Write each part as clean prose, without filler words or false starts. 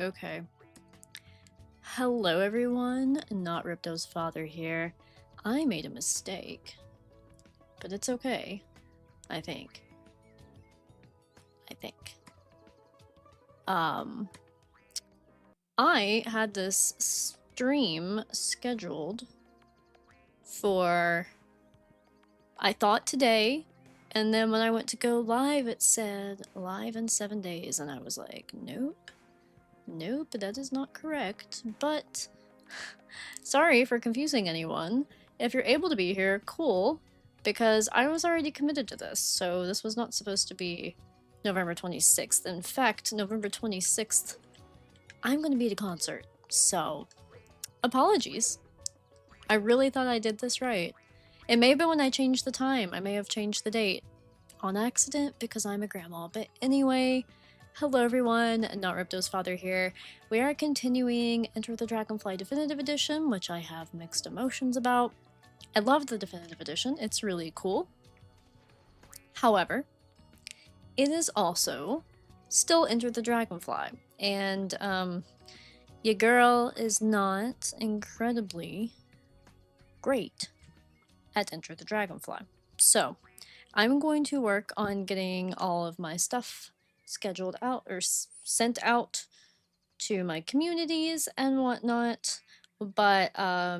Okay. Hello everyone, NotRiptosFather here. I made a mistake, but it's okay. I think. I had this stream scheduled for, I thought today, and then when I went to go live, it said live in 7 days, and I was like, nope, that is not correct, but sorry for confusing anyone. If you're able to be here, cool, because I was already committed to this, so this was not supposed to be November 26th. In fact, November 26th, I'm going to be at a concert, so apologies. I really thought I did this right. It may have been when I changed the time. I may have changed the date on accident because I'm a grandma, but anyway, hello everyone, NotRiptosFather here. We are continuing Enter the Dragonfly Definitive Edition, which I have mixed emotions about. I love the Definitive Edition, it's really cool. However, it is also still Enter the Dragonfly, and your girl is not incredibly great at Enter the Dragonfly. So, I'm going to work on getting all of my stuff scheduled out or sent out to my communities and whatnot. But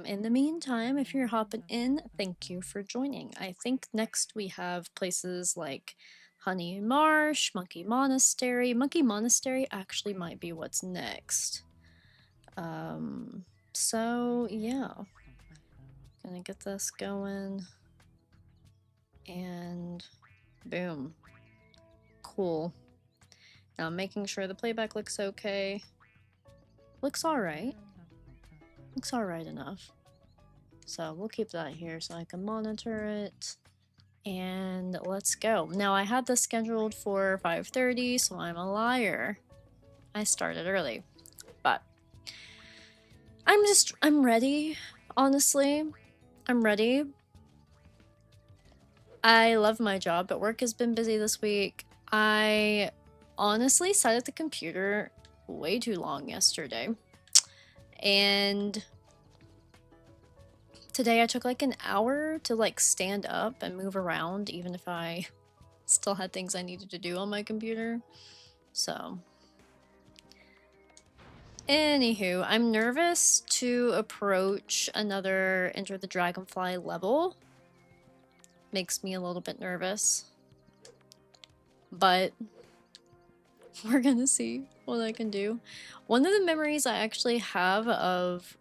in the meantime, if you're hopping in, thank you for joining. I think next we have places like Honey Marsh, Monkey Monastery. Monkey Monastery actually might be what's next. So yeah, gonna get this going. And boom. Cool. Now I'm making sure the playback looks okay. Looks alright. Looks alright enough. So we'll keep that here so I can monitor it. And let's go. Now I had this scheduled for 5:30, so I'm a liar. I started early. But I'm ready, honestly. I'm ready. I love my job, but work has been busy this week. I honestly sat at the computer way too long yesterday. And today I took like an hour to like stand up and move around, even if I still had things I needed to do on my computer. So anywho, I'm nervous to approach another Enter the Dragonfly level. Makes me a little bit nervous. But we're gonna see what I can do. One of the memories I actually have of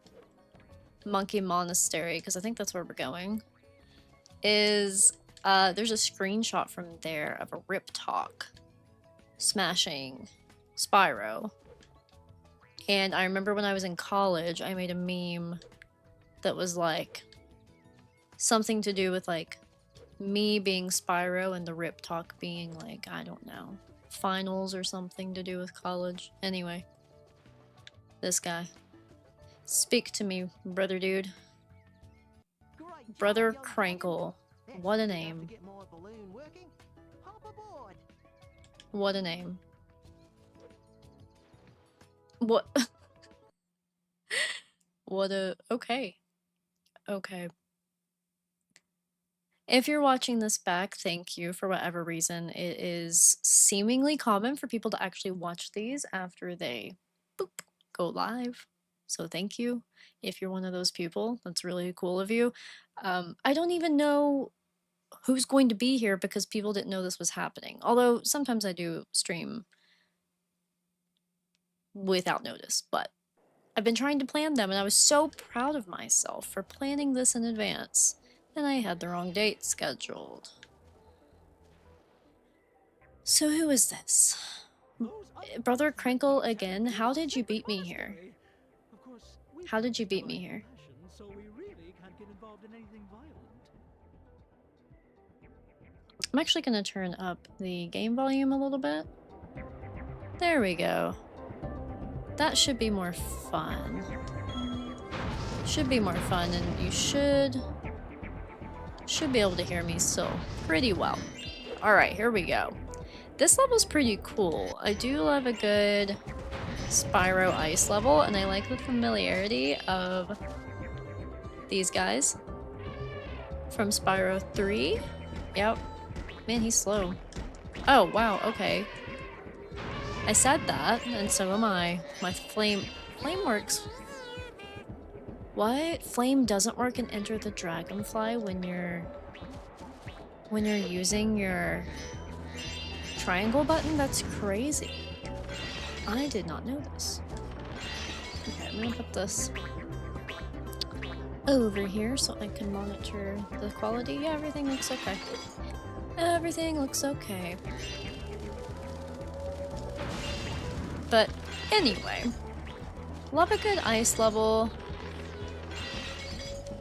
Monkey Monastery, because I think that's where we're going, is there's a screenshot from there of a Rip Talk smashing Spyro. And I remember when I was in college, I made a meme that was like something to do with like me being Spyro and the Rip Talk being like, I don't know, finals or something to do with college. Anyway, this guy. Speak to me, brother dude. Brother Crankle. What a name. What a name. What? What a... Okay. Okay. If you're watching this back, thank you. For whatever reason, it is seemingly common for people to actually watch these after they boop, go live. So thank you. If you're one of those people, that's really cool of you. I don't even know who's going to be here because people didn't know this was happening. Although sometimes I do stream without notice, but I've been trying to plan them and I was so proud of myself for planning this in advance. And I had the wrong date scheduled. So who is this? Brother Crankle again? How did you beat me here? How did you beat me here? I'm actually gonna turn up the game volume a little bit. There we go. That should be more fun. Should be more fun, and you should be able to hear me still pretty well. Alright, here we go. This level's pretty cool. I do love a good Spyro ice level, and I like the familiarity of these guys from Spyro 3. Yep. Man, he's slow. Oh, wow, okay. I said that, and so am I. My flame works. What? Flame doesn't work in Enter the Dragonfly when you're using your triangle button? That's crazy. I did not know this. Okay, I'm gonna put this over here so I can monitor the quality. Yeah, everything looks okay. Everything looks okay. But anyway, love a good ice level.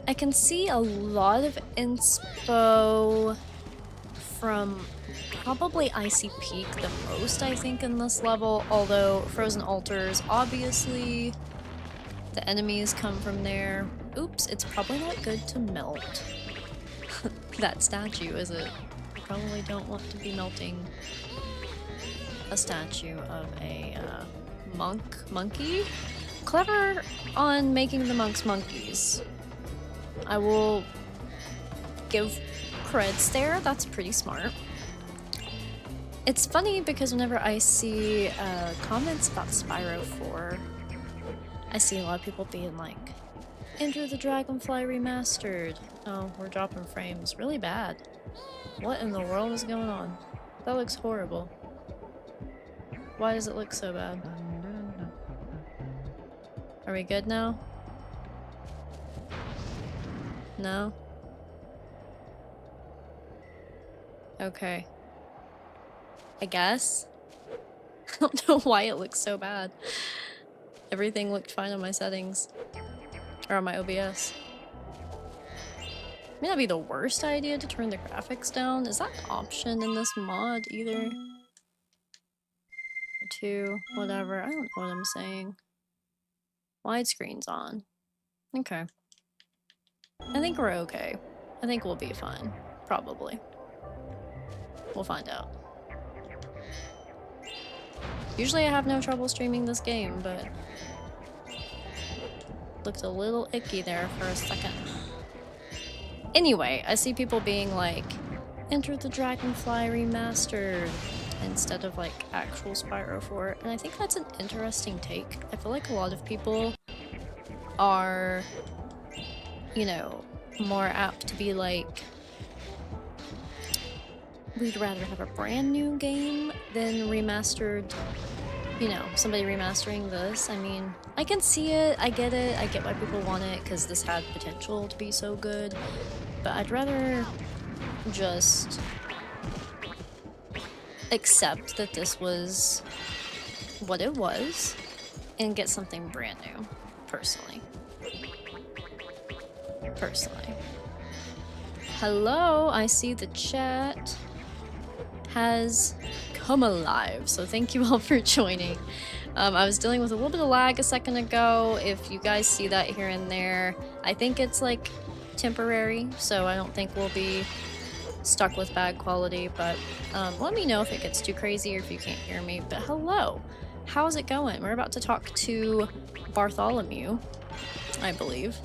I can see a lot of inspo from probably Icy Peak the most, I think, in this level, although Frozen Altars, obviously, the enemies come from there. Oops, it's probably not good to melt that statue, is it? You probably don't want to be melting a statue of a monkey. Clever on making the monks monkeys. I will give creds there, that's pretty smart. It's funny because whenever I see comments about Spyro 4, I see a lot of people being like, Enter the Dragonfly Remastered. Oh, we're dropping frames. Really bad. What in the world is going on? That looks horrible. Why does it look so bad? Are we good now? No? Okay. I guess? I don't know why it looks so bad. Everything looked fine on my settings. Or on my OBS. May not be the worst idea to turn the graphics down. Is that an option in this mod either? 2, whatever. I don't know what I'm saying. Widescreen's on. Okay. I think we're okay. I think we'll be fine. Probably. We'll find out. Usually I have no trouble streaming this game, but looked a little icky there for a second. Anyway, I see people being like, Enter the Dragonfly Remastered instead of like actual Spyro 4, and I think that's an interesting take. I feel like a lot of people are, you know, more apt to be like, we'd rather have a brand new game than remastered, you know, somebody remastering this. I mean, I can see it, I get why people want it, because this had potential to be so good, but I'd rather just accept that this was what it was and get something brand new, personally. Hello, I see the chat has come alive, so thank you all for joining. I was dealing with a little bit of lag a second ago. If you guys see that here and there, I think it's like temporary, so I don't think we'll be stuck with bad quality, but let me know if it gets too crazy or if you can't hear me. But hello, how's it going? We're about to talk to Bartholomew, I believe.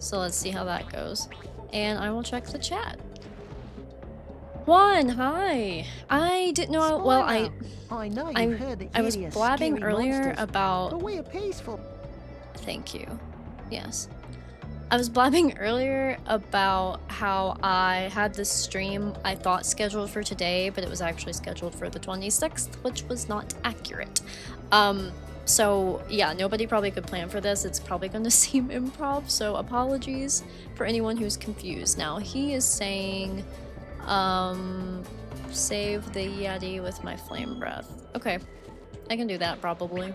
So let's see how that goes. And I will check the chat. Juan, hi. I didn't know. Well, I was blabbing earlier about. But we are peaceful. Thank you. Yes. I was blabbing earlier about how I had this stream I thought scheduled for today, but it was actually scheduled for the 26th, which was not accurate. So yeah, nobody probably could plan for this. It's probably going to seem improv, so apologies for anyone who's confused. Now, he is saying, save the Yeti with my flame breath. Okay, I can do that probably.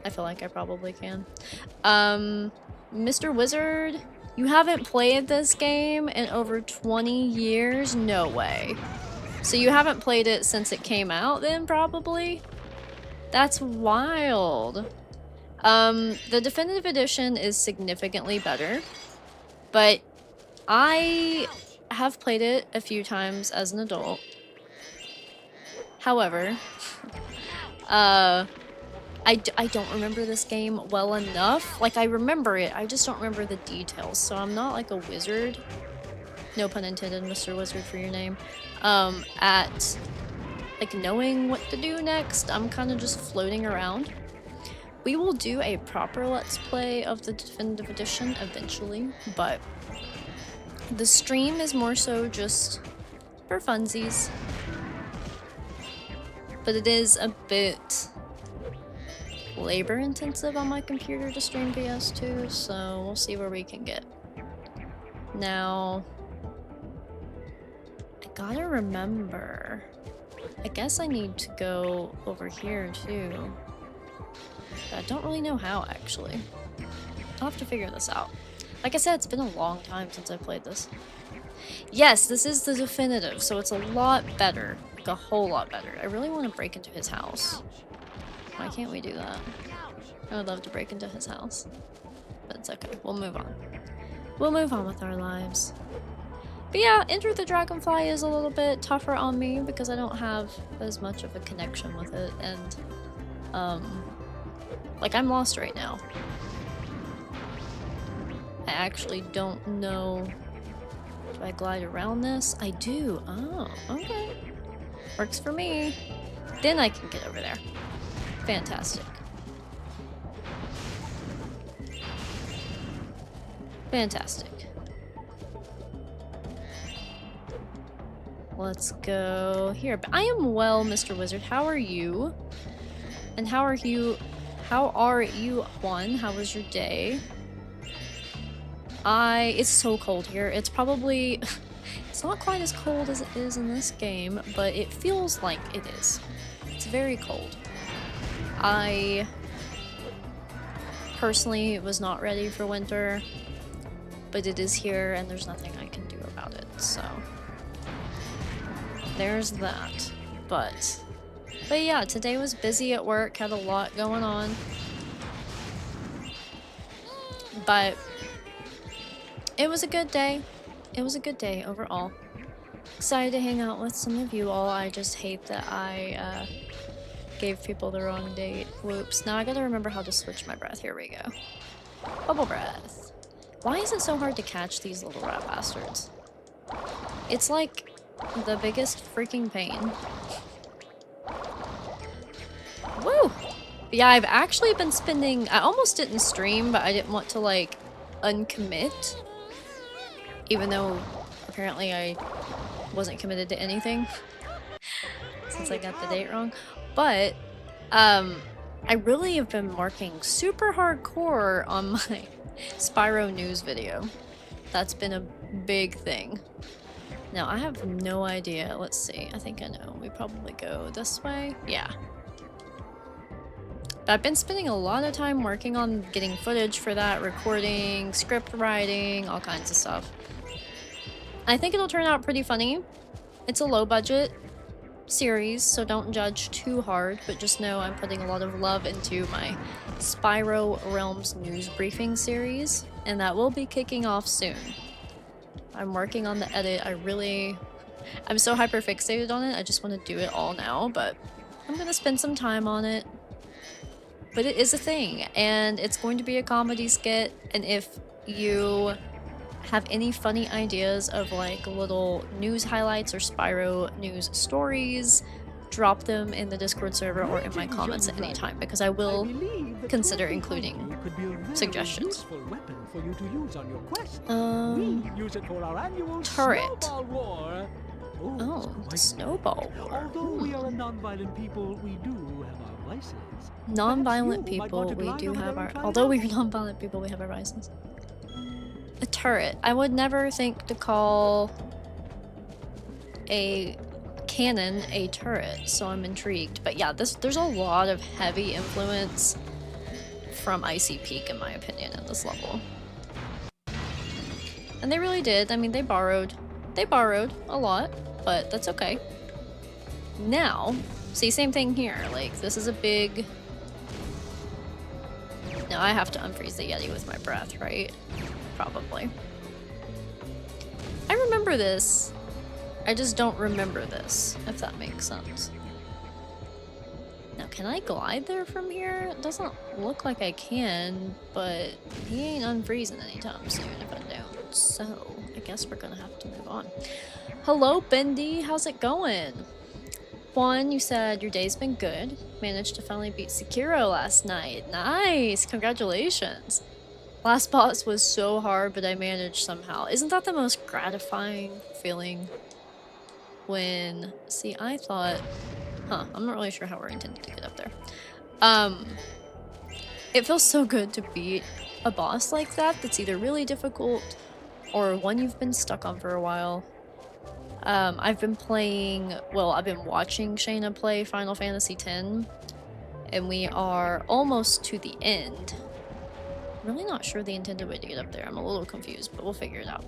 I feel like I probably can. Mr. Wizard, you haven't played this game in over 20 years? No way. So you haven't played it since it came out then, probably? That's wild. The definitive edition is significantly better, but I have played it a few times as an adult. However, I don't remember this game well enough. Like, I remember it, I just don't remember the details, so I'm not like a wizard. No pun intended, Mr. Wizard, for your name. At, like, knowing what to do next. I'm kind of just floating around. We will do a proper Let's Play of the Definitive Edition eventually, but the stream is more so just for funsies. But it is a bit labor intensive on my computer to stream PS2, so we'll see where we can get. Now, I gotta remember, I guess I need to go over here too. But I don't really know how, actually. I'll have to figure this out. Like I said, it's been a long time since I played this. Yes, this is the definitive, so it's a lot better. Like, a whole lot better. I really want to break into his house. Why can't we do that? I would love to break into his house. But it's okay. We'll move on. We'll move on with our lives. But yeah, Enter the Dragonfly is a little bit tougher on me because I don't have as much of a connection with it, and like, I'm lost right now. I actually don't know. Do I glide around this? I do. Oh, okay. Works for me. Then I can get over there. Fantastic. Fantastic. Let's go here. But I am well, Mr. Wizard. How are you? And how are you? How are you, Juan? How was your day? It's so cold here. It's probably... It's not quite as cold as it is in this game, but it feels like it is. It's very cold. I personally was not ready for winter, but it is here and there's nothing I can do about it, so there's that. But yeah, today was busy at work, had a lot going on, but it was a good day. It was a good day overall. Excited to hang out with some of you all. I just hate that I gave people the wrong date. Whoops. Now I gotta remember how to switch my breath. Here we go. Bubble breath. Why is it so hard to catch these little rat bastards? It's like the biggest freaking pain. Woo! But yeah, I've actually been spending... I almost didn't stream, but I didn't want to, like, uncommit. Even though apparently I wasn't committed to anything since I got the date wrong. But I really have been working super hardcore on my Spyro news video. That's been a big thing. Now I have no idea. Let's see. I think I know. We probably go this way. Yeah. But I've been spending a lot of time working on getting footage for that, recording, script writing, all kinds of stuff. I think it'll turn out pretty funny. It's a low budget series, so don't judge too hard, but just know I'm putting a lot of love into my Spyro Realms news briefing series, and that will be kicking off soon. I'm working on the edit. I'm so hyper fixated on it, I just want to do it all now, but I'm gonna spend some time on it. But it is a thing, and it's going to be a comedy skit, and if you have any funny ideas of like little news highlights or Spyro news stories, drop them in the Discord server or in my comments at any time, because I will consider including suggestions. Turret. Oh, the snowball war. Although we are a non-violent people, we do have our vices. Non-violent people, we do have our... Although we're non-violent people, we have our vices. A turret. I would never think to call a cannon a turret, so I'm intrigued. But yeah, there's a lot of heavy influence from Icy Peak, in my opinion, in this level. And they really did. I mean, they borrowed a lot, but that's okay. Now, see, same thing here. Like, this is a big... Now I have to unfreeze the Yeti with my breath, right? Probably. I remember this. I just don't remember this, if that makes sense. Now, can I glide there from here? It doesn't look like I can, but he ain't unfreezing anytime soon if I don't. So, I guess we're gonna have to move on. Hello, Bendy. How's it going? Juan, you said your day's been good. Managed to finally beat Sekiro last night. Nice! Congratulations! Last boss was so hard, but I managed somehow. Isn't that the most gratifying feeling? When... See, I thought... Huh, I'm not really sure how we're intended to get up there. It feels so good to beat a boss like that that's either really difficult or one you've been stuck on for a while. I've been playing... Well, I've been watching Shayna play Final Fantasy X, and we are almost to the end. Really not sure the intended way to get up there. I'm a little confused, but we'll figure it out.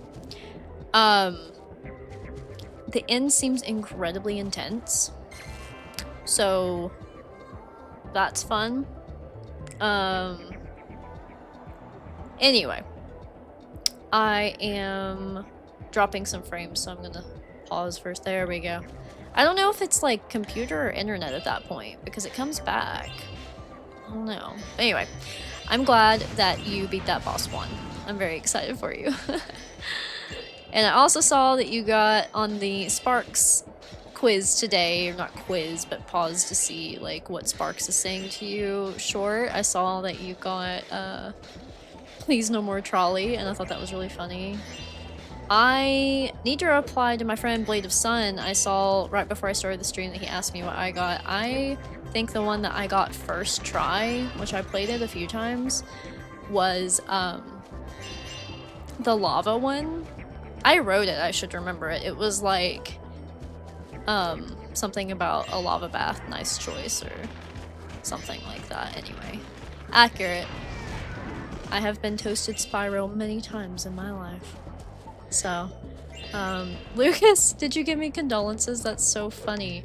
The end seems incredibly intense, so that's fun. Anyway, I am dropping some frames, so I'm gonna pause first. There we go. I don't know if it's like computer or internet at that point, because it comes back. I don't know. Anyway, I'm glad that you beat that boss one. I'm very excited for you. And I also saw that you got on the Sparks quiz today, or not quiz, but pause to see like what Sparks is saying to you short. I saw that you got Please No More Trolley, and I thought that was really funny. I need to reply to my friend Blade of Sun. I saw right before I started the stream that he asked me what I got. I think the one that I got first try, which I played it a few times, was the lava one. I wrote it, I should remember it. It was like something about a lava bath, nice choice, or something like that. Anyway, accurate. I have been toasted Spyro many times in my life. So, Lucas, did you give me condolences? That's so funny.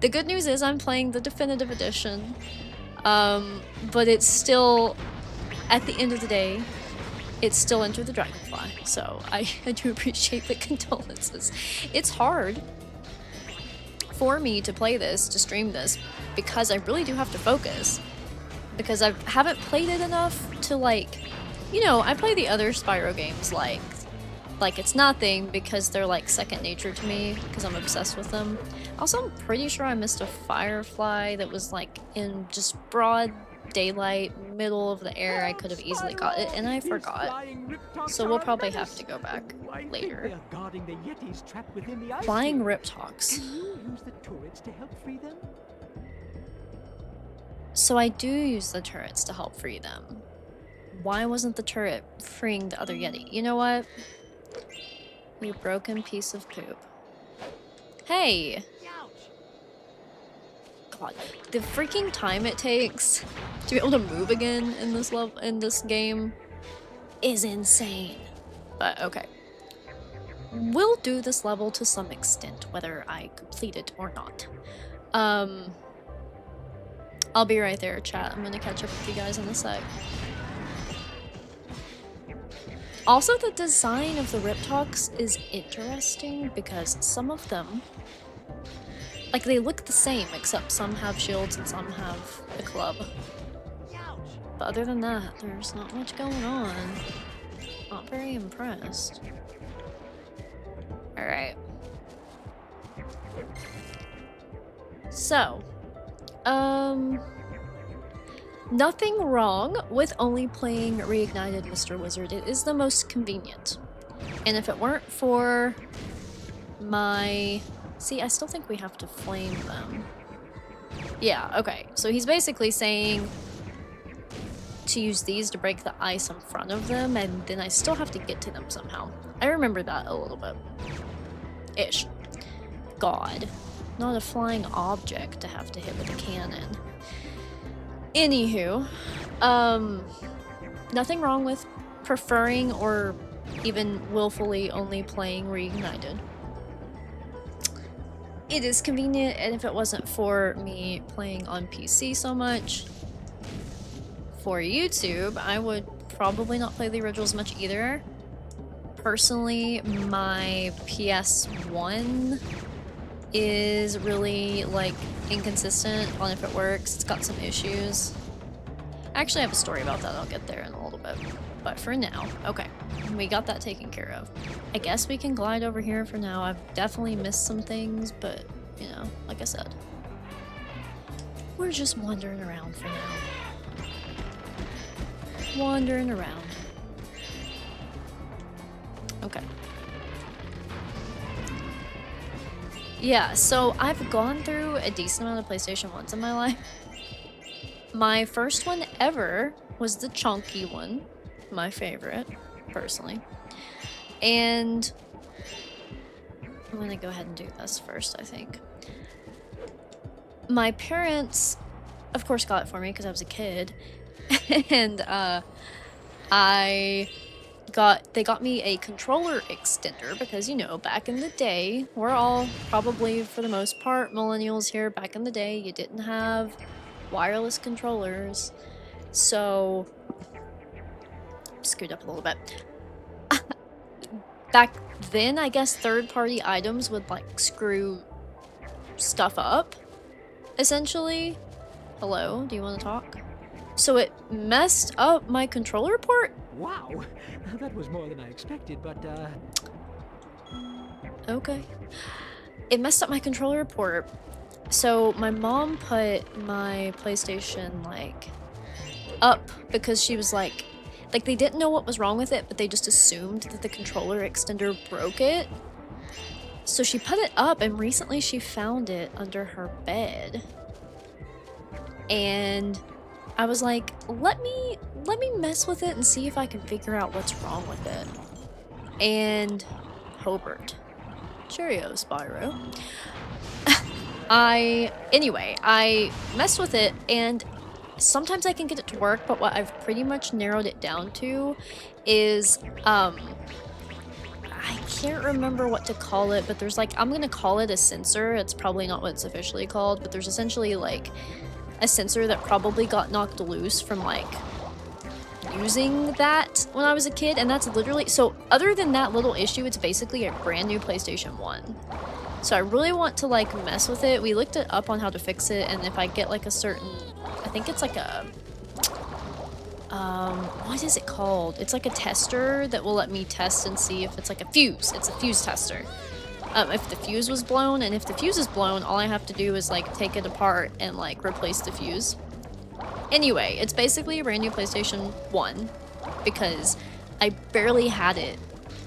The good news is I'm playing the definitive edition, but it's still, at the end of the day, it's still Enter the Dragonfly, so I do appreciate the condolences. It's hard for me to play this, to stream this, because I really do have to focus, because I haven't played it enough to, like, you know, I play the other Spyro games like it's nothing, because they're like second nature to me, because I'm obsessed with them. Also, I'm pretty sure I missed a Firefly that was like in just broad daylight, middle of the air. I could have easily got it, and I forgot. So we'll probably have to go back later. Flying Riptox. Can you use the turrets to help free them? So I do use the turrets to help free them. Why wasn't the turret freeing the other Yeti? You know what? You broken piece of poop. Hey! God, the freaking time it takes to be able to move again in this game is insane. But okay. We'll do this level to some extent, whether I complete it or not. I'll be right there, chat. I'm gonna catch up with you guys in a sec. Also, the design of the Riptox is interesting because some of them, like, they look the same, except some have shields and some have a club. But other than that, there's not much going on. Not very impressed. Alright. So, nothing wrong with only playing Reignited Mr. Wizard. It is the most convenient. And if it weren't for my... See, I still think we have to flame them. Yeah, okay. So he's basically saying to use these to break the ice in front of them, and then I still have to get to them somehow. I remember that a little bit. Ish. God. Not a flying object to have to hit with a cannon. Anywho, nothing wrong with preferring or even willfully only playing Reignited. It is convenient, and if it wasn't for me playing on PC so much for YouTube, I would probably not play the originals much either. Personally, my PS1 is really like inconsistent on if it works. It's got some issues. Actually, I have a story about that. I'll get there in a little bit. But for now, okay, we got that taken care of. I guess we can glide over here for now. I've definitely missed some things, but, you know, like I said, we're just wandering around for now. Wandering around. Okay. Yeah, so I've gone through a decent amount of PlayStation 1s in my life. My first one ever was the chunky one, my favorite, personally. And I'm gonna go ahead and do this first, I think. My parents, of course, got it for me because I was a kid. And they got me a controller extender because, you know, back in the day, we're all probably, for the most part, millennials here. Back in the day, you didn't have wireless controllers. So, screwed up a little bit. Back then, I guess third-party items would, like, screw stuff up, essentially. Hello, do you want to talk? So it messed up my controller port? Wow, that was more than I expected, but Okay. It messed up my controller port. So my mom put my PlayStation, like, up because she was like, they didn't know what was wrong with it, but they just assumed that the controller extender broke it. So she put it up, and recently she found it under her bed. And I was like, let me mess with it and see if I can figure out what's wrong with it. And Hobart. Cheerio, Spyro. Anyway, I messed with it, and sometimes I can get it to work, but what I've pretty much narrowed it down to is, I can't remember what to call it, but there's like, I'm gonna call it a sensor. It's probably not what it's officially called, but there's essentially like a sensor that probably got knocked loose from like using that when I was a kid, and that's literally, so other than that little issue, it's basically a brand new PlayStation 1. So I really want to like mess with it. We looked it up on how to fix it, and if I get like a certain, I think it's like a, what is it called? It's like a tester that will let me test and see if it's like a fuse. It's a fuse tester. If the fuse was blown, and if the fuse is blown, all I have to do is like take it apart and like replace the fuse. Anyway, it's basically a brand new PlayStation 1 because I barely had it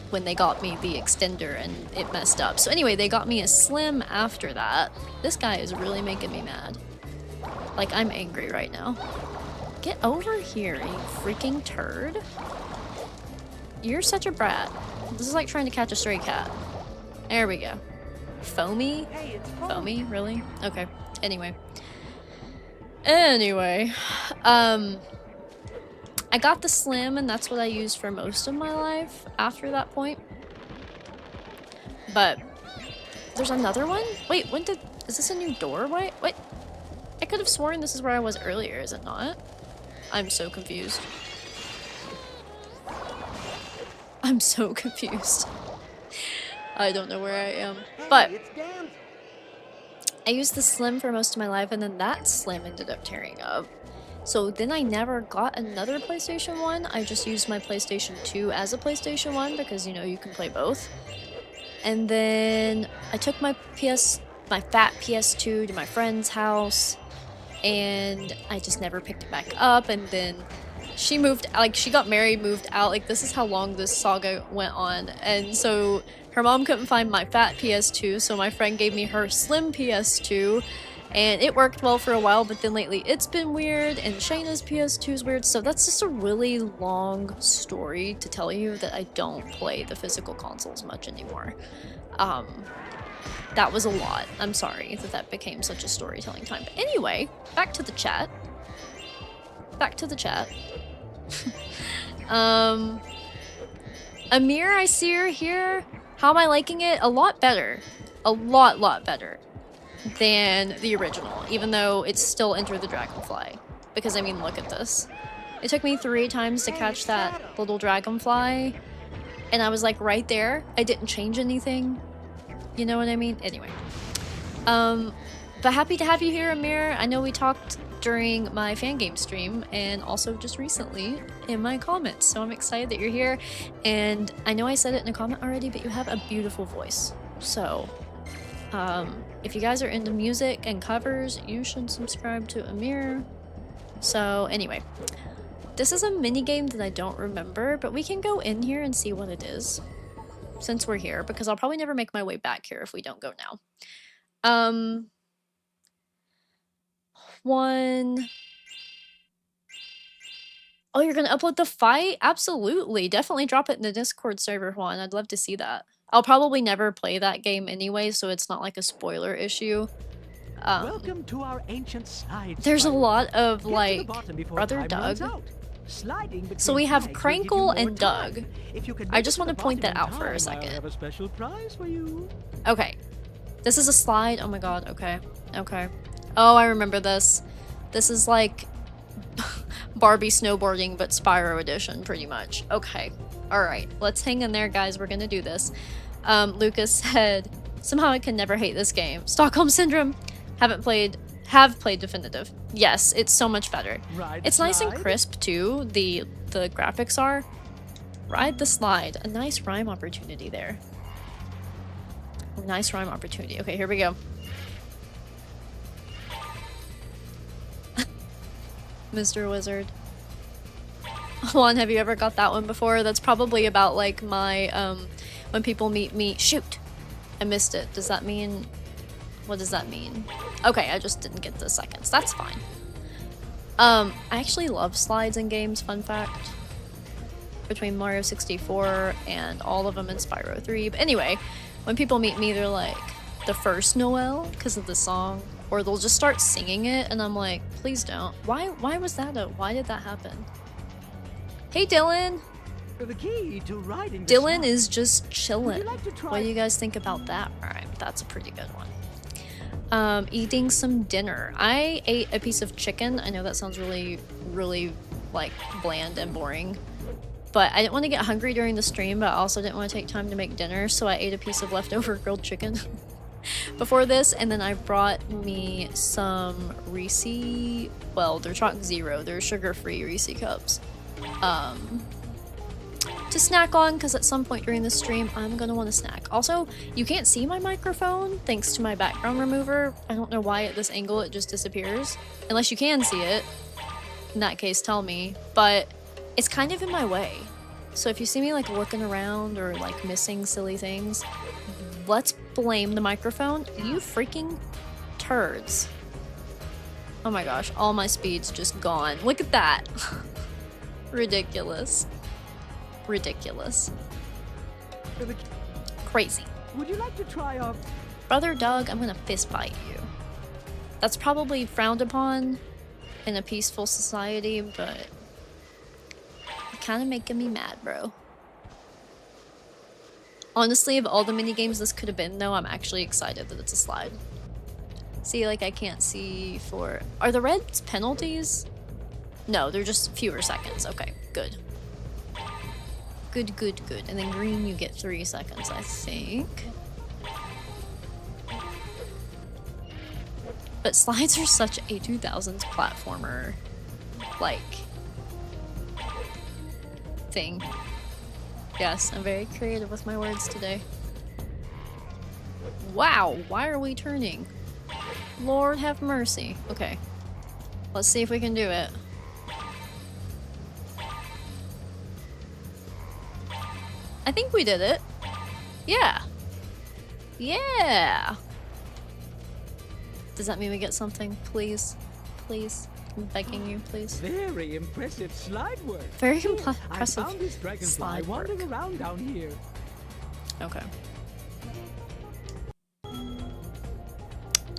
when they got me the extender and it messed up. So anyway, they got me a Slim after that. This guy is really making me mad. Like, I'm angry right now. Get over here, you freaking turd. You're such a brat. This is like trying to catch a stray cat. There we go. Foamy? hey, it's Foamy? Really? Okay. Anyway, I got the Slim, and that's what I used for most of my life after that point. But there's another one? Wait, is this a new doorway? Wait, I could have sworn this is where I was earlier, is it not? I'm so confused. I'm so confused. I don't know where I am. But I used the Slim for most of my life, and then that Slim ended up tearing up. So then I never got another PlayStation 1. I just used my PlayStation 2 as a PlayStation 1 because, you know, you can play both. And then I took my fat PS2 to my friend's house, and I just never picked it back up. And then she moved, like, she got married, moved out. Like, this is how long this saga went on. And so her mom couldn't find my fat PS2, so my friend gave me her Slim PS2. And it worked well for a while, but then lately it's been weird, and Shayna's PS2 is weird, so that's just a really long story to tell you that I don't play the physical consoles much anymore. That was a lot. I'm sorry that became such a storytelling time. But anyway, back to the chat. Back to the chat. Amir, I see her here. How am I liking it? A lot better. A lot better than the original, even though it's still Enter the Dragonfly. Because, I mean, look at this. It took me 3 times to catch that little dragonfly, and I was like right there. I didn't change anything. You know what I mean? Anyway. But happy to have you here, Amir. I know we talked during my fan game stream and also just recently in my comments, so I'm excited that you're here. And I know I said it in a comment already, but you have a beautiful voice. So if you guys are into music and covers, you should subscribe to Amir. So anyway, this is a mini game that I don't remember, but we can go in here and see what it is since we're here, because I'll probably never make my way back here if we don't go now. Oh, you're gonna upload the fight? Absolutely. Definitely drop it in the Discord server, Juan. I'd love to see that. I'll probably never play that game anyway, so it's not like a spoiler issue. Welcome to our ancient slide. There's a Spyro. lot of, Get to like, the bottom before Brother time Doug. runs out. Sliding So we have between flags will give you Crankle more and time. Doug. If you can I make just it to want the to point bottom that in out for a time, second. I'll have a special prize for you. Okay. This is a slide. Oh my god. Okay. Okay. Oh, I remember this. This is like Barbie snowboarding, but Spyro edition, pretty much. Okay. Alright. Let's hang in there, guys. We're gonna do this. Lucas said, somehow I can never hate this game. Stockholm Syndrome. Have played Definitive. Yes, it's so much better. It's nice and crisp, too. The graphics are. Ride the slide. A nice rhyme opportunity there. Nice rhyme opportunity. Okay, here we go. Mr. Wizard. Juan, have you ever got that one before? That's probably about like my when people meet me. Shoot! I missed it. Does that mean... What does that mean? Okay, I just didn't get the seconds. That's fine. I actually love slides in games, fun fact. Between Mario 64 and all of them in Spyro 3. But anyway, when people meet me, they're like, the first Noel, because of the song. Or they'll just start singing it, and I'm like, please don't. Why was that why did that happen? Hey, Dylan! The key to riding Dylan slide. is just chilling. Like to try... What do you guys think about that? Alright, that's a pretty good one. Eating some dinner. I ate a piece of chicken. I know that sounds really, really, like, bland and boring. But I didn't want to get hungry during the stream, but I also didn't want to take time to make dinner, so I ate a piece of leftover grilled chicken before this, and then I brought me some Reese... Well, they're Chalk Zero. They're sugar-free Reese cups. To snack on, because at some point during the stream I'm gonna want to snack. Also, you can't see my microphone thanks to my background remover. I don't know why at this angle it just disappears. Unless you can see it. In that case, tell me. But it's kind of in my way. So if you see me like looking around or like missing silly things, let's blame the microphone. You freaking turds. Oh my gosh, all my speed's just gone. Look at that. Ridiculous. Ridiculous. Crazy. Would you like to try our... Brother Doug, I'm gonna fist fight you. That's probably frowned upon in a peaceful society, but you're kinda making me mad, bro. Honestly, of all the mini games this could have been, though, I'm actually excited that it's a slide. See, like, I can't see for... Are the reds penalties? No, they're just fewer seconds. Okay, good. Good, good, good. And then green, you get 3 seconds, I think. But slides are such a 2000s platformer, like, thing. Yes, I'm very creative with my words today. Wow, why are we turning? Lord have mercy. Okay, let's see if we can do it. I think we did it. Yeah. Yeah. Does that mean we get something? Please. Please. I'm begging you, please. Very impressive slide work. Very I impressive found this dragonfly slide work. wandering around down here. Okay.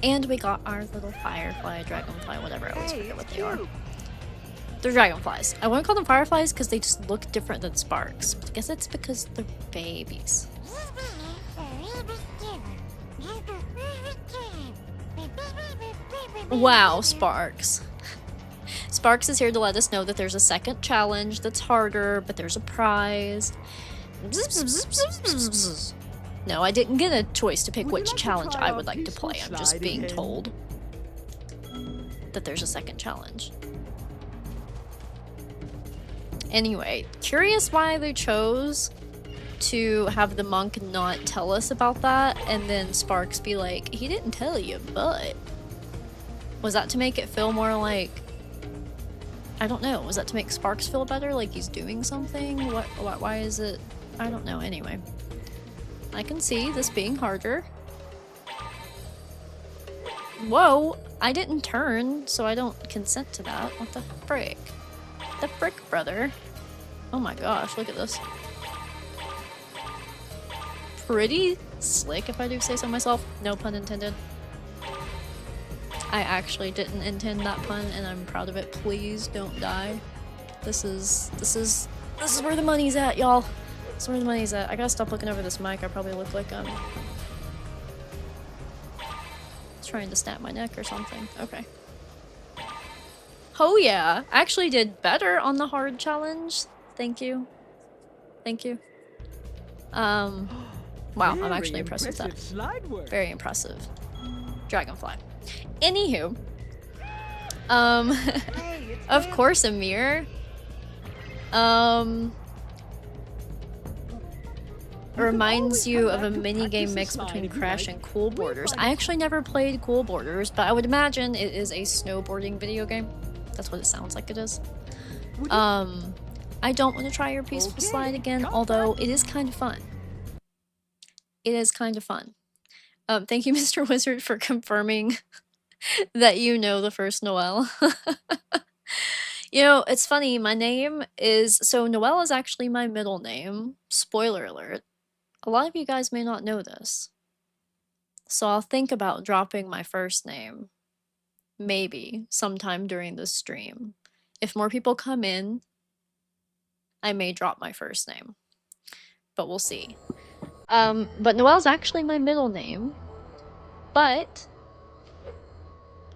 And we got our little firefly, dragonfly, whatever. I always forget what they are. They're dragonflies. I want to call them fireflies because they just look different than sparks. But I guess it's because they're babies. Wow, Sparks. Sparks is here to let us know that there's a second challenge that's harder, but there's a prize. No, I didn't get a choice to pick which challenge I would like to play. I'm just being told. that there's a second challenge. Anyway, curious why they chose to have the monk not tell us about that, and then Sparks be like, he didn't tell you, but... Was that to make it feel more like... I don't know, was that to make Sparks feel better, like he's doing something? Why is it... I don't know, anyway. I can see this being harder. Whoa! I didn't turn, so I don't consent to that. What the frick? The frick, brother. Oh my gosh, look at this. Pretty slick, if I do say so myself. No pun intended. I actually didn't intend that pun, and I'm proud of it. Please don't die. This is where the money's at, y'all. This is where the money's at. I gotta stop looking over this mic. I probably look like I'm trying to snap my neck or something. Okay. Oh yeah, I actually did better on the hard challenge. Thank you. Thank you. Wow, I'm actually impressed with that. Very impressive. Dragonfly. Anywho. Of course, Amir. Reminds you of a minigame mix between Crash and Cool Borders. I actually never played Cool Borders, but I would imagine it is a snowboarding video game. That's what it sounds like it is. I don't want to try your Peaceful Slide again, although it is kind of fun. It is kind of fun. Thank you, Mr. Wizard, for confirming that you know the first Noel. You know, it's funny, my name is... So, Noel is actually my middle name. Spoiler alert. A lot of you guys may not know this. So I'll think about dropping my first name. Maybe, sometime during this stream. If more people come in, I may drop my first name. But we'll see. But Noel's actually my middle name. But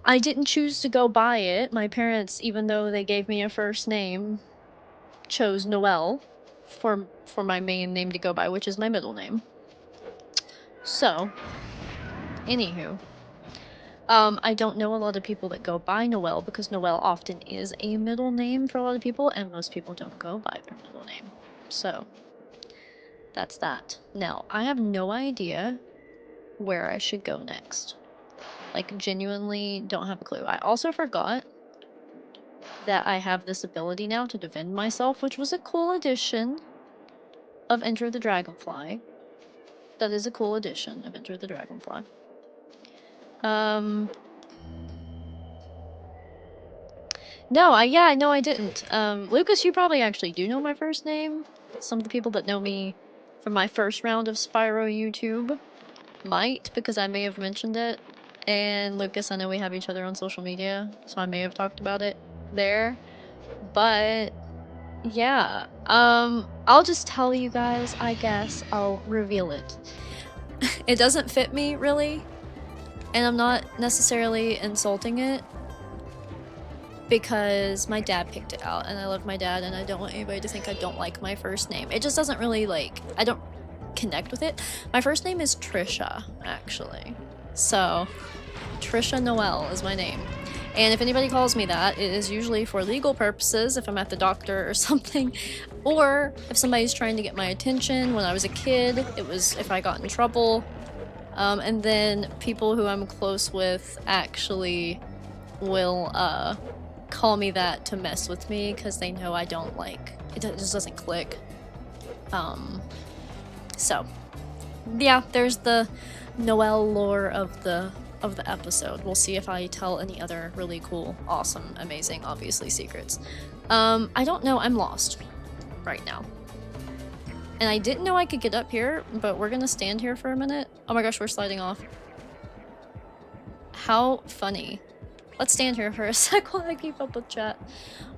I didn't choose to go by it. My parents, even though they gave me a first name, chose Noel for my main name to go by, which is my middle name. So, anywho. I don't know a lot of people that go by Noel because Noel often is a middle name for a lot of people, and most people don't go by their middle name. So, that's that. Now, I have no idea where I should go next. Like, genuinely don't have a clue. I also forgot that I have this ability now to defend myself, which was a cool addition of Enter the Dragonfly. That is a cool addition of Enter the Dragonfly. No, I didn't. Lucas, you probably actually do know my first name. Some of the people that know me from my first round of Spyro YouTube might, because I may have mentioned it. And Lucas, I know we have each other on social media, so I may have talked about it there. But yeah, I'll just tell you guys, I guess. I'll reveal it. It doesn't fit me, really, and I'm not necessarily insulting it, because my dad picked it out, and I love my dad, and I don't want anybody to think I don't like my first name. It just doesn't really, like, I don't connect with it. My first name is Trisha, actually. So, Trisha Noel is my name. And if anybody calls me that, it is usually for legal purposes, if I'm at the doctor or something, or if somebody's trying to get my attention. When I was a kid, it was if I got in trouble. And then people who I'm close with actually will call me that to mess with me, because they know I don't like it. Just doesn't click. So yeah, there's the Noel lore of the episode. We'll see if I tell any other really cool, awesome, amazing, obviously secrets. I don't know. I'm lost right now. And I didn't know I could get up here, but we're gonna stand here for a minute. Oh my gosh, we're sliding off. How funny. Let's stand here for a sec while I keep up with chat.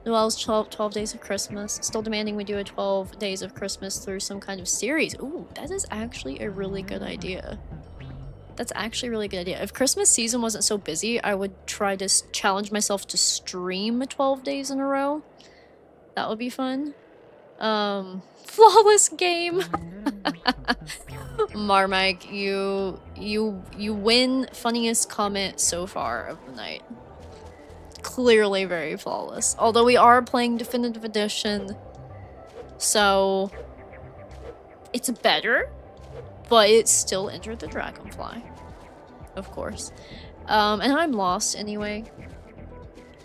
Noel's 12 Days of Christmas. Still demanding we do a 12 Days of Christmas through some kind of series. Ooh, that is actually a really good idea. That's actually a really good idea. If Christmas season wasn't so busy, I would try to challenge myself to stream 12 days in a row. That would be fun. Flawless game. Marmike, you win funniest comment so far of the night. clearly very flawless. Although we are playing Definitive Edition, so it's better, but it's still Enter the Dragonfly, of course. And I'm lost anyway.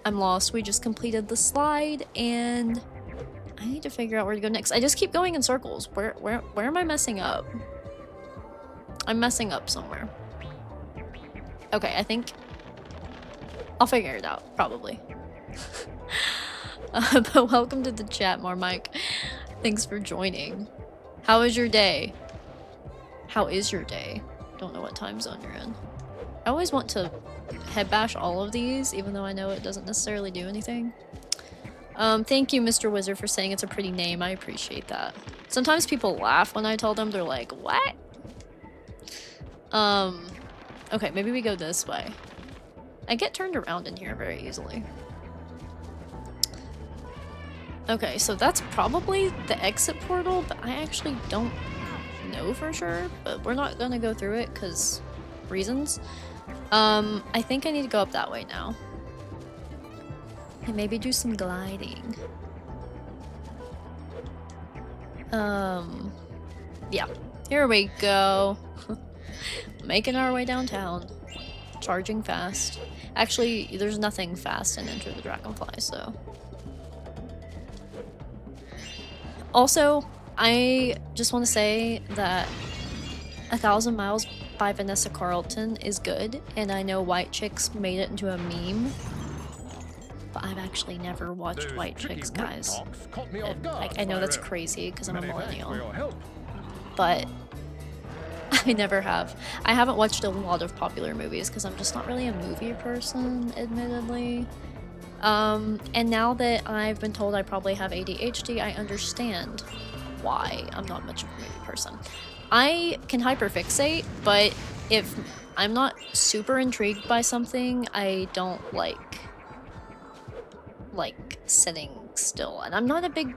I'm lost. We just completed the slide, and I need to figure out where to go next. I just keep going in circles. Where am I messing up? I'm messing up somewhere. Okay, I think I'll figure it out, probably. But welcome to the chat, Marmike. Thanks for joining. How is your day? How is your day? Don't know what time zone you're in. I always want to head bash all of these, even though I know it doesn't necessarily do anything. Thank you, Mr. Wizard, for saying it's a pretty name. I appreciate that. Sometimes people laugh when I tell them. They're like, what? Okay, maybe we go this way. I get turned around in here very easily. Okay, so that's probably the exit portal, but I actually don't know for sure, but we're not gonna go through it because reasons. I think I need to go up that way now. And maybe do some gliding. Yeah. Here we go. Making our way downtown. Charging fast. Actually, there's nothing fast in Enter the Dragonfly, so... Also, I just want to say that 1,000 Miles by Vanessa Carlton is good, and I know White Chicks made it into a meme, but I've actually never watched White Chicks, guys. I know that's crazy because I'm a millennial, but I never have. I haven't watched a lot of popular movies because I'm just not really a movie person, admittedly. And now that I've been told I probably have ADHD, I understand why I'm not much of a movie person. I can hyperfixate, but if I'm not super intrigued by something, I don't like sitting still. And I'm not a big...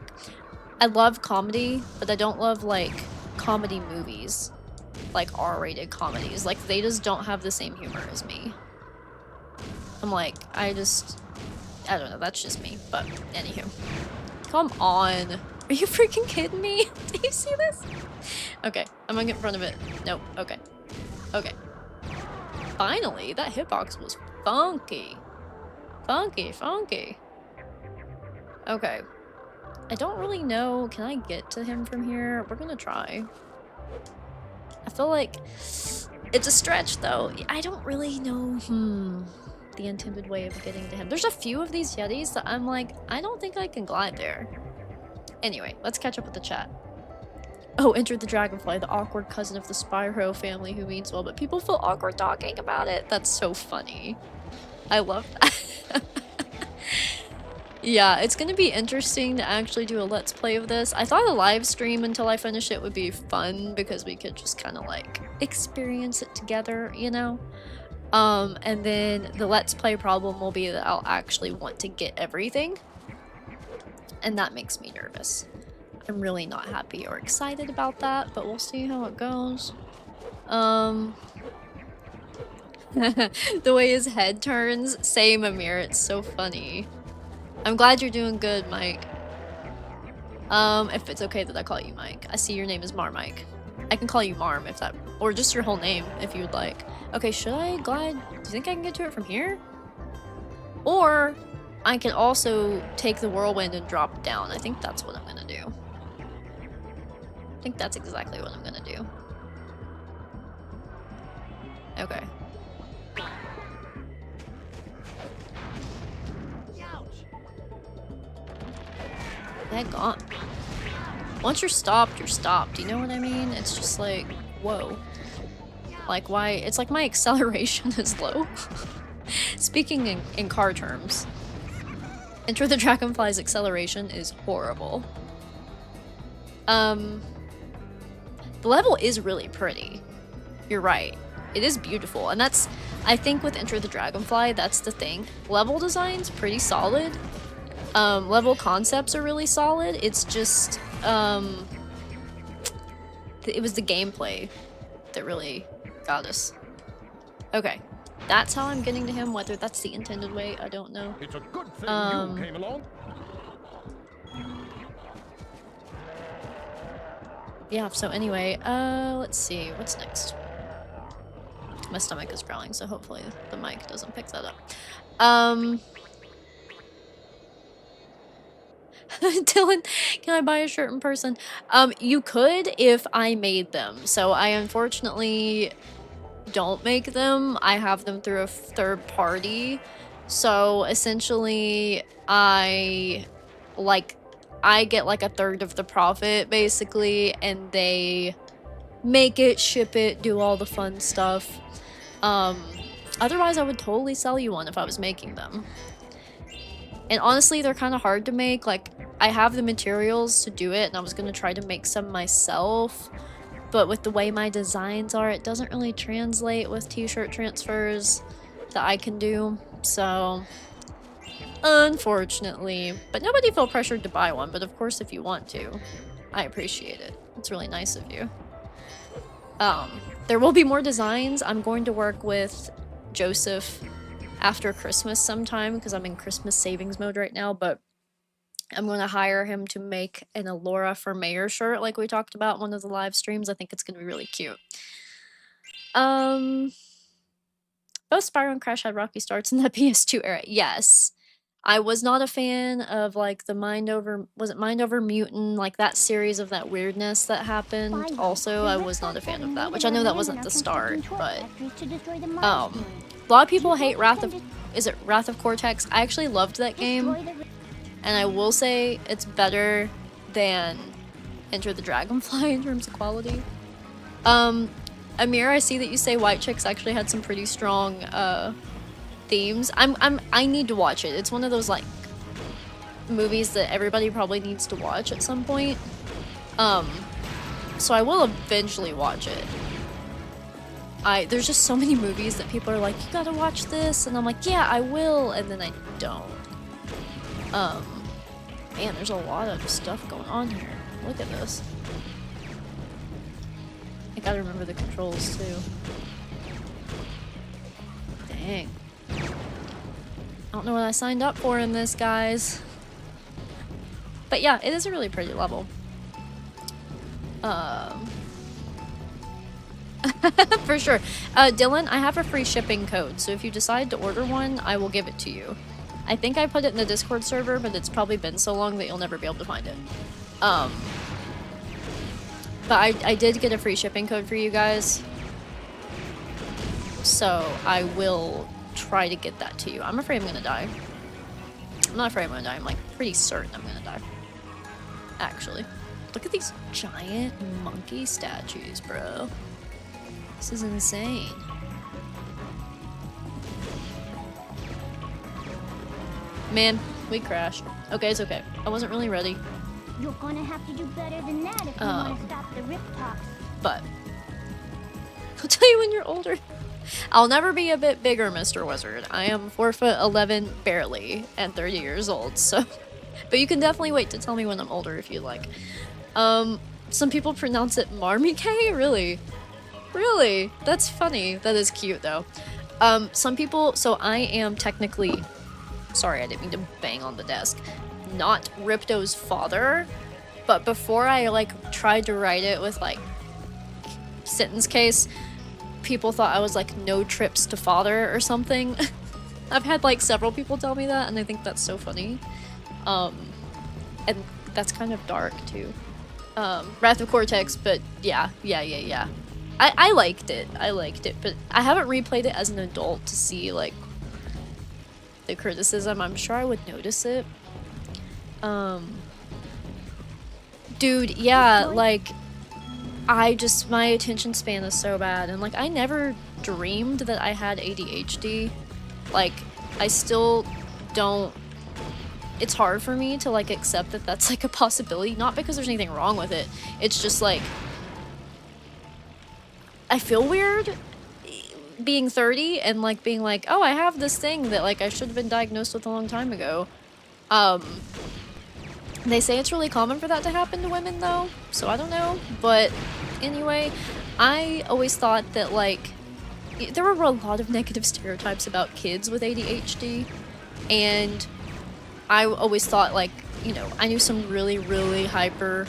I love comedy, but I don't love, like, comedy movies. Like, R-rated comedies. Like, they just don't have the same humor as me. I'm like, I don't know, that's just me. But, anywho. Come on. Are you freaking kidding me? Do you see this? Okay, I'm gonna get in front of it. Nope, okay. Okay. Finally, that hitbox was funky. Funky, funky. Okay. I don't really know. Can I get to him from here? We're gonna try. I feel like it's a stretch, though. I don't really know, the intended way of getting to him. There's a few of these Yetis that I'm like, I don't think I can glide there. Anyway, let's catch up with the chat. Oh, Enter the Dragonfly, the awkward cousin of the Spyro family who means well, but people feel awkward talking about it. That's so funny. I love that. Yeah, it's gonna be interesting to actually do a Let's Play of this. I thought a live stream until I finish it would be fun because we could just kind of like experience it together, you know? And then the Let's Play problem will be that I'll actually want to get everything. And that makes me nervous. I'm really not happy or excited about that, but we'll see how it goes. The way his head turns, same Amir, it's so funny. I'm glad you're doing good, Mike. If it's okay that I call you Mike. I see your name is Marmike. I can call you Marm if that, or just your whole name if you would like. Okay, should I glide? Do you think I can get to it from here? Or I can also take the whirlwind and drop down. I think that's what I'm gonna do. I think that's exactly what I'm gonna do. Okay. Daggone. Once you're stopped, you know what I mean? It's just like, whoa. Like, why? It's like my acceleration is low. Speaking in car terms, Enter the Dragonfly's acceleration is horrible. The level is really pretty. You're right. It is beautiful. And that's, I think with Enter the Dragonfly, that's the thing. Level design's pretty solid. Level concepts are really solid. It's just, it was the gameplay that really got us. Okay. that's how I'm getting to him. Whether that's the intended way, I don't know. It's a good thing you came along. Yeah, so anyway, let's see, what's next? My stomach is growling, so hopefully the mic doesn't pick that up. Dylan, can I buy a shirt in person? You could if I made them. So I unfortunately don't make them. I have them through a third party. So essentially I get like a third of the profit basically, and they make it, ship it, do all the fun stuff. Otherwise I would totally sell you one if I was making them. And honestly, they're kind of hard to make. Like, I have the materials to do it, and I was gonna try to make some myself, but with the way my designs are, it doesn't really translate with t-shirt transfers that I can do, so unfortunately. But nobody feel pressured to buy one, but of course if you want to, I appreciate it. It's really nice of you. There will be more designs. I'm going to work with Joseph after Christmas sometime because I'm in Christmas savings mode right now, but I'm going to hire him to make an Alora for Mayor shirt like we talked about in one of the live streams. I think it's going to be really cute. Both Spyro and Crash had rocky starts in the PS2 era. Yes. I was not a fan of like the Mind Over Mutant, like that series of that weirdness that happened. Also, I was not a fan of that, which I know that wasn't the start, but a lot of people hate Wrath of Cortex. I actually loved that game, and I will say it's better than Enter the Dragonfly in terms of quality. Amir, I see that you say White Chicks actually had some pretty strong themes. I need to watch it. It's one of those like movies that everybody probably needs to watch at some point. So I will eventually watch it. There's just so many movies that people are like, you gotta watch this, and I'm like, yeah, I will, and then I don't. Man, there's a lot of stuff going on here. Look at this. I gotta remember the controls too. Dang. I don't know what I signed up for in this, guys. But yeah, it is a really pretty level. For sure. Dylan, I have a free shipping code, so if you decide to order one, I will give it to you. I think I put it in the Discord server, but it's probably been so long that you'll never be able to find it. But I did get a free shipping code for you guys. So I will try to get that to you. I'm afraid I'm gonna die. I'm not afraid I'm gonna die. I'm like pretty certain I'm gonna die. Actually. Look at these giant monkey statues, bro. This is insane. Man, we crashed. Okay, it's okay. I wasn't really ready. You're gonna have to do better than that if you want to stop the rip talks. But I'll tell you when you're older. I'll never be a bit bigger, Mr. Wizard. I am 4'11", barely, and 30 years old, so... But you can definitely wait to tell me when I'm older if you like. Some people pronounce it Marmike? Really? Really? That's funny. That is cute, though. Some people... So I am technically... Sorry, I didn't mean to bang on the desk. Not Ripto's father, but before I, like, tried to write it with, like, sentence case... people thought I was like no trips to father or something. I've had like several people tell me that, and I think that's so funny. And that's kind of dark too. Wrath of Cortex, but yeah. I liked it, but I haven't replayed it as an adult to see like the criticism. I'm sure I would notice it. Dude, yeah, like my attention span is so bad, and like I never dreamed that I had ADHD. Like I still don't, it's hard for me to like accept that that's like a possibility, not because there's anything wrong with it. It's just like I feel weird being 30 and like being like, oh, I have this thing that like I should have been diagnosed with a long time ago. They say it's really common for that to happen to women though, so I don't know. But anyway, I always thought that like there were a lot of negative stereotypes about kids with ADHD, and I always thought, like, you know, I knew some really, really hyper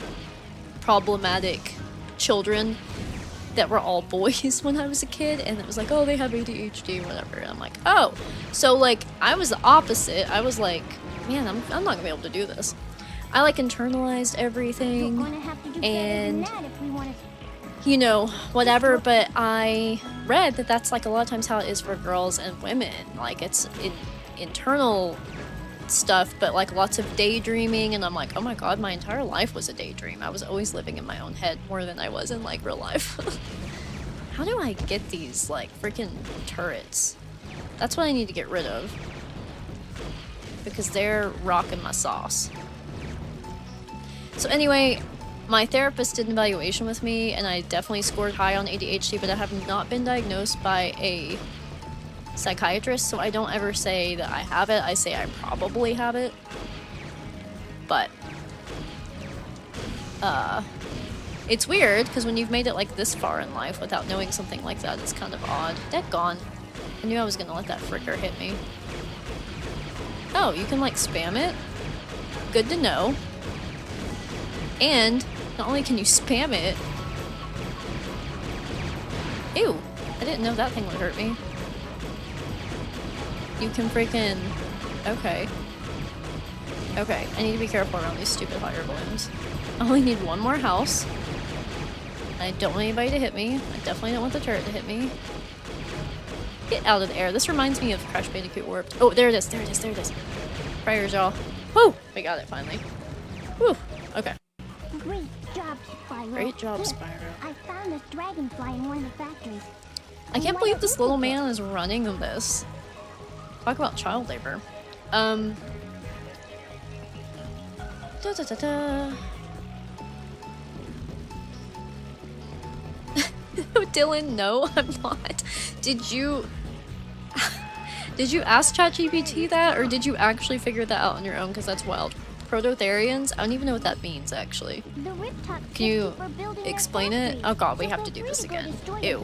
problematic children that were all boys when I was a kid, and it was like, oh, they have ADHD or whatever, and I'm like, oh. So, like, I was the opposite. I was like, man, I'm not gonna be able to do this. I, like, internalized everything, and, you know, whatever, but I read that that's, like, a lot of times how it is for girls and women. Like, it's internal stuff, but, like, lots of daydreaming, and I'm like, oh my god, my entire life was a daydream. I was always living in my own head more than I was in, like, real life. How do I get these, like, freaking turrets? That's what I need to get rid of, because they're rocking my sauce. So anyway, my therapist did an evaluation with me, and I definitely scored high on ADHD, but I have not been diagnosed by a psychiatrist, so I don't ever say that I have it. I say I probably have it. But it's weird, because when you've made it, like, this far in life without knowing something like that, it's kind of odd. Dead-gone. I knew I was gonna let that fricker hit me. Oh, you can, like, spam it? Good to know. And not only can you spam it... Ew! I didn't know that thing would hurt me. You can freaking... Okay. Okay, I need to be careful around these stupid fire balloons. I only need one more house. I don't want anybody to hit me. I definitely don't want the turret to hit me. Get out of the air. This reminds me of Crash Bandicoot Warped. Oh, there it is, there it is, there it is. Prayers, y'all. Woo! We got it, finally. Woo! Okay. Great job, Spyro. Great job, Look, Spyro. I found this dragonfly in one of the factories. I can't believe this little man is running this. Talk about child labor. Da da da da. Dylan, no, I'm not. Did you ask ChatGPT that, or did you actually figure that out on your own? Because that's wild. Prototherians? I don't even know what that means, actually. Can you explain it? Oh god, we have to do this again. Ew.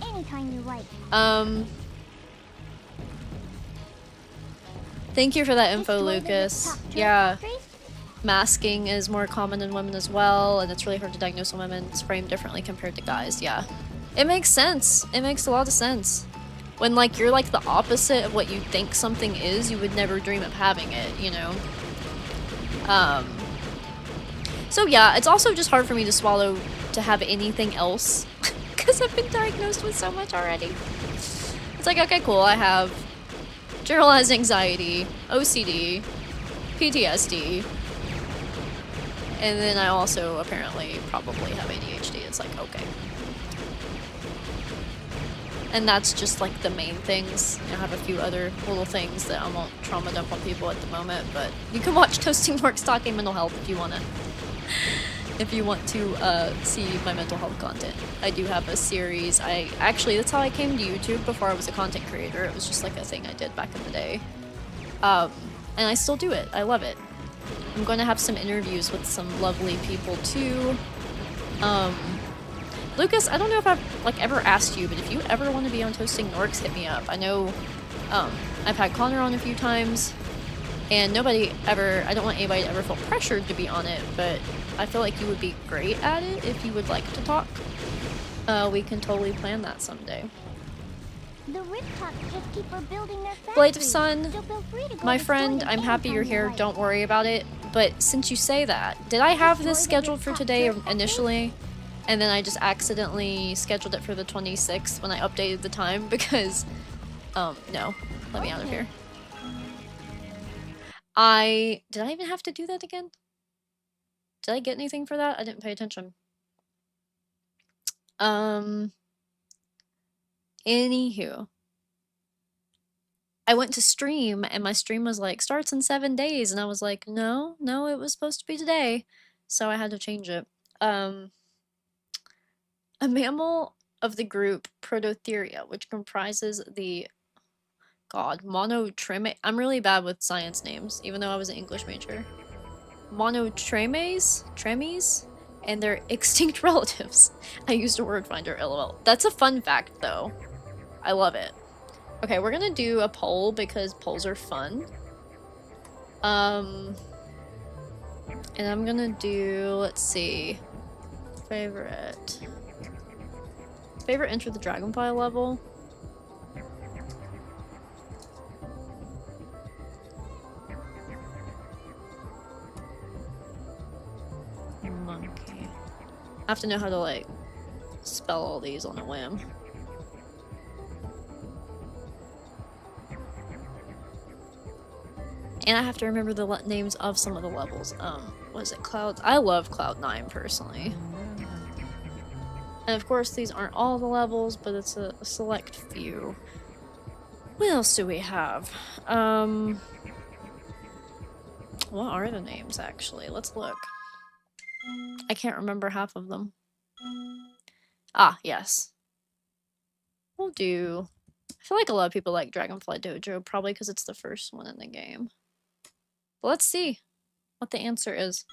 Thank you for that info, Lucas. Yeah. Masking is more common in women as well, and it's really hard to diagnose in women. It's framed differently compared to guys, yeah. It makes sense. It makes a lot of sense. When, like, you're, like, the opposite of what you think something is, you would never dream of having it, you know? So yeah, it's also just hard for me to swallow to have anything else, because I've been diagnosed with so much already. It's like, okay, cool, I have generalized anxiety, OCD, PTSD, and then I also apparently probably have ADHD. It's like, okay. And that's just like the main things. I have a few other little things that I won't trauma dump on people at the moment, but you can watch Toasting Marks Talking Mental Health if you want to see my mental health content. I do have a series. That's how I came to YouTube before I was a content creator. It was just like a thing I did back in the day. And I still do it. I love it. I'm going to have some interviews with some lovely people too. Lucas, I don't know if I've like ever asked you, but if you ever want to be on Toasting Norks, hit me up. I know I've had Connor on a few times, and I don't want anybody to ever feel pressured to be on it, but I feel like you would be great at it if you would like to talk. We can totally plan that someday. The Riptops just keep rebuilding their factory. Blade of Sun, So feel free to go my destroy friend, it I'm happy you're anytime you here, like. don't worry about it. But since you say that, did I have this scheduled for today initially? And then I just accidentally scheduled it for the 26th when I updated the time because, no. Let me out of here. Did I even have to do that again? Did I get anything for that? I didn't pay attention. Anywho. I went to stream and my stream was like, starts in 7 days. And I was like, no, it was supposed to be today. So I had to change it. A mammal of the group Prototheria, which comprises the monotreme. I'm really bad with science names, even though I was an English major. Tremes, and their extinct relatives. I used a word finder, lol. That's a fun fact, though. I love it. Okay, we're gonna do a poll because polls are fun. And I'm gonna do, let's see, favorite Enter the Dragonfly level. Monkey. I have to know how to like spell all these on a whim. And I have to remember the names of some of the levels. What is it? Cloud? I love Cloud 9 personally. And of course, these aren't all the levels, but it's a select few. What else do we have? What are the names actually? Let's look. I can't remember half of them. Ah, yes. We'll do... I feel like a lot of people like Dragonfly Dojo, probably because it's the first one in the game. But let's see what the answer is.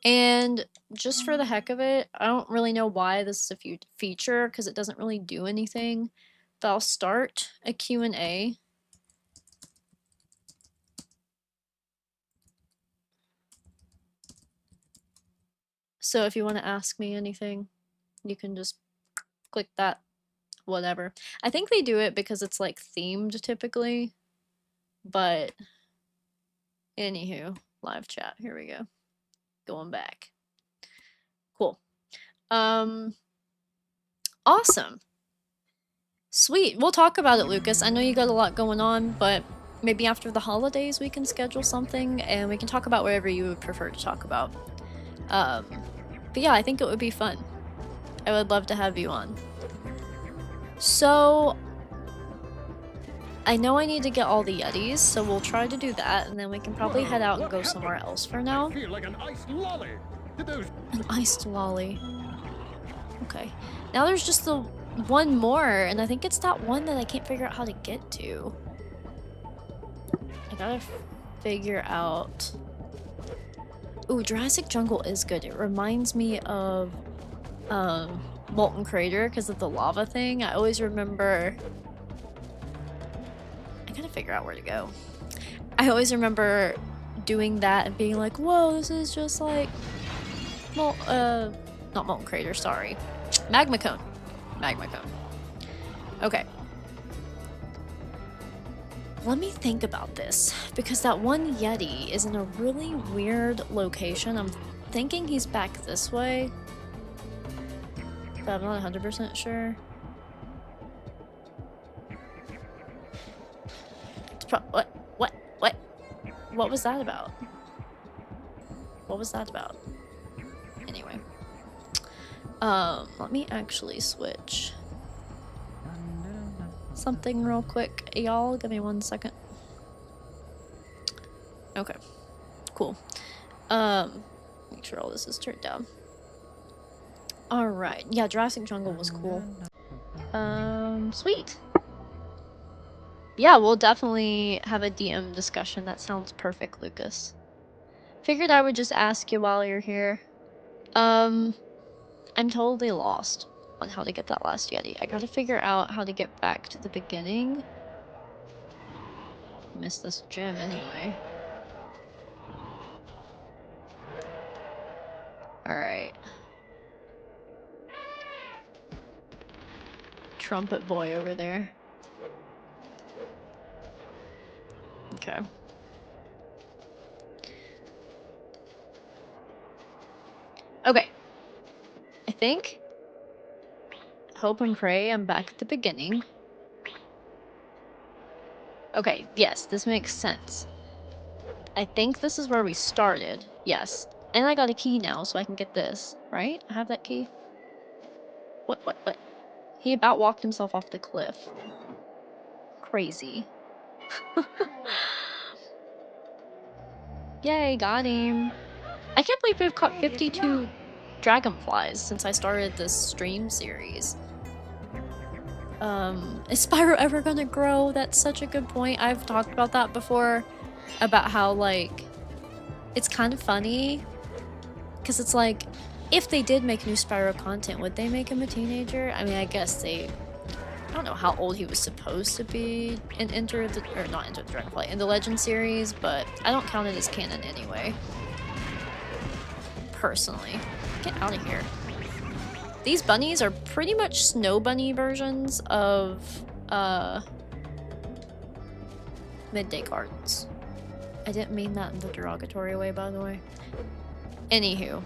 And just for the heck of it, I don't really know why this is a feature, because it doesn't really do anything. But I'll start a Q&A. So if you want to ask me anything, you can just click that, whatever. I think they do it because it's like themed typically, but anywho, live chat, here we go. Going back. Cool. Awesome. Sweet. We'll talk about it, Lucas. I know you got a lot going on, but maybe after the holidays we can schedule something and we can talk about whatever you would prefer to talk about. But yeah, I think it would be fun. I would love to have you on. So, I know I need to get all the Yetis, so we'll try to do that, and then we can probably head out and go somewhere else for now. I feel like an iced lolly. An iced lolly. Okay. Now there's just the one more, and I think it's that one that I can't figure out how to get to. I gotta figure out... Ooh, Jurassic Jungle is good. It reminds me of Molten Crater because of the lava thing. I always remember... I gotta figure out where to go. I always remember doing that and being like, whoa, this is just like... not Molten Crater, sorry. Magma Cone. Magma Cone. Okay. Let me think about this, because that one Yeti is in a really weird location. I'm thinking he's back this way, but I'm not 100% sure. It's what was that about? What was that about? Anyway. Let me actually switch something real quick. Y'all, give me 1 second. Okay. Cool. Make sure all this is turned down. Alright. Yeah, Jurassic Jungle was cool. Sweet. Yeah, we'll definitely have a DM discussion. That sounds perfect, Lucas. Figured I would just ask you while you're here. I'm totally lost on how to get that last Yeti. I gotta figure out how to get back to the beginning. Missed this gym anyway. Alright. Trumpet boy over there. Okay. Okay. I think... Hope and pray I'm back at the beginning. Okay, yes, this makes sense. I think this is where we started. Yes. And I got a key now, so I can get this. Right? I have that key. What? He about walked himself off the cliff. Crazy. Yay, got him. I can't believe we've caught 52 dragonflies since I started this stream series. Is Spyro ever gonna grow? That's such a good point. I've talked about that before, about how, like, it's kind of funny, because it's like, if they did make new Spyro content, would they make him a teenager? I mean, I guess they don't know how old he was supposed to be in not Enter the Dragonfly, in the Legend series, but I don't count it as canon anyway. Personally. Get out of here. These bunnies are pretty much snow bunny versions of Midday Gardens. I didn't mean that in the derogatory way, by the way. Anywho.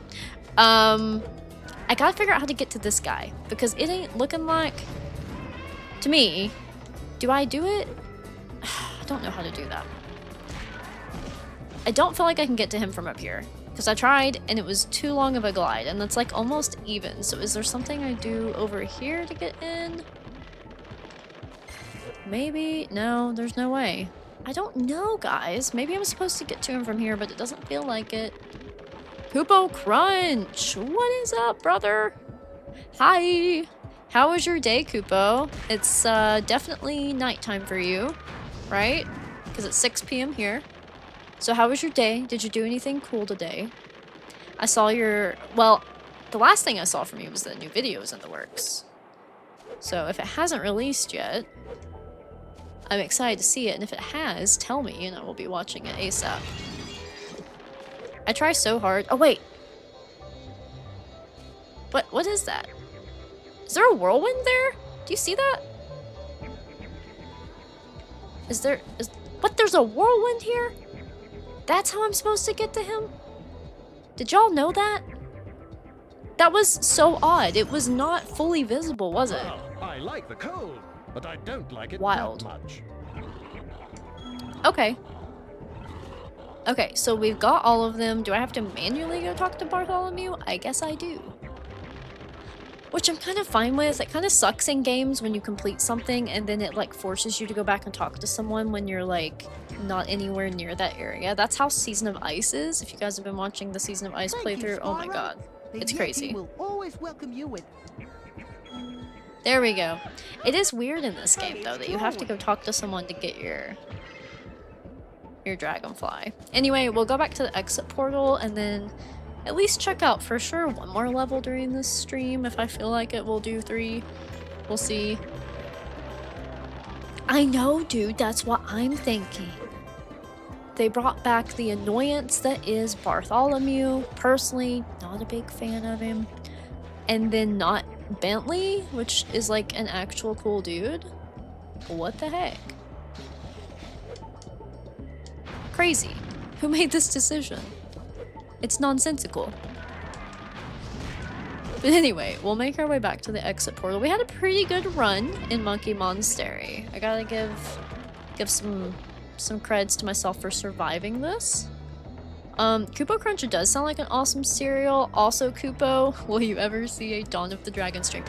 I gotta figure out how to get to this guy, because it ain't looking like... To me, do I do it? I don't know how to do that. I don't feel like I can get to him from up here, because I tried and it was too long of a glide, and it's like almost even. So is there something I do over here to get in? Maybe? No, there's no way. I don't know, guys. Maybe I'm supposed to get to him from here, but it doesn't feel like it. Poopo Crunch! What is up, brother? Hi! How was your day, Kupo? It's definitely nighttime for you, right? Because it's 6 p.m. here. So how was your day? Did you do anything cool today? I saw your... Well, the last thing I saw from you was that a new video was in the works. So if it hasn't released yet, I'm excited to see it. And if it has, tell me and I will be watching it ASAP. I try so hard. Oh, wait. What is that? Is there a whirlwind there? Do you see that? What? There's a whirlwind here? That's how I'm supposed to get to him? Did y'all know that? That was so odd. It was not fully visible, was it? Well, I like the cold, but I don't like it Wild. that much. Okay. Okay, so we've got all of them. Do I have to manually go talk to Bartholomew? I guess I do. Which I'm kind of fine with. It kind of sucks in games when you complete something and then it like forces you to go back and talk to someone when you're like not anywhere near that area. That's how Season of Ice is. If you guys have been watching the Season of Ice playthrough, oh my god. It's crazy. Will always welcome you with. There we go. It is weird in this game though that you have to go talk to someone to get your dragonfly. Anyway, we'll go back to the exit portal and then at least check out for sure one more level during this stream. If I feel like it, we'll do 3. We'll see. I know, dude, that's what I'm thinking. They brought back the annoyance that is Bartholomew. Personally, not a big fan of him. And then not Bentley, which is like an actual cool dude. What the heck? Crazy. Who made this decision? It's nonsensical. But anyway, we'll make our way back to the exit portal. We had a pretty good run in Monkey Monastery. I gotta give some creds to myself for surviving this. Kupo Cruncher does sound like an awesome cereal. Also, Kupo, will you ever see a Dawn of the Dragon stream?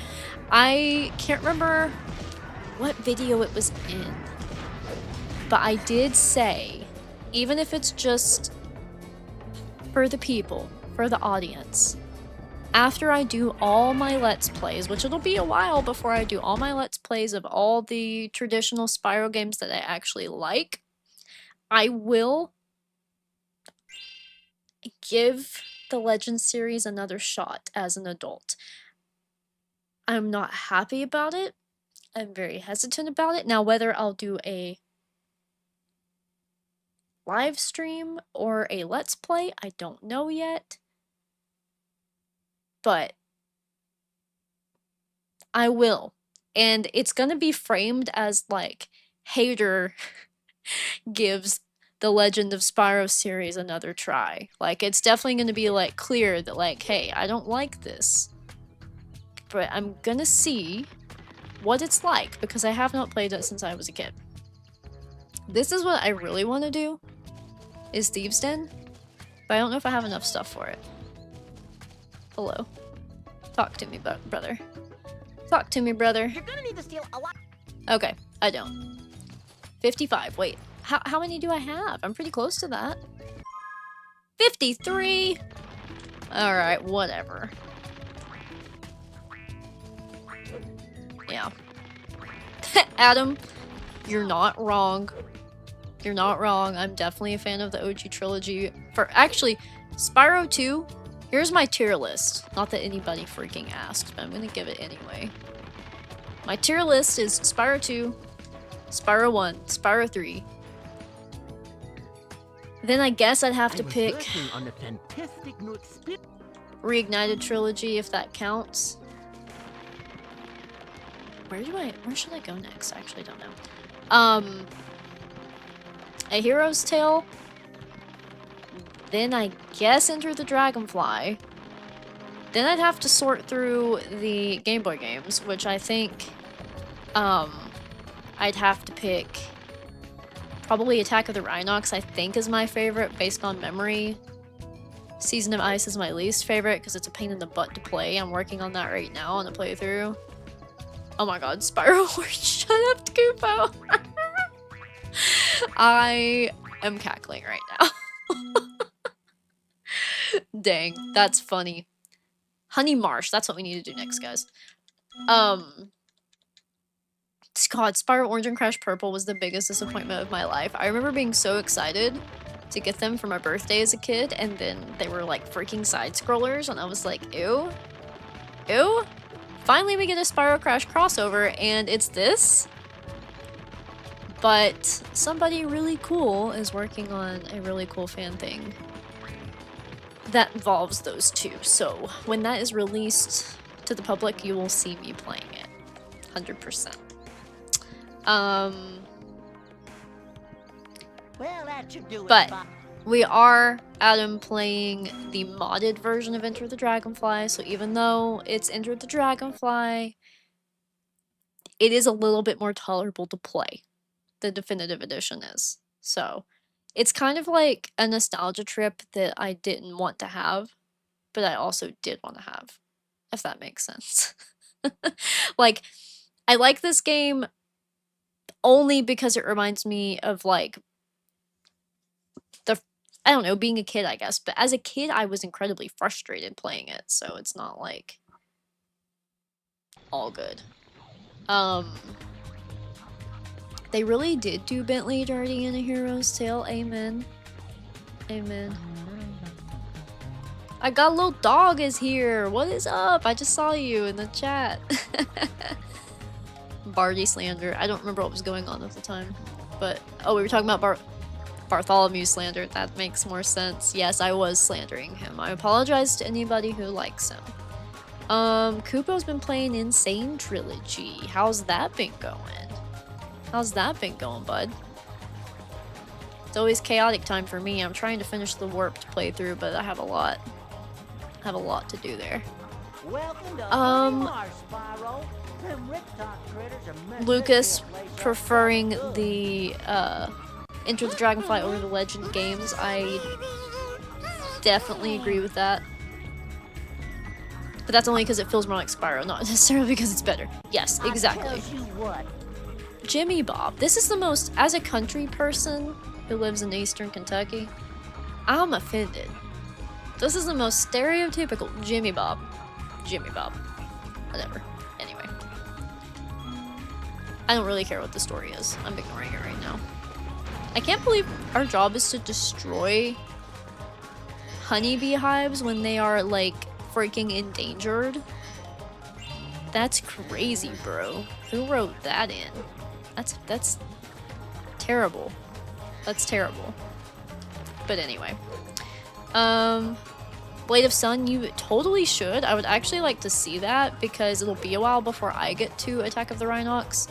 I can't remember what video it was in, but I did say, even if it's just for the people, for the audience, after I do all my Let's Plays, which it'll be a while before I do all my Let's Plays of all the traditional Spyro games that I actually like, I will give the Legend series another shot as an adult. I'm not happy about it. I'm very hesitant about it. Now, whether I'll do a live stream or a Let's Play, I don't know yet. But I will. And it's gonna be framed as like hater gives the Legend of Spyro series another try. Like, it's definitely gonna be like clear that like, hey, I don't like this, but I'm gonna see what it's like because I have not played it since I was a kid. This is what I really want to do, is Thieves' Den, but I don't know if I have enough stuff for it. Hello. Talk to me, brother. Talk to me, brother. You're gonna need to steal a lot. Okay, I don't. 55, wait. How many do I have? I'm pretty close to that. 53! Alright, whatever. Yeah. Adam, you're not wrong. You're not wrong. I'm definitely a fan of the OG trilogy. Actually, Spyro 2, here's my tier list. Not that anybody freaking asks, but I'm gonna give it anyway. My tier list is Spyro 2, Spyro 1, Spyro 3. Then I guess I'd have to pick on the fantastic Reignited Trilogy if that counts. Where should I go next? I actually don't know. A Hero's Tale. Then I guess Enter the Dragonfly. Then I'd have to sort through the Game Boy games, which I think I'd have to pick probably Attack of the Rhinox, I think is my favorite based on memory. Season of Ice is my least favorite because it's a pain in the butt to play. I'm working on that right now on a playthrough. Oh my god, Spyro, shut up, Kupo! I am cackling right now. Dang, that's funny. Honey Marsh, that's what we need to do next, guys. God, Spyro Orange and Crash Purple was the biggest disappointment of my life. I remember being so excited to get them for my birthday as a kid, and then they were like freaking side-scrollers, and I was like, ew? Ew? Finally we get a Spyro Crash crossover, and it's this? But somebody really cool is working on a really cool fan thing that involves those two, so when that is released to the public, you will see me playing it. 100%. Well, that should do it. But we are, Adam, playing the modded version of Enter the Dragonfly, so even though it's Enter the Dragonfly, it is a little bit more tolerable to play. The definitive edition is. So, it's kind of like a nostalgia trip that I didn't want to have, but I also did want to have, if that makes sense. Like, I like this game only because it reminds me of, like, I don't know, being a kid, I guess. But as a kid, I was incredibly frustrated playing it, so it's not, like, all good. They really did do Bentley dirty in A Hero's Tale. Amen. Amen. I got a little dog is here. What is up? I just saw you in the chat. Barty slander. I don't remember what was going on at the time. But, oh, we were talking about Bartholomew slander. That makes more sense. Yes, I was slandering him. I apologize to anybody who likes him. Kupo's been playing Insane Trilogy. How's that been going? How's that been going, bud? It's always chaotic time for me. I'm trying to finish the Warped playthrough, but I have a lot to do there. Welcome to Spyro. Them riptop critters are messing Lucas up your place. preferring the Enter the Dragonfly over the Legend games. I definitely agree with that. But that's only because it feels more like Spyro, not necessarily because it's better. Yes, exactly. I tell you what. Jimmy Bob. This is the most, as a country person who lives in eastern Kentucky, I'm offended. This is the most stereotypical Jimmy Bob. Jimmy Bob. Whatever. Anyway. I don't really care what the story is. I'm ignoring it right now. I can't believe our job is to destroy honeybee hives when they are, like, freaking endangered. That's crazy, bro. Who wrote that in? That's terrible. That's terrible. But anyway. Blade of Sun, you totally should. I would actually like to see that because it'll be a while before I get to Attack of the Rhinox.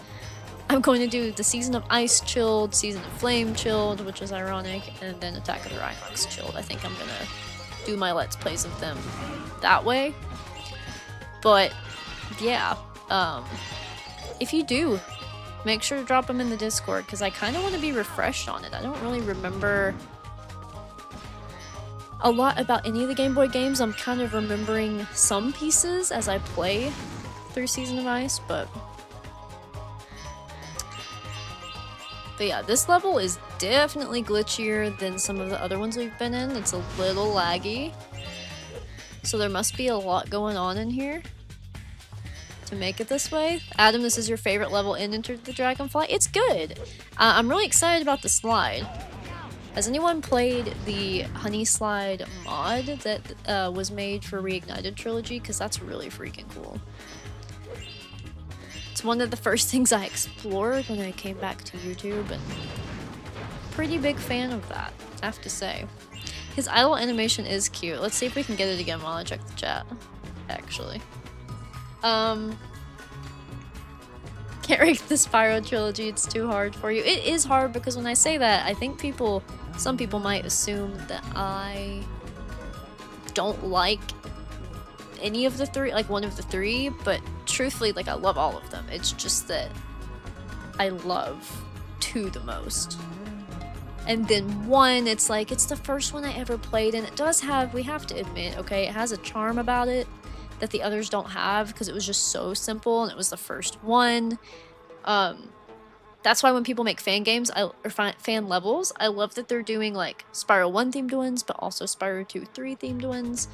I'm going to do the Season of Ice Chilled, Season of Flame Chilled, which is ironic, and then Attack of the Rhinox Chilled. I think I'm gonna do my Let's Plays of them that way. But, yeah. If you do, make sure to drop them in the Discord, because I kind of want to be refreshed on it. I don't really remember a lot about any of the Game Boy games. I'm kind of remembering some pieces as I play through Season of Ice, but yeah, this level is definitely glitchier than some of the other ones we've been in. It's a little laggy, so there must be a lot going on in here to make it this way. Adam, this is your favorite level in Enter the Dragonfly? It's good! I'm really excited about the slide. Has anyone played the Honey Slide mod that was made for Reignited Trilogy? Because that's really freaking cool. It's one of the first things I explored when I came back to YouTube, and pretty big fan of that, I have to say. His idle animation is cute. Let's see if we can get it again while I check the chat, actually. Can't rate the Spyro trilogy, it's too hard for you. It is hard because when I say that, I think some people might assume that I don't like any of the three, like one of the three, but truthfully, like I love all of them. It's just that I love 2 the most. And then 1, it's like, it's the first one I ever played, and it does have, we have to admit, okay, it has a charm about it that the others don't have because it was just so simple and it was the first one. That's why when people make fan games or fan levels, I love that they're doing like Spyro 1 themed ones, but also Spyro 2, 3 themed ones.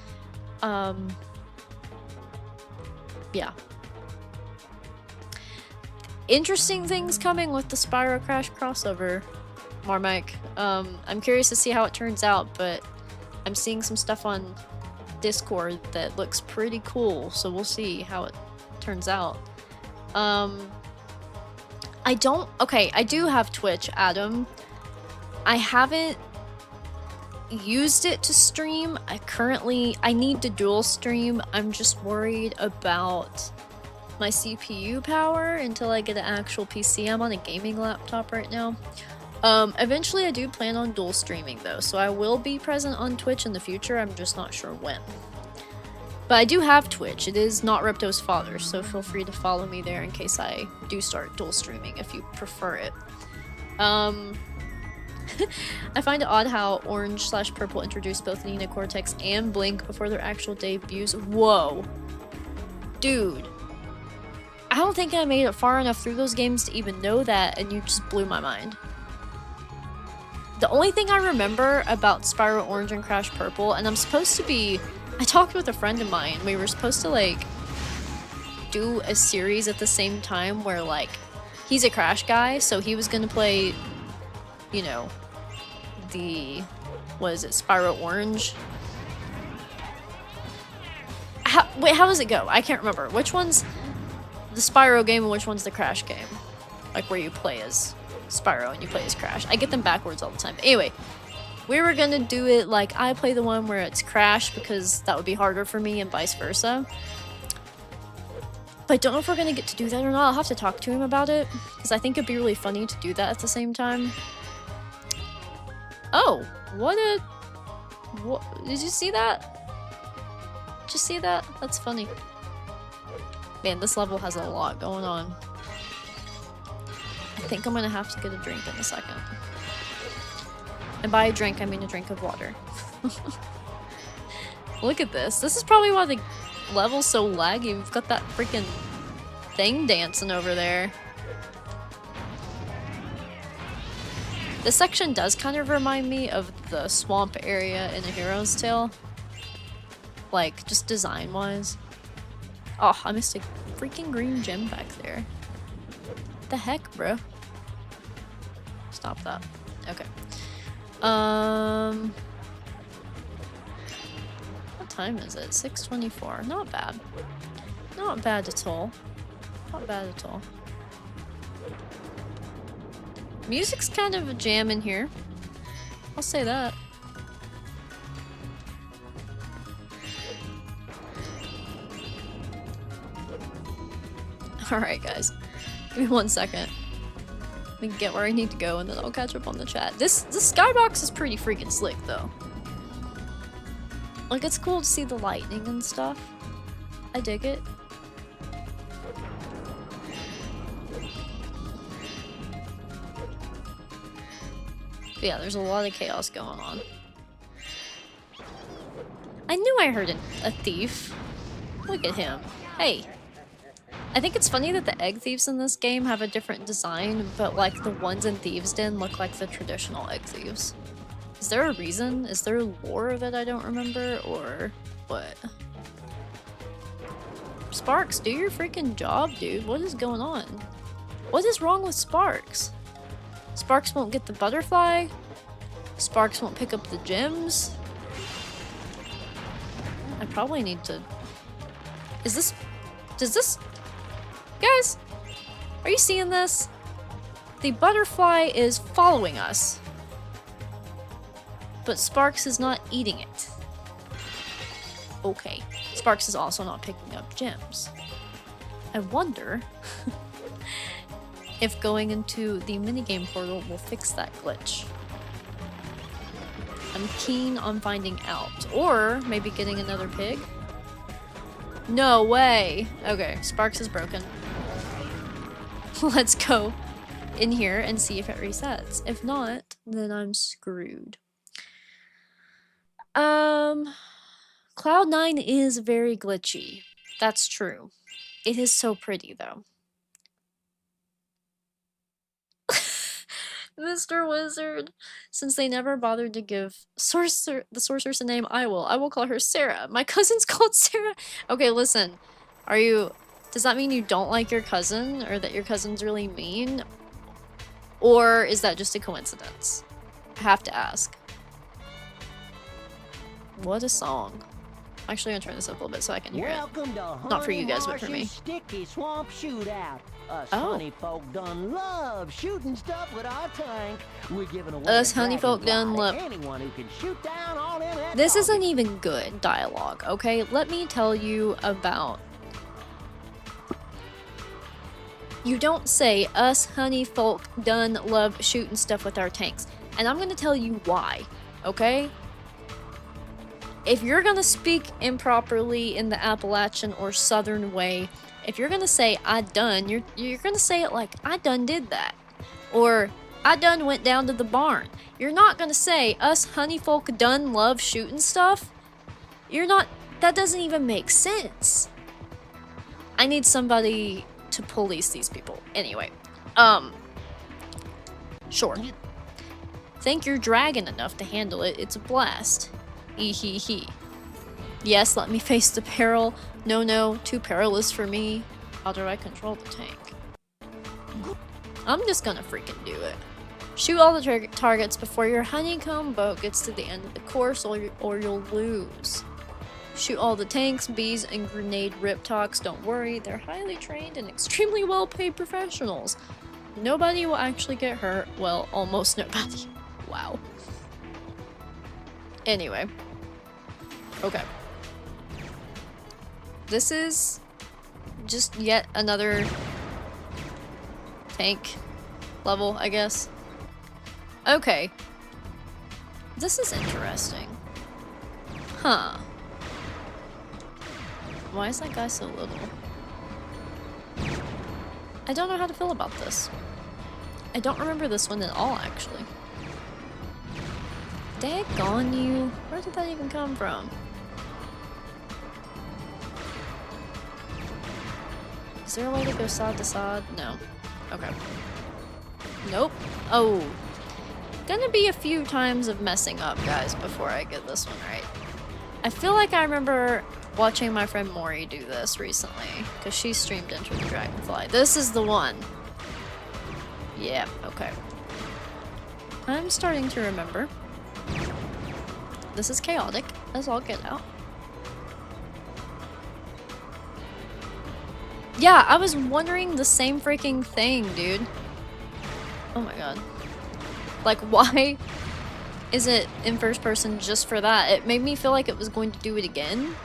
Yeah. Interesting things coming with the Spyro Crash crossover, Marmike. I'm curious to see how it turns out, but I'm seeing some stuff on Discord that looks pretty cool, so we'll see how it turns out. I do have Twitch, Adam. I haven't used it to stream. I need to dual stream. I'm just worried about my CPU power until I get an actual PC. I'm on a gaming laptop right now. Eventually I do plan on dual streaming though, so I will be present on Twitch in the future, I'm just not sure when. But I do have Twitch, it is NotRiptosFather, so feel free to follow me there in case I do start dual streaming if you prefer it. I find it odd how Orange/Purple introduced both Nina Cortex and Blink before their actual debuts. Whoa. Dude. I don't think I made it far enough through those games to even know that, and you just blew my mind. The only thing I remember about Spyro Orange and Crash Purple, and I'm supposed to be... I talked with a friend of mine, we were supposed to, like, do a series at the same time where, like, he's a Crash guy, so he was gonna play, you know, what is it, Spyro Orange? Wait, how does it go? I can't remember. Which one's the Spyro game and which one's the Crash game? Like, where you play as Spyro and you play as Crash. I get them backwards all the time. But anyway, we were gonna do it like I play the one where it's Crash because that would be harder for me and vice versa. But I don't know if we're gonna get to do that or not. I'll have to talk to him about it because I think it'd be really funny to do that at the same time. Oh, what? Did you see that? Did you see that? That's funny. Man, this level has a lot going on. I think I'm gonna have to get a drink in a second. And by a drink, I mean a drink of water. Look at this. This is probably why the level's so laggy. We've got that freaking thing dancing over there. This section does kind of remind me of the swamp area in A Hero's Tale. Like, just design-wise. Oh, I missed a freaking green gem back there. What the heck, bro? Stop that. Okay. What time is it? 6:24. Not bad. Not bad at all. Not bad at all. Music's kind of a jam in here. I'll say that. Alright, guys. Give me 1 second. Let me get where I need to go and then I'll catch up on the chat. This skybox is pretty freaking slick, though. Like, it's cool to see the lightning and stuff. I dig it. But yeah, there's a lot of chaos going on. I knew I heard a thief. Look at him. Hey. I think it's funny that the egg thieves in this game have a different design, but like the ones in Thieves' Den look like the traditional egg thieves. Is there a reason? Is there lore that I don't remember, or what? Sparks, do your freaking job, dude. What is going on? What is wrong with Sparks? Sparks won't get the butterfly? Sparks won't pick up the gems? I probably need to... Does this... Guys, Are you seeing this? The butterfly is following us, but Sparks is not eating it. Okay, Sparks is also not picking up gems. I wonder if going into the minigame portal will fix that glitch. I'm keen on finding out. Or maybe getting another pig? No way! Okay, Sparks is broken. Let's go in here and see if it resets. If not, then I'm screwed. Cloud9 is very glitchy. That's true. It is so pretty though. Mr. Wizard. Since they never bothered to give the sorceress a name, I will call her Sarah. My cousin's called Sarah. Okay, listen. Does that mean you don't like your cousin? Or that your cousin's really mean? Or is that just a coincidence? I have to ask. What a song. I'm actually gonna turn this up a little bit so I can hear it. Not for you guys, but for me. Sticky swamp shootout. Us Oh. honey folk done love shooting stuff with our tank. We're giving away Us a honey folk done dragonfly love. to anyone who can shoot down all them head This isn't targets. even good dialogue, okay? Let me tell you about... You don't say, us honey folk done love shooting stuff with our tanks. And I'm gonna tell you why, okay? If you're gonna speak improperly in the Appalachian or Southern way, if you're gonna say, I done, you're gonna say it like, I done did that. Or, I done went down to the barn. You're not gonna say, us honey folk done love shooting stuff. That doesn't even make sense. I need somebody to police these people. Anyway, sure. Think you're dragon enough to handle it, it's a blast. Hee. Yes, let me face the peril. No, too perilous for me. How do I control the tank? I'm just gonna freaking do it. Shoot all the targets before your honeycomb boat gets to the end of the course or you'll lose. Shoot all the tanks, bees, and grenade riptocs. Don't worry, they're highly trained and extremely well-paid professionals. Nobody will actually get hurt. Well, almost nobody. Wow. Anyway. Okay. This is just yet another tank level, I guess. Okay. This is interesting. Huh. Why is that guy so little? I don't know how to feel about this. I don't remember this one at all, actually. Daggone you. Where did that even come from? Is there a way to go side to side? No. Okay. Nope. Oh. Gonna be a few times of messing up, guys, before I get this one right. I feel like I remember watching my friend Maury do this recently, because she streamed Enter the Dragonfly. This is the one. Yep, okay. I'm starting to remember. This is chaotic, as all get out. Yeah, I was wondering the same freaking thing, dude. Oh my god. Like, why is it in first person just for that? It made me feel like it was going to do it again,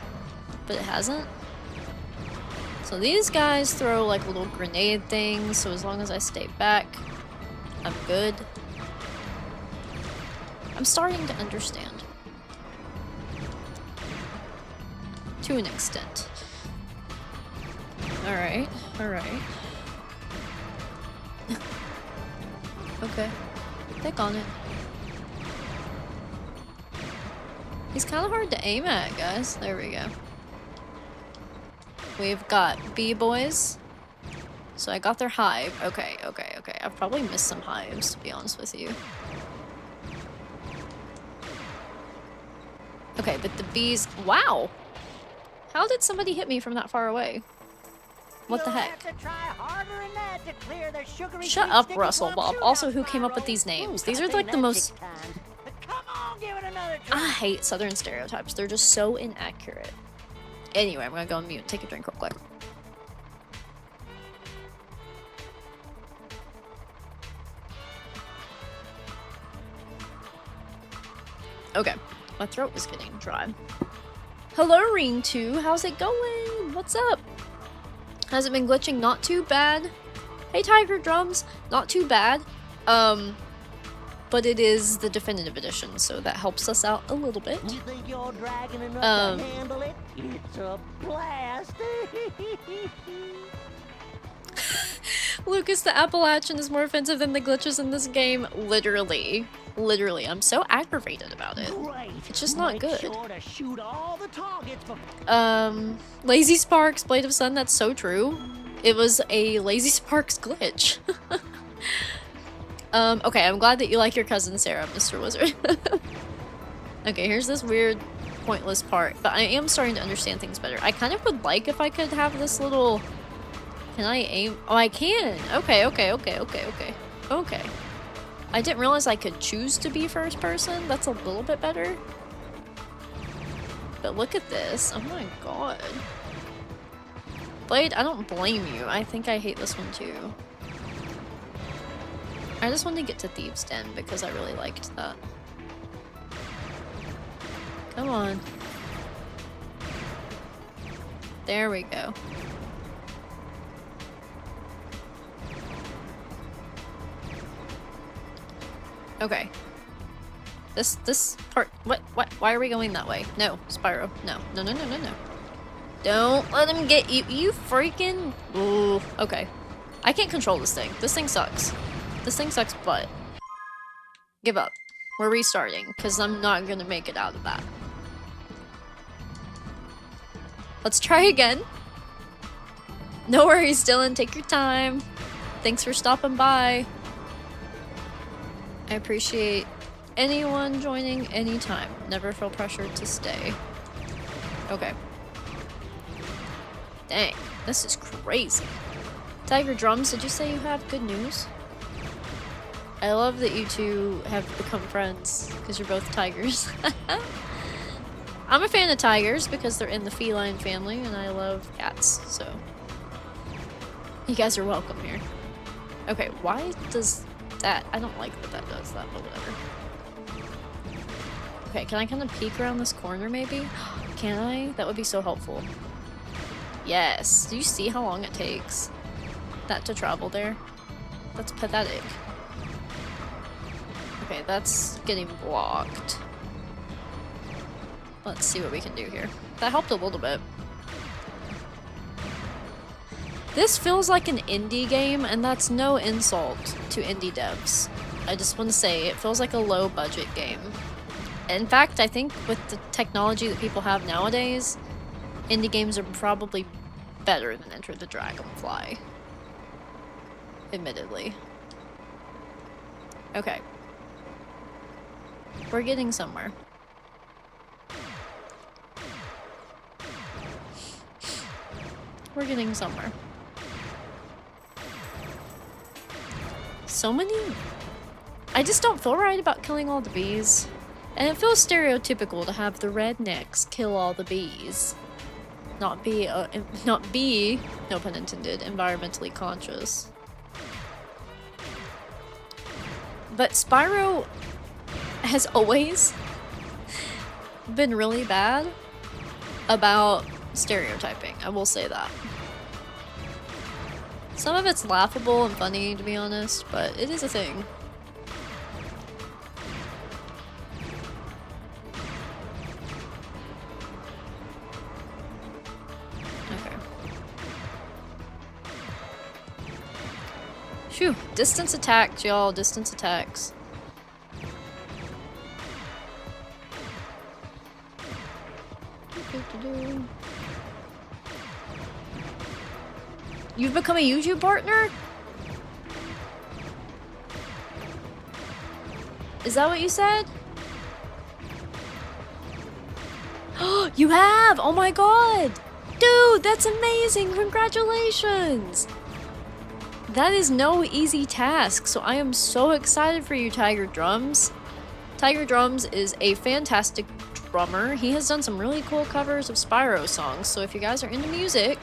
but it hasn't. So these guys throw like little grenade things, so as long as I stay back, I'm good. I'm starting to understand. To an extent. Alright. Okay. Pick on it. He's kind of hard to aim at, guys. There we go. We've got bee-boys. So I got their hive. Okay. I've probably missed some hives, to be honest with you. Okay, but the bees... Wow! How did somebody hit me from that far away? What the heck? Shut up, Russell Bob. Also, who came up with these names? These are like the most... I hate Southern stereotypes. They're just so inaccurate. Anyway, I'm gonna go on mute and take a drink real quick. Okay, my throat was getting dry. Hello, Ring2. How's it going? What's up? Has it been glitching? Not too bad. Hey, Tiger Drums. Not too bad. But it is the definitive edition, so that helps us out a little bit. You think you're dragging enough to handle it? It's a blast. Lucas, the Appalachian is more offensive than the glitches in this game. Literally. Literally. I'm so aggravated about it. Great. It's just not good. Sure to shoot all the targets for Lazy Sparks, Blade of Sun, that's so true. It was a Lazy Sparks glitch. Okay, I'm glad that you like your cousin Sarah, Mr. Wizard. Okay, here's this weird, pointless part, but I am starting to understand things better. I kind of would like if I could have this little... Can I aim? Oh, I can! Okay. Okay. I didn't realize I could choose to be first person. That's a little bit better. But look at this. Oh my god. Blade, I don't blame you. I think I hate this one too. I just wanted to get to Thieves' Den because I really liked that. Come on. There we go. Okay. This part, what, why are we going that way? No, Spyro, no. No. Don't let him get you, you freaking, ooh, okay. I can't control this thing. This thing sucks. This thing sucks butt. Give up. We're restarting, because I'm not gonna make it out of that. Let's try again. No worries, Dylan, take your time. Thanks for stopping by. I appreciate anyone joining anytime. Never feel pressured to stay. Okay. Dang, this is crazy. Tiger Drums, did you say you have good news? I love that you two have become friends because you're both tigers. I'm a fan of tigers because they're in the feline family and I love cats, so you guys are welcome here. Okay, why does that? I don't like that that does that, but whatever. Okay, can I kind of peek around this corner maybe? Can I? That would be so helpful. Yes. Do you see how long it takes that to travel there? That's pathetic. Okay, that's getting blocked. Let's see what we can do here. That helped a little bit. This feels like an indie game, and that's no insult to indie devs. I just want to say, it feels like a low-budget game. In fact, I think with the technology that people have nowadays, indie games are probably better than Enter the Dragonfly. Admittedly. Okay. We're getting somewhere. We're getting somewhere. So many... I just don't feel right about killing all the bees. And it feels stereotypical to have the rednecks kill all the bees. Not be, no pun intended, environmentally conscious. But Spyro has always been really bad about stereotyping, I will say that. Some of it's laughable and funny, to be honest, but it is a thing. Okay. Phew, distance attacks, y'all, distance attacks. You've become a YouTube partner? Is that what you said? You have! Oh my god! Dude, that's amazing! Congratulations! That is no easy task, so I am so excited for you, Tiger Drums. Tiger Drums is a fantastic drummer. He has done some really cool covers of Spyro songs, so if you guys are into music,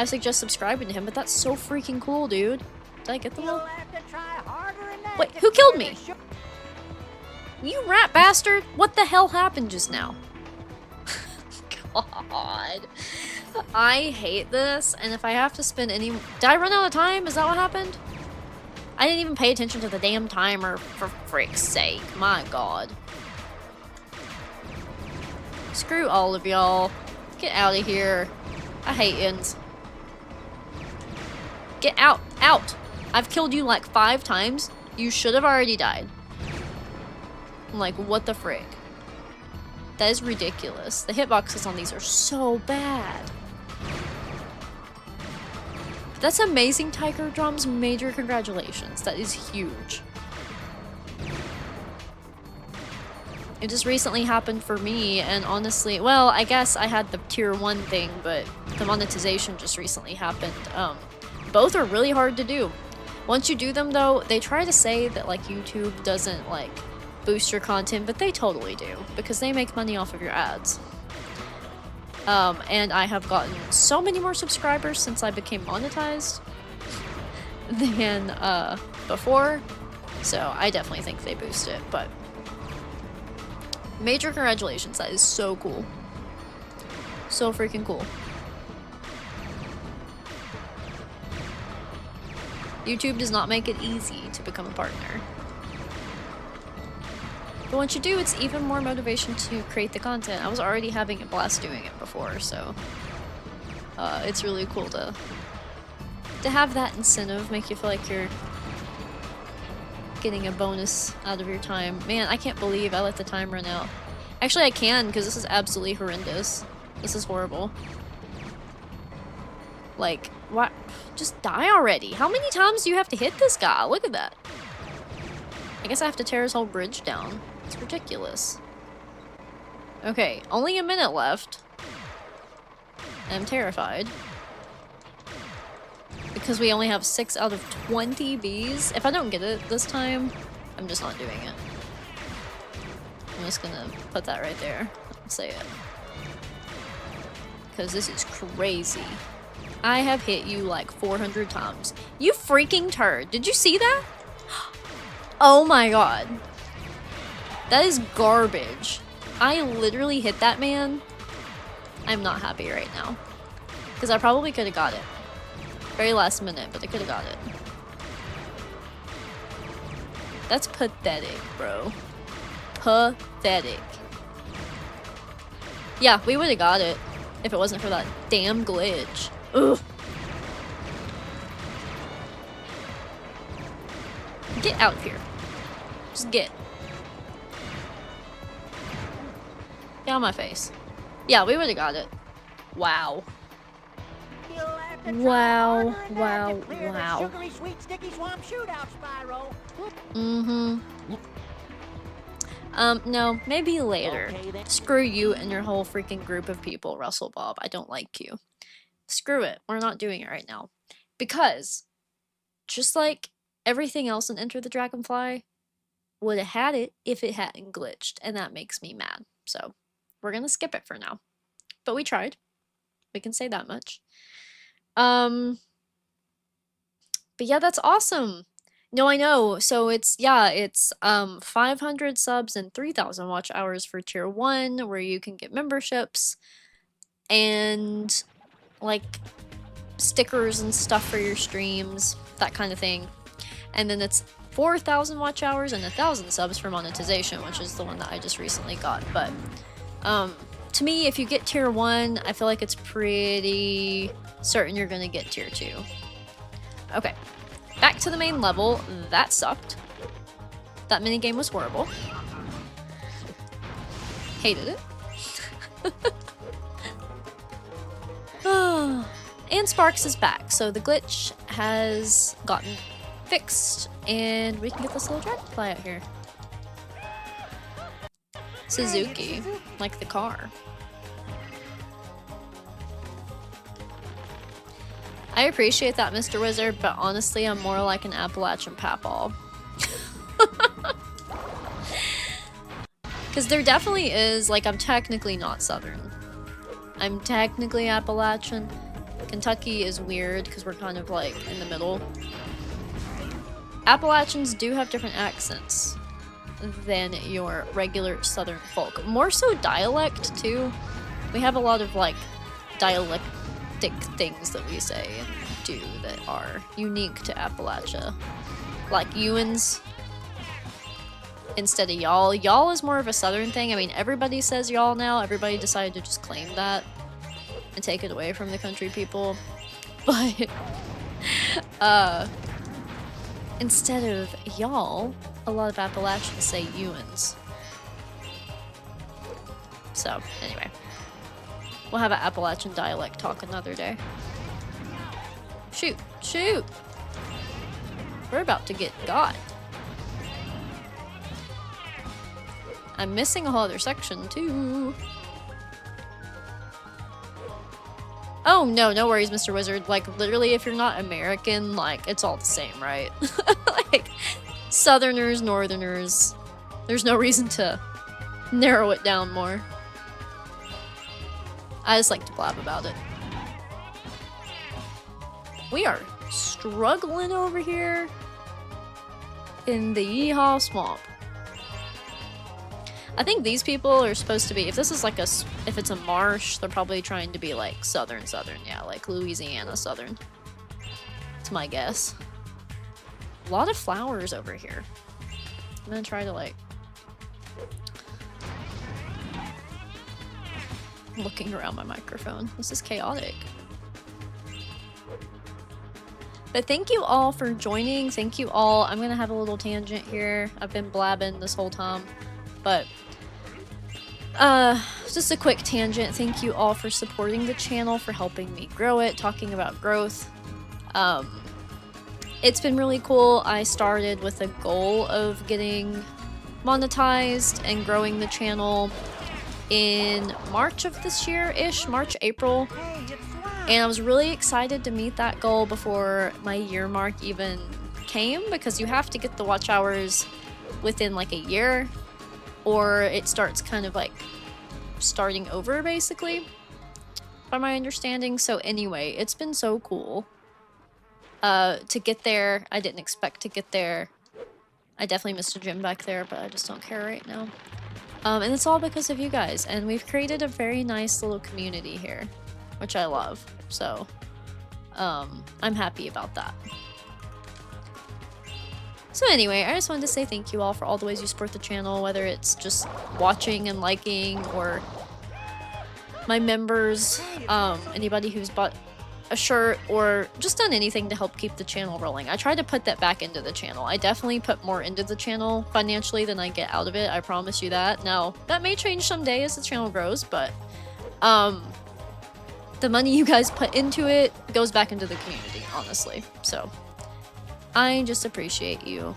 I suggest subscribing to him, but that's so freaking cool, dude. Did I get the one? Wait, who killed me? You rat bastard! What the hell happened just now? God. I hate this, and if I have to spend any... Did I run out of time? Is that what happened? I didn't even pay attention to the damn timer, for frick's sake. My god. Screw all of y'all. Get out of here. I hate ends. Get out! Out! I've killed you like 5 times. You should have already died. Like, what the frick? That is ridiculous. The hitboxes on these are so bad. That's amazing, Tiger Drums. Major congratulations. That is huge. It just recently happened for me, and honestly, well, I guess I had the tier 1 thing, but the monetization just recently happened. Both are really hard to do. Once you do them, though, they try to say that, like, YouTube doesn't, like, boost your content, but they totally do, because they make money off of your ads. And I have gotten so many more subscribers since I became monetized than, before, so I definitely think they boost it, but major congratulations, that is so cool. So freaking cool. YouTube does not make it easy to become a partner. But once you do, it's even more motivation to create the content. I was already having a blast doing it before, so it's really cool to have that incentive, make you feel like you're getting a bonus out of your time. Man, I can't believe I let the time run out. Actually, I can, because this is absolutely horrendous. This is horrible. Like, what? Just die already. How many times do you have to hit this guy? Look at that. I guess I have to tear his whole bridge down. It's ridiculous. Okay, only a minute left. I'm terrified. Because we only have 6 out of 20 bees. If I don't get it this time, I'm just not doing it. I'm just gonna put that right there and say it. Because this is crazy. I have hit you like 400 times. You freaking turd. Did you see that? Oh my god. That is garbage. I literally hit that man. I'm not happy right now. Because I probably could have got it. Very last minute, but I could have got it. That's pathetic, bro. Pathetic. Yeah, we would have got it if it wasn't for that damn glitch. Ugh. Get out of here. Just get. Get on my face. Yeah, we would have got it. Wow. Wow, wow, wow. Mm-hmm. No, maybe later. Okay, Screw you and your whole freaking group of people, Russell Bob. I don't like you. Screw it. We're not doing it right now. Because, just like everything else in Enter the Dragonfly, would have had it if it hadn't glitched, and that makes me mad. So, we're gonna skip it for now. But we tried. We can say that much. But yeah, that's awesome. No, I know. So it's 500 subs and 3,000 watch hours for tier 1, where you can get memberships and like stickers and stuff for your streams, that kind of thing. And then it's 4,000 watch hours and 1,000 subs for monetization, which is the one that I just recently got. But to me, if you get tier 1, I feel like it's pretty certain you're gonna get tier 2. Okay, back to the main level. That sucked. That minigame was horrible. Hated it. And Sparks is back, so the glitch has gotten fixed, and we can get this little dragonfly out here. Suzuki, like the car. I appreciate that, Mr. Wizard, but honestly, I'm more like an Appalachian Papal. Because there definitely is, like, I'm technically not Southern. I'm technically Appalachian. Kentucky is weird because we're kind of like in the middle. Appalachians do have different accents. than your regular southern folk. More so dialect, too. We have a lot of, like, dialectic things that we say and do that are unique to Appalachia. Like Ewans instead of y'all. Y'all is more of a southern thing. I mean, everybody says y'all now. Everybody decided to just claim that and take it away from the country people. But, instead of y'all, a lot of Appalachians say Ewans. So, anyway. We'll have an Appalachian dialect talk another day. Shoot! Shoot! We're about to get got. I'm missing a whole other section, too. Oh, no, no worries, Mr. Wizard. Like, literally, if you're not American, like, it's all the same, right? Like, Southerners, Northerners. There's no reason to narrow it down more. I just like to blab about it. We are struggling over here in the Yeehaw Swamp. I think these people are supposed to be, if this is like if it's a marsh, they're probably trying to be like southern, yeah, like Louisiana southern. That's my guess. A lot of flowers over here. I'm gonna try to like... looking around my microphone. This is chaotic. But thank you all for joining. Thank you all. I'm gonna have a little tangent here. I've been blabbing this whole time. But just a quick tangent. Thank you all for supporting the channel, for helping me grow it, talking about growth. It's been really cool. I started with a goal of getting monetized and growing the channel in March of this year-ish, March, April. And I was really excited to meet that goal before my year mark even came, because you have to get the watch hours within like a year, or it starts kind of like starting over basically, by my understanding. So anyway, it's been so cool to get there. I didn't expect to get there. I definitely missed a gym back there, but I just don't care right now. And it's all because of you guys, and we've created a very nice little community here, which I love. So I'm happy about that. So anyway, I just wanted to say thank you all for all the ways you support the channel, whether it's just watching and liking, or my members, anybody who's bought a shirt, or just done anything to help keep the channel rolling. I try to put that back into the channel. I definitely put more into the channel financially than I get out of it. I promise you that. Now, that may change someday as the channel grows, but the money you guys put into it goes back into the community, honestly. So I just appreciate you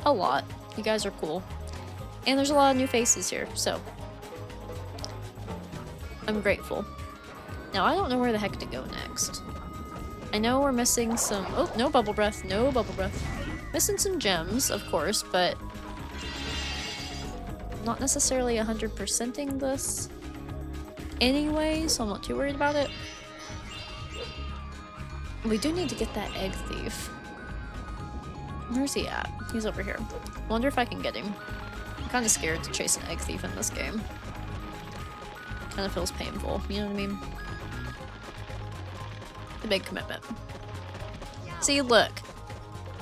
a lot. You guys are cool. And there's a lot of new faces here, so I'm grateful. Now, I don't know where the heck to go next. I know we're missing some... Oh, no bubble breath. No bubble breath. Missing some gems, of course, but not necessarily 100%ing this anyway, so I'm not too worried about it. We do need to get that egg thief. Where's he at? He's over here. Wonder if I can get him. I'm kind of scared to chase an egg thief in this game. Kind of feels painful, you know what I mean? The big commitment. See, look.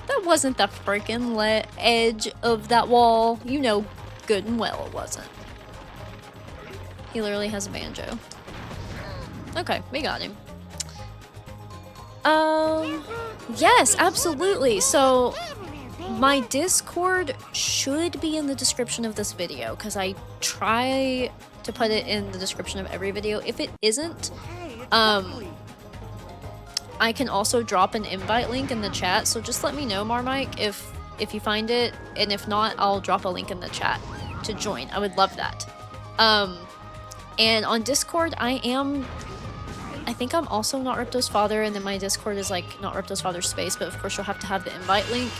That wasn't the freaking edge of that wall. You know good and well it wasn't. He literally has a banjo. Okay, we got him. Yes, absolutely. So, my Discord should be in the description of this video, because I try to put it in the description of every video. If it isn't, I can also drop an invite link in the chat, so just let me know, Marmike, if you find it, and if not, I'll drop a link in the chat to join. I would love that. And on Discord, I think I'm also NotRiptosFather, and then my Discord is like NotRiptosFather space, but of course you'll have to have the invite link.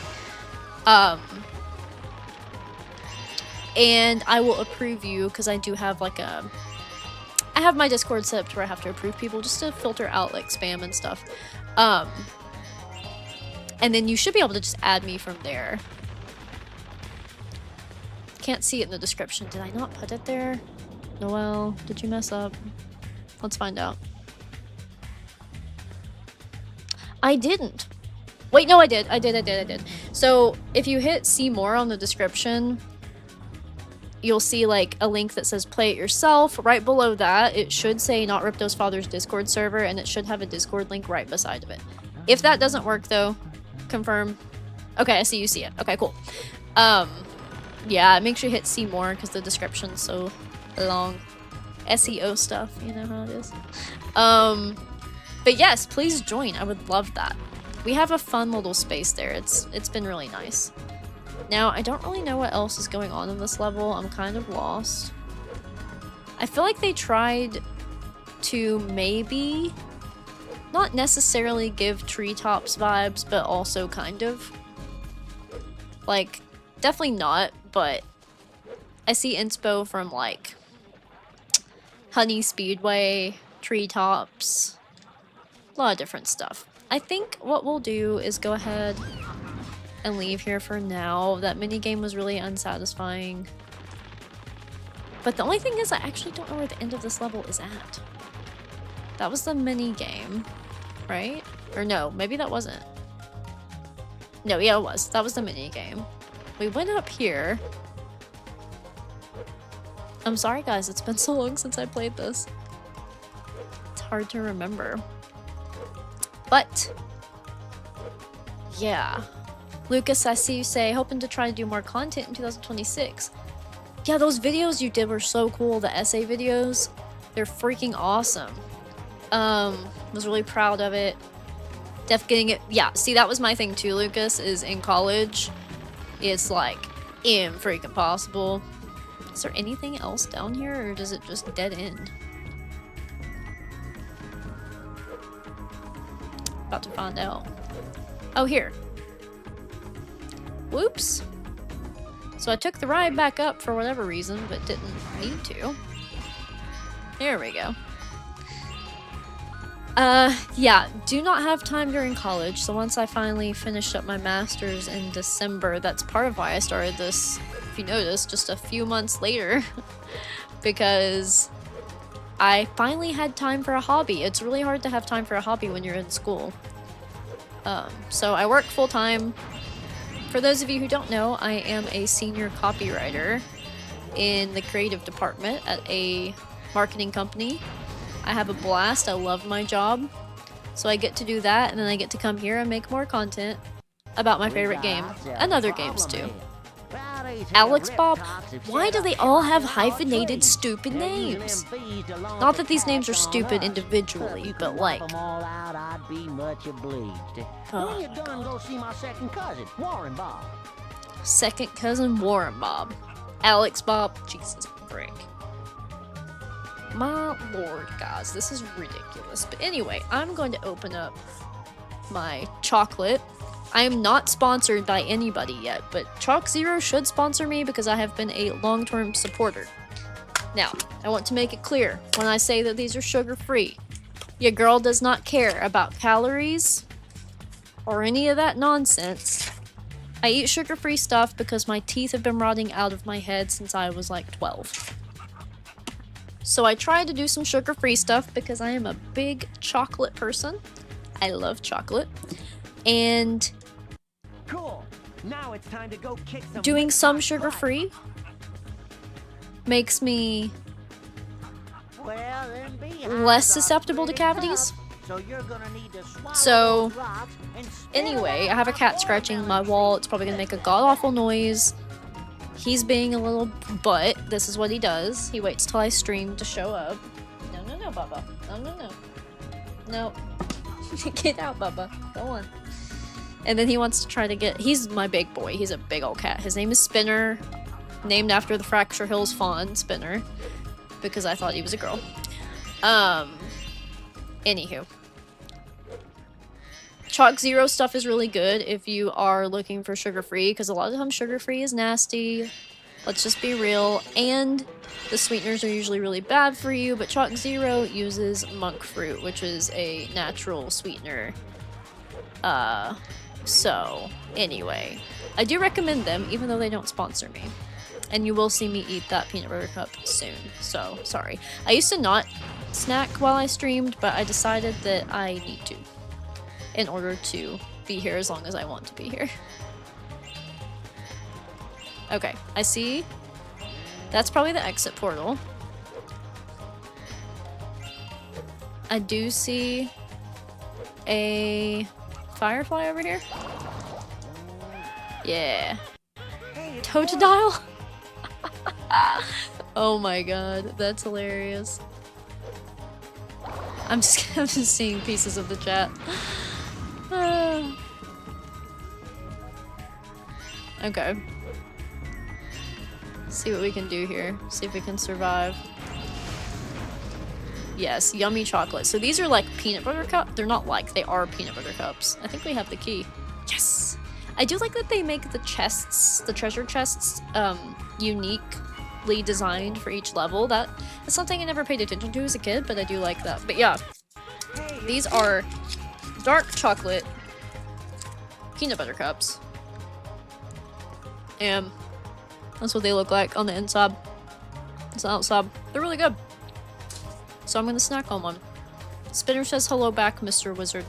And I will approve you, because I do have like I have my Discord set up to where I have to approve people just to filter out like spam and stuff. And then you should be able to just add me from there. can't see it in the description. Did I not put it there? Noel, did you mess up? Let's find out. I didn't. Wait, no, I did. I did. So if you hit see more on the description, you'll see like a link that says play it yourself. Right below that, it should say NotRiptosFather's Discord server, and it should have a Discord link right beside of it. If that doesn't work though, confirm. Okay, I see you see it. Okay, cool. Yeah, make sure you hit see more because the description's so long. SEO stuff, you know how it is. But yes, please join. I would love that. We have a fun little space there. It's been really nice. Now, I don't really know what else is going on in this level. I'm kind of lost. I feel like they tried to maybe not necessarily give treetops vibes, but also kind of. Like, definitely not, but I see inspo from like Honey Speedway, treetops, a lot of different stuff. I think what we'll do is go ahead and leave here for now. That minigame was really unsatisfying. But the only thing is I actually don't know where the end of this level is at. That was the minigame, right? Or no, maybe that wasn't. No, yeah, it was. That was the minigame. We went up here. I'm sorry guys, it's been so long since I played this. It's hard to remember. But yeah. Lucas, I see you say, hoping to try to do more content in 2026. Yeah, those videos you did were so cool. The essay videos, they're freaking awesome. Was really proud of it. Getting it. Yeah, see, that was my thing too, Lucas, is in college, it's like freaking possible. Is there anything else down here, or does it just dead end? About to find out. Oh, here. Whoops. So I took the ride back up for whatever reason, but didn't need to. There we go. Yeah, do not have time during college, so once I finally finished up my master's in December, that's part of why I started this, if you notice, just a few months later, because I finally had time for a hobby. It's really hard to have time for a hobby when you're in school. So I work full-time. For those of you who don't know, I am a senior copywriter in the creative department at a marketing company. I have a blast. I love my job. So I get to do that, and then I get to come here and make more content about my favorite game, and other games too. Alex Bob, why do they all have hyphenated stupid names? Not that these names are stupid individually, but like... Second cousin Warren Bob. Alex Bob, Jesus frick. My lord, guys, this is ridiculous. But anyway, I'm going to open up my chocolate. I am not sponsored by anybody yet, but Chalk Zero should sponsor me because I have been a long-term supporter. Now, I want to make it clear when I say that these are sugar-free. Your girl does not care about calories or any of that nonsense. I eat sugar-free stuff because my teeth have been rotting out of my head since I was like 12. So I try to do some sugar-free stuff because I am a big chocolate person. I love chocolate. And Cool. Now it's time to go kick some doing some sugar-free makes me less susceptible to cavities. So anyway, I have a cat scratching my wall. It's probably gonna make a god-awful noise. He's being a little butt. This is what he does. He waits till I stream to show up. No, Bubba. No. Get out, Bubba. Go on. And then he wants to try to get... He's my big boy. He's a big old cat. His name is Spinner. Named after the Fracture Hills fawn, Spinner. Because I thought he was a girl. Anywho. Chalk Zero stuff is really good if you are looking for sugar-free, because a lot of times sugar-free is nasty. Let's just be real. And the sweeteners are usually really bad for you, but Chalk Zero uses monk fruit, which is a natural sweetener. So, anyway. I do recommend them, even though they don't sponsor me. And you will see me eat that peanut butter cup soon, so sorry. I used to not snack while I streamed, but I decided that I need to in order to be here as long as I want to be here. Okay, I see. That's probably the exit portal. I do see a firefly over here. Yeah. Totodile? Oh my god, that's hilarious. I'm just seeing pieces of the chat. Okay. See what we can do here. See if we can survive. Yes, yummy chocolate. So these are like peanut butter cups. They're not like, they are peanut butter cups. I think we have the key. Yes! I do like that they make the chests, the treasure chests, uniquely designed for each level. That's something I never paid attention to as a kid, but I do like that. But yeah, these are dark chocolate peanut butter cups. And that's what they look like on the inside. It's the outside. They're really good. So I'm gonna snack on one. Spinner says hello back, Mr. Wizard.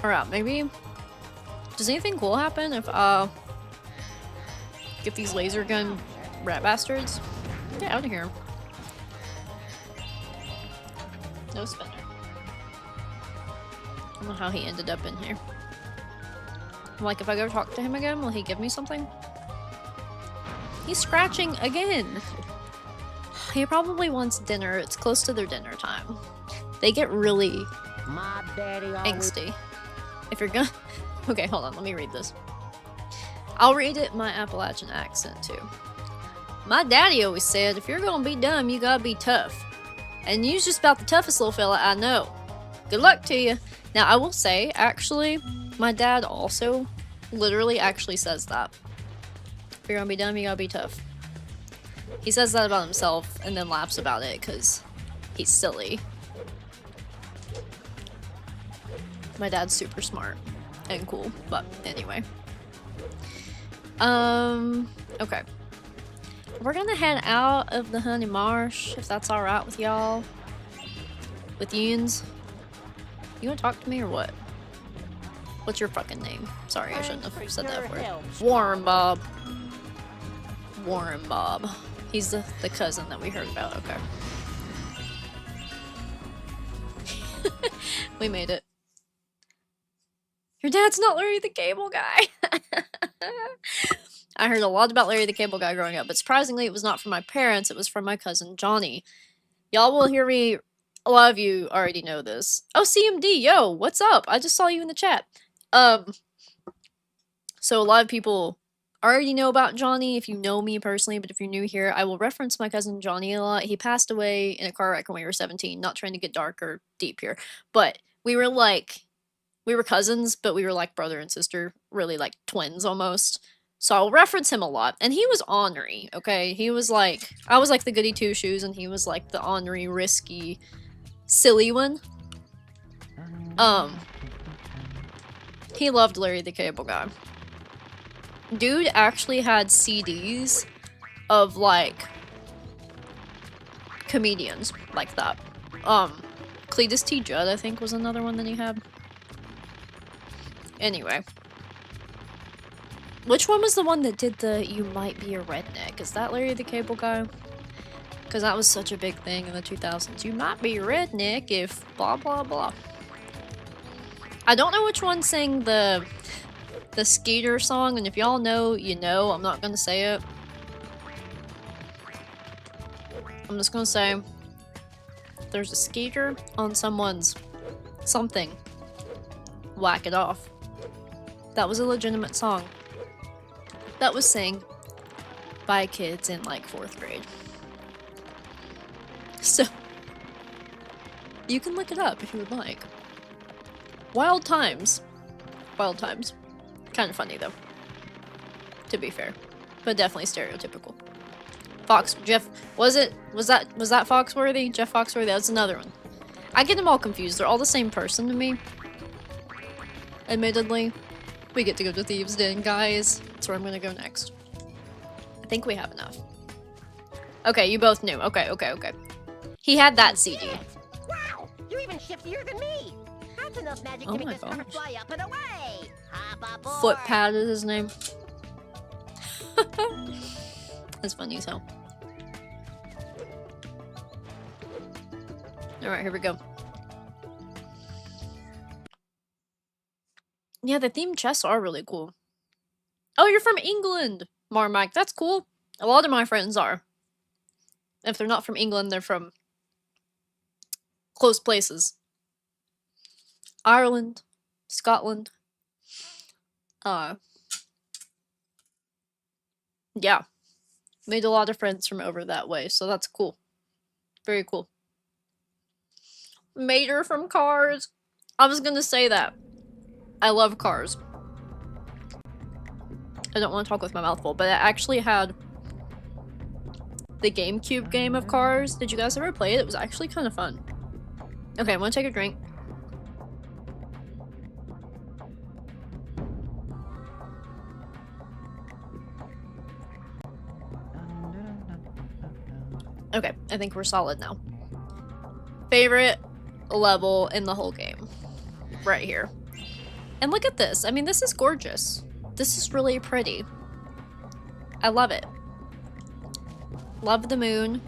Alright, maybe... Does anything cool happen if get these laser gun rat bastards? Get out of here. No Spinner. I don't know how he ended up in here. Like, if I go talk to him again, will he give me something? He's scratching again! He probably wants dinner. It's close to their dinner time. They get really My daddy angsty. If you're gonna... Okay, hold on. Let me read this. I'll read it in my Appalachian accent, too. My daddy always said, if you're gonna be dumb, you gotta be tough. And you's just about the toughest little fella I know. Good luck to you. Now, I will say, actually, my dad also literally actually says that. If you're gonna be dumb, you gotta be tough. He says that about himself and then laughs about it because he's silly. My dad's super smart and cool, but anyway. Okay. We're gonna head out of the Honey Marsh, if that's alright with y'all. With Yoons. You wanna talk to me or what? What's your fucking name? Sorry, I shouldn't have said that word. Warren Bob. Warren Bob. He's the cousin that we heard about, okay. We made it. Your dad's not Larry the Cable Guy! I heard a lot about Larry the Cable Guy growing up, but surprisingly it was not from my parents, it was from my cousin Johnny. Y'all will hear me, a lot of you already know this. Oh, CMD, yo, what's up? I just saw you in the chat. So a lot of people already know about Johnny if you know me personally, but if you're new here, I will reference my cousin Johnny a lot. He passed away in a car wreck when we were 17, not trying to get dark or deep here, but we were cousins, but we were like brother and sister, really like twins almost. So I'll reference him a lot. And he was ornery, okay? He was like, I was like the goody two-shoes, and he was like the ornery, risky, silly one. He loved Larry the Cable Guy. Dude actually had CDs of like comedians like that. Cletus T. Judd, I think, was another one that he had. Anyway. Which one was the one that did the "you might be a redneck"? Is that Larry the Cable Guy? Because that was such a big thing in the 2000s. You might be a redneck if blah blah blah. I don't know which one sang the Skeeter song, and if y'all know, you know. I'm not gonna say it. I'm just gonna say there's a Skeeter on someone's something. Whack it off. That was a legitimate song. That was sang by kids in like 4th grade. So, you can look it up if you would like. Wild times. Wild times. Kind of funny though. To be fair. But definitely stereotypical. Jeff, was that Foxworthy? Jeff Foxworthy, that's another one. I get them all confused. They're all the same person to me. admittedly. We get to go to Thieves' Den, guys. That's where I'm gonna go next. I think we have enough. Okay, you both knew. Okay. He had that CD. Wow, you're even shiftier than me. That's enough magic Oh to make my this car gosh. fly up and away. Hop aboard. Footpad is his name. That's funny as hell. Alright, here we go. Yeah, the themed chests are really cool. Oh, you're from England, Marmike. That's cool. A lot of my friends are. If they're not from England, they're from close places. Ireland, Scotland. Yeah. Made a lot of friends from over that way, so that's cool. Very cool. Mater from Cars. I was gonna say that. I love Cars. I don't want to talk with my mouth full, but I actually had the GameCube game of Cars. Did you guys ever play it? It was actually kind of fun. Okay, I'm gonna take a drink. Okay, I think we're solid now. Favorite level in the whole game. Right here. And look at this. I mean, this is gorgeous. This is really pretty. I love it. Love the moon.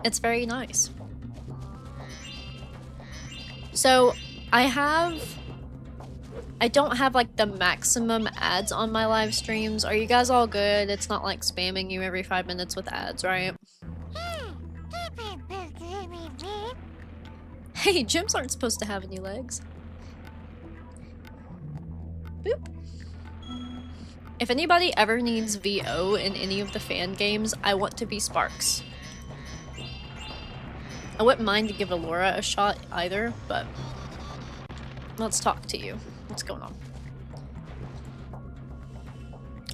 It's very nice. So, I don't have like the maximum ads on my live streams. Are you guys all good? It's not like spamming you every 5 minutes with ads, right? Hey, gyms aren't supposed to have any legs. Boop. If anybody ever needs VO in any of the fan games, I want to be Sparks. I wouldn't mind to give Allura a shot either, but let's talk to you. What's going on?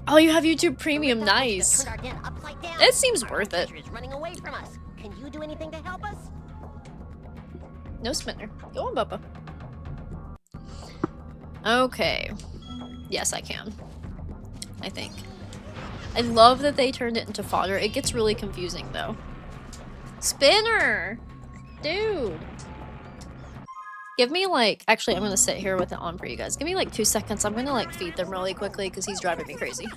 Oh, you have YouTube Premium. Nice. It seems worth it. Running away from us. Can you do anything to help us? No spinner. Go on, Bubba. Okay. Yes, I can. I think. I love that they turned it into fodder. It gets really confusing, though. Spinner! Dude! Give me, like... Actually, I'm gonna sit here with it on for you guys. Give me, like, 2 seconds. I'm gonna, like, feed them really quickly, because he's driving me crazy.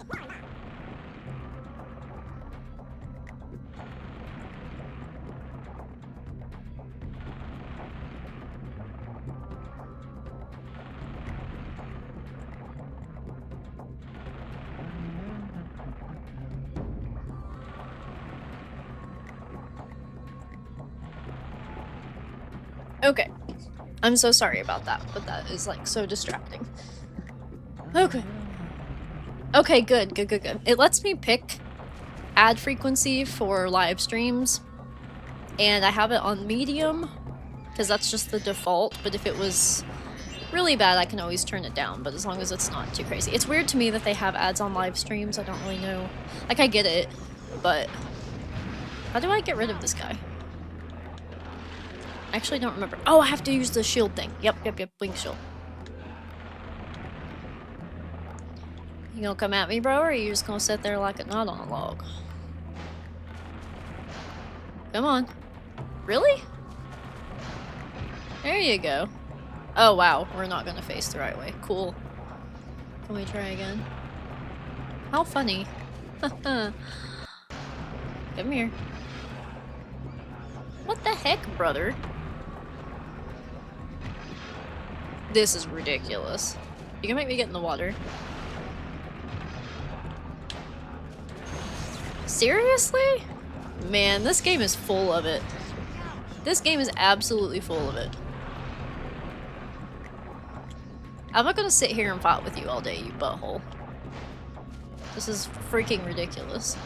Okay. I'm so sorry about that, but that is like so distracting. Okay. Okay, good. It lets me pick ad frequency for live streams, and I have it on medium, because that's just the default, but if it was really bad, I can always turn it down, but as long as it's not too crazy. It's weird to me that they have ads on live streams. I don't really know. Like, I get it, but how do I get rid of this guy? I actually don't remember. Oh, I have to use the shield thing. Yep, blink shield. You gonna come at me, bro, or are you just gonna sit there like a knot on a log? Come on. Really? There you go. Oh, wow. We're not gonna face the right way. Cool. Can we try again? How funny. Come here. What the heck, brother? This is ridiculous. You can make me get in the water. Seriously? Man, this game is full of it. This game is absolutely full of it. I'm not gonna sit here and fight with you all day, you butthole. This is freaking ridiculous.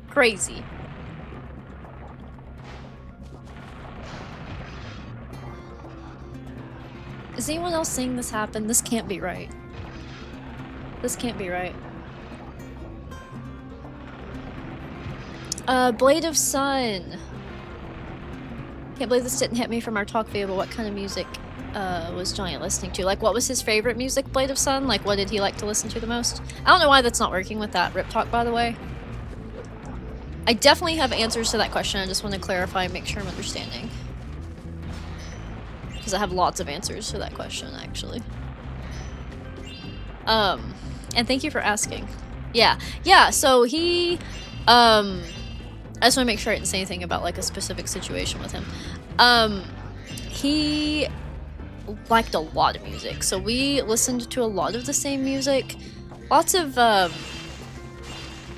Crazy. Is anyone else seeing this happen? This can't be right. This can't be right. Blade of Sun. Can't believe this didn't hit me from our talk vehicle. What kind of music? was Johnny listening to? Like, what was his favorite music, Blade of Sun? Like, what did he like to listen to the most? I don't know why that's not working with that Rip Talk, by the way. I definitely have answers to that question. I just want to clarify and make sure I'm understanding. Because I have lots of answers to that question, actually. And thank you for asking. Yeah, so he, I just want to make sure I didn't say anything about, like, a specific situation with him. He liked a lot of music, so we listened to a lot of the same music. Lots of,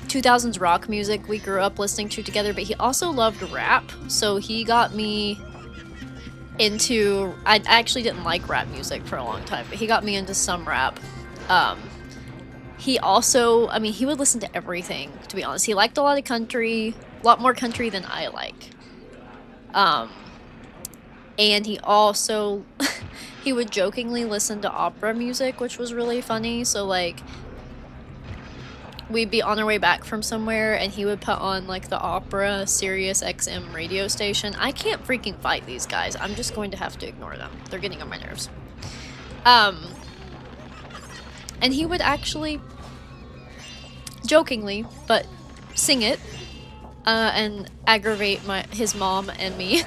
2000s rock music we grew up listening to together, but he also loved rap, so he got me into... I actually didn't like rap music for a long time, but he got me into some rap. He also... I mean, he would listen to everything, to be honest. He liked a lot of country, a lot more country than I like. And he also... he would jokingly listen to opera music, which was really funny, so, like... we'd be on our way back from somewhere, and he would put on, like, the opera Sirius XM radio station. I can't freaking fight these guys. I'm just going to have to ignore them. They're getting on my nerves. And he would actually, jokingly, but sing it, and aggravate his mom and me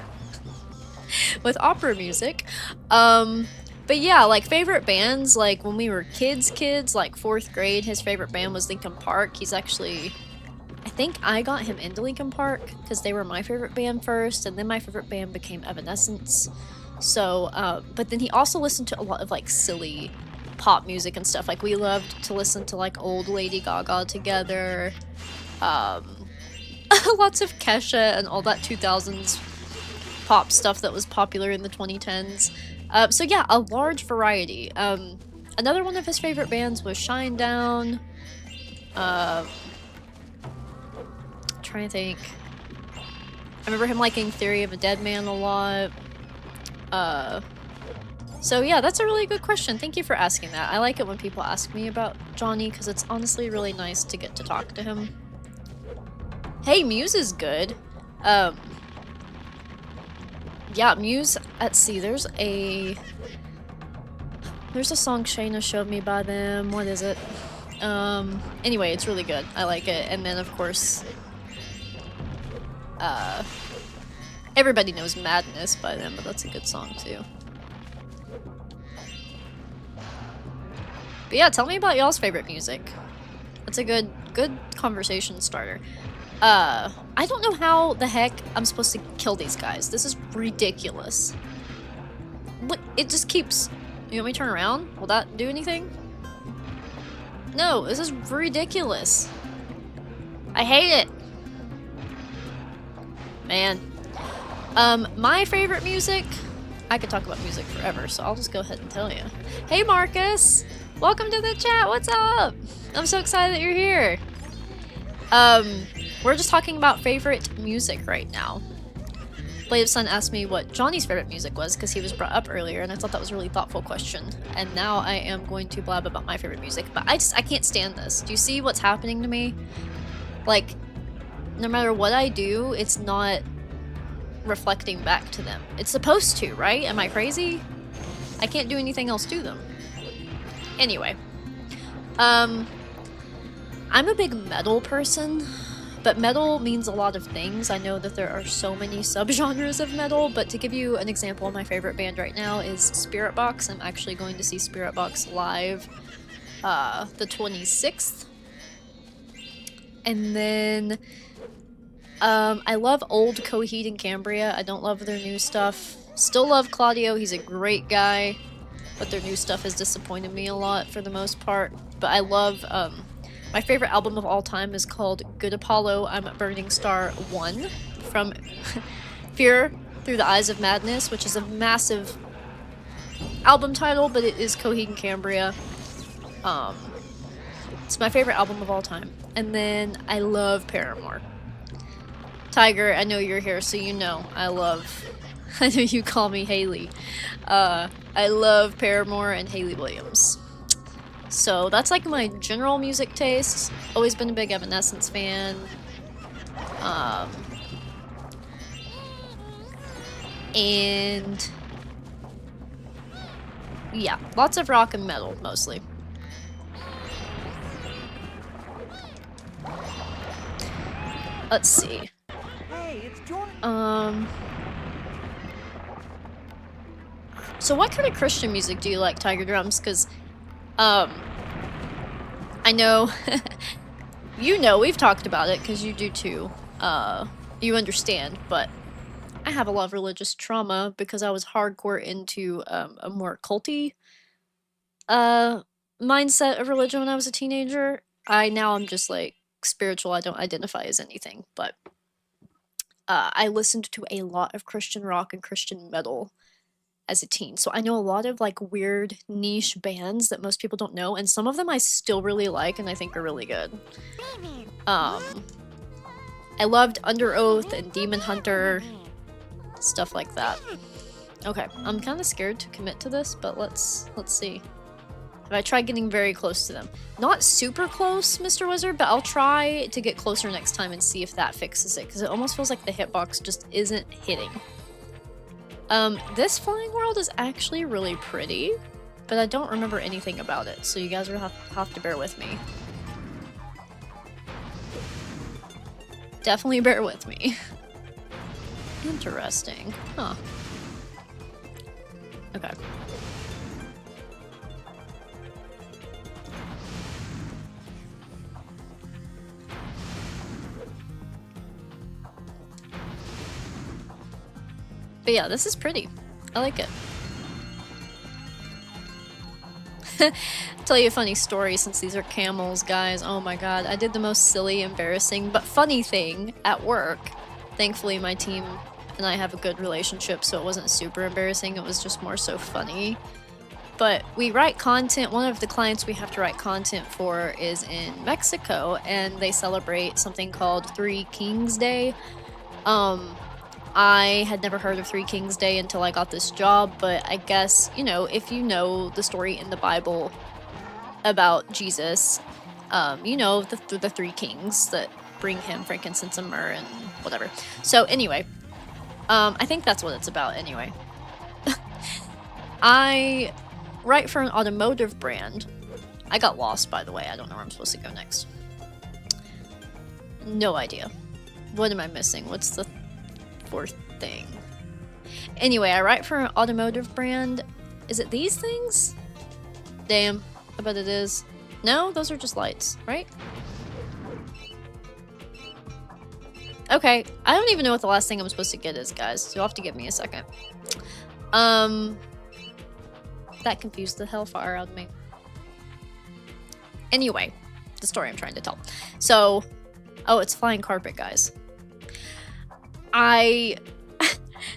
with opera music. But yeah, like, favorite bands, like, when we were kids, like, 4th grade, his favorite band was Linkin Park. He's actually... I think I got him into Linkin Park, because they were my favorite band first, and then my favorite band became Evanescence. So, but then he also listened to a lot of, like, silly pop music and stuff. Like, we loved to listen to, like, old Lady Gaga together. Lots of Kesha and all that 2000s pop stuff that was popular in the 2010s. So yeah, a large variety. Another one of his favorite bands was Shinedown. Trying to think. I remember him liking Theory of a Dead Man a lot. So yeah, that's a really good question. Thank you for asking that. I like it when people ask me about Johnny, because it's honestly really nice to get to talk to him. Hey, Muse is good. Yeah, Muse, let's see, there's a song Shayna showed me by them. What is it? Anyway, it's really good. I like it. And then, of course, everybody knows Madness by them, but that's a good song, too. But yeah, tell me about y'all's favorite music. That's a good conversation starter. I don't know how the heck I'm supposed to kill these guys. This is ridiculous. Look, it just keeps... You want me to turn around? Will that do anything? No, this is ridiculous. I hate it. Man. My favorite music... I could talk about music forever, so I'll just go ahead and tell you. Hey, Marcus! Welcome to the chat! What's up? I'm so excited that you're here. We're just talking about favorite music right now. Blade of Sun asked me what Johnny's favorite music was, because he was brought up earlier, and I thought that was a really thoughtful question. And now I am going to blab about my favorite music, but I can't stand this. Do you see what's happening to me? Like, no matter what I do, it's not reflecting back to them. It's supposed to, right? Am I crazy? I can't do anything else to them. Anyway. I'm a big metal person. But metal means a lot of things. I know that there are so many subgenres of metal, but to give you an example, my favorite band right now is Spirit Box. I'm actually going to see Spirit Box live the 26th. And then I love old Coheed and Cambria. I don't love their new stuff. Still love Claudio, he's a great guy, but their new stuff has disappointed me a lot for the most part. But I love... my favorite album of all time is called Good Apollo, I'm a Burning Star 1 from Fear Through the Eyes of Madness, which is a massive album title, but it is Coheed and Cambria. It's my favorite album of all time. And then I love Paramore. Tiger, I know you're here, so you know I know you call me Haley. I love Paramore and Hayley Williams. So that's like my general music taste. Always been a big Evanescence fan. And Yeah, lots of rock and metal, mostly. Let's see. Hey, it's Jordan. So what kind of Christian music do you like, Tiger Drums? Because, I know, you know, we've talked about it, because you do too. You understand, but I have a lot of religious trauma because I was hardcore into, a more culty, mindset of religion when I was a teenager. Now I'm just, like, spiritual. I don't identify as anything, but, I listened to a lot of Christian rock and Christian metal as a teen. So I know a lot of like weird niche bands that most people don't know, and some of them I still really like and I think are really good. I loved Under Oath and Demon Hunter, stuff like that. Okay, I'm kind of scared to commit to this, but let's see. If I try getting very close to them. Not super close, Mr. Wizard, but I'll try to get closer next time and see if that fixes it, because it almost feels like the hitbox just isn't hitting. This flying world is actually really pretty, but I don't remember anything about it, so you guys will have to bear with me. Definitely bear with me. Interesting. Huh. Okay. But yeah, this is pretty. I like it. Tell you a funny story since these are camels, guys. Oh my god, I did the most silly, embarrassing, but funny thing at work. Thankfully, my team and I have a good relationship, so it wasn't super embarrassing. It was just more so funny. But we write content. One of the clients we have to write content for is in Mexico, and they celebrate something called Three Kings Day. I had never heard of Three Kings Day until I got this job, but I guess, you know, if you know the story in the Bible about Jesus, you know the three kings that bring him frankincense and myrrh and whatever. So anyway, I think that's what it's about anyway. I write for an automotive brand. I got lost, by the way. I don't know where I'm supposed to go next. No idea. What am I missing? What's the fourth thing? Anyway, I write for an automotive brand. Is it these things? Damn, I bet it is. No, those are just lights, right? Okay, I don't even know what the last thing I'm supposed to get is, guys, so you'll have to give me a second. That confused the hellfire out of me. Anyway, the story I'm trying to tell. So, oh, it's flying carpet, guys.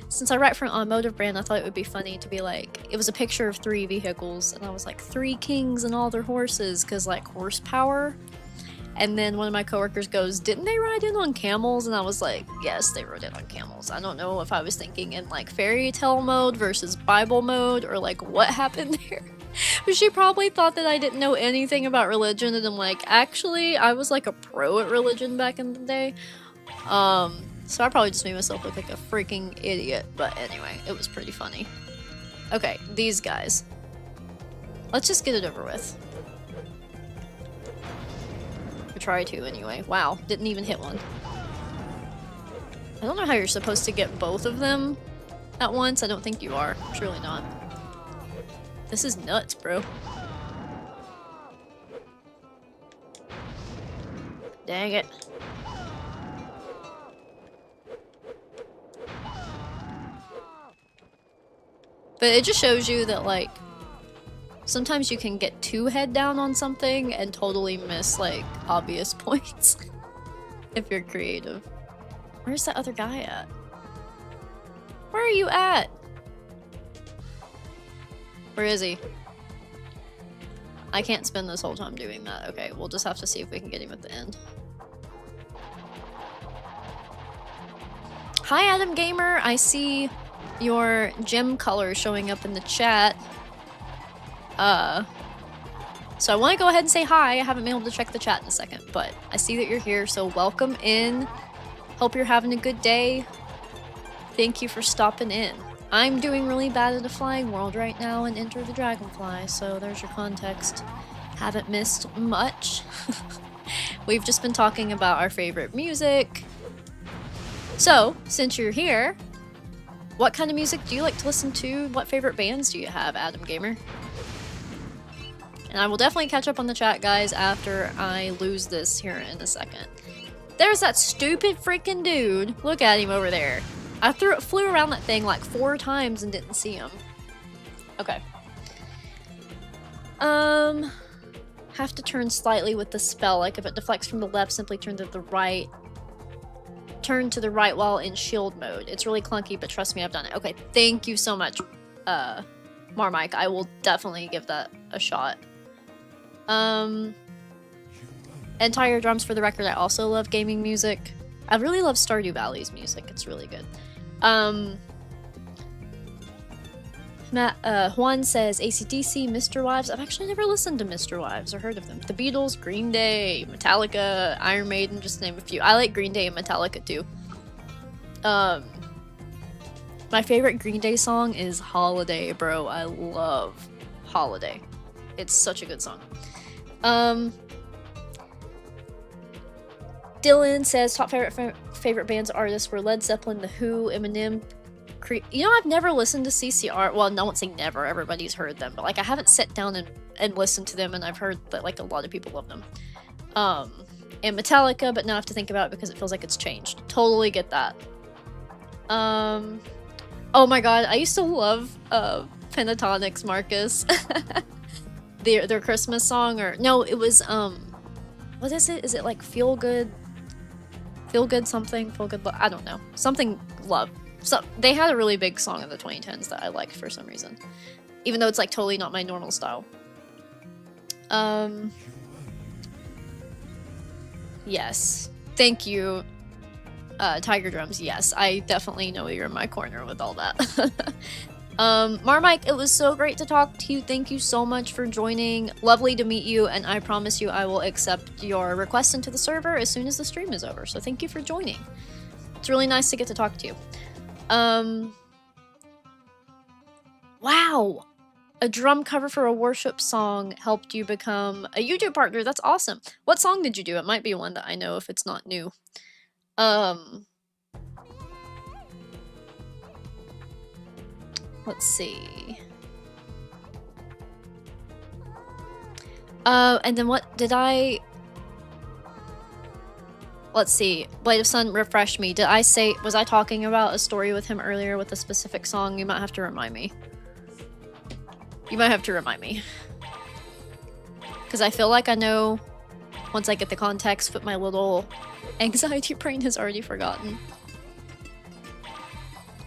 Since I write for an automotive brand, I thought it would be funny to be like, it was a picture of 3 vehicles, and I was like, 3 kings and all their horses, because like horsepower. And then one of my coworkers goes, didn't they ride in on camels? And I was like, yes, they rode in on camels. I don't know if I was thinking in like fairy tale mode versus Bible mode, or like what happened there. But she probably thought that I didn't know anything about religion, and I'm like, actually, I was like a pro at religion back in the day. So I probably just made myself look like a freaking idiot, but anyway, it was pretty funny. Okay, these guys. Let's just get it over with. Or try to, anyway. Wow, didn't even hit one. I don't know how you're supposed to get both of them at once. I don't think you are. Surely not. This is nuts, bro. Dang it. But it just shows you that, like, sometimes you can get too head down on something and totally miss, like, obvious points. If you're creative. Where's that other guy at? Where are you at? Where is he? I can't spend this whole time doing that. Okay, we'll just have to see if we can get him at the end. Hi, Adam Gamer. I see your gem color showing up in the chat. So I want to go ahead and say hi. I haven't been able to check the chat in a second, but I see that you're here, so welcome in. Hope you're having a good day. Thank you for stopping in. I'm doing really bad at the flying world right now in Enter the Dragonfly, so there's your context. Haven't missed much. We've just been talking about our favorite music. So, since you're here, what kind of music do you like to listen to? What favorite bands do you have, Adam Gamer? And I will definitely catch up on the chat, guys, after I lose this here in a second. There's that stupid freaking dude. Look at him over there. I flew around that thing like 4 times and didn't see him. Okay. Have to turn slightly with the spell. Like if it deflects from the left, simply turn to the right. Turn to the right while in shield mode. It's really clunky, but trust me, I've done it. Okay, thank you so much, Marmike. I will definitely give that a shot. Entire drums for the record. I also love gaming music. I really love Stardew Valley's music. It's really good. Juan says AC/DC, Mr. Wives. I've actually never listened to Mr. Wives or heard of them. The Beatles, Green Day, Metallica, Iron Maiden, just to name a few. I like Green Day and Metallica too. My favorite Green Day song is Holiday, bro. I love Holiday. It's such a good song. Dylan says top favorite bands artists were Led Zeppelin, The Who, Eminem. You know, I've never listened to CCR. Well, no, I won't say never. Everybody's heard them, but like I haven't sat down and listened to them, and I've heard that like a lot of people love them. And Metallica, but now I have to think about it because it feels like it's changed. Totally get that. Oh my god, I used to love Pentatonics, Marcus. their Christmas song, or no, it was what is it? Is it like Feel Good something? Feel Good Love? I don't know. Something Love. So they had a really big song in the 2010s that I liked for some reason, even though it's like totally not my normal style. Yes, thank you, Tiger Drums. Yes, I definitely know you're in my corner with all that. Marmike, it was so great to talk to you. Thank you so much for joining. Lovely to meet you, and I promise you I will accept your request into the server as soon as the stream is over. So thank you for joining. It's really nice to get to talk to you. Wow! A drum cover for a worship song helped you become a YouTube partner. That's awesome. What song did you do? It might be one that I know if it's not new. Let's see. And then what did I... Let's see. Blade of Sun, refresh me. Did I say... Was I talking about a story with him earlier with a specific song? You might have to remind me. You might have to remind me. Because I feel like I know once I get the context, but my little anxiety brain has already forgotten.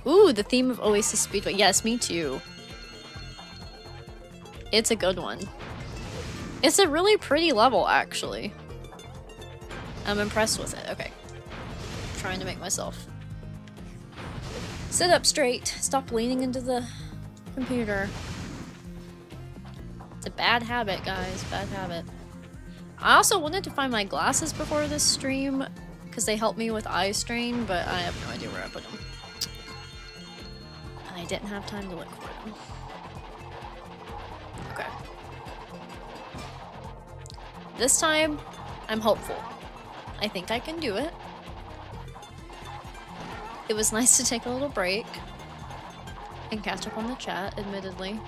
Ooh, the theme of Oasis Speedway. Yes, me too. It's a good one. It's a really pretty level, actually. I'm impressed with it. Okay. I'm trying to make myself sit up straight. Stop leaning into the computer. It's a bad habit, guys. Bad habit. I also wanted to find my glasses before this stream because they help me with eye strain, but I have no idea where I put them. I didn't have time to look for them. Okay. This time, I'm hopeful. I think I can do it. It was nice to take a little break and catch up on the chat, admittedly.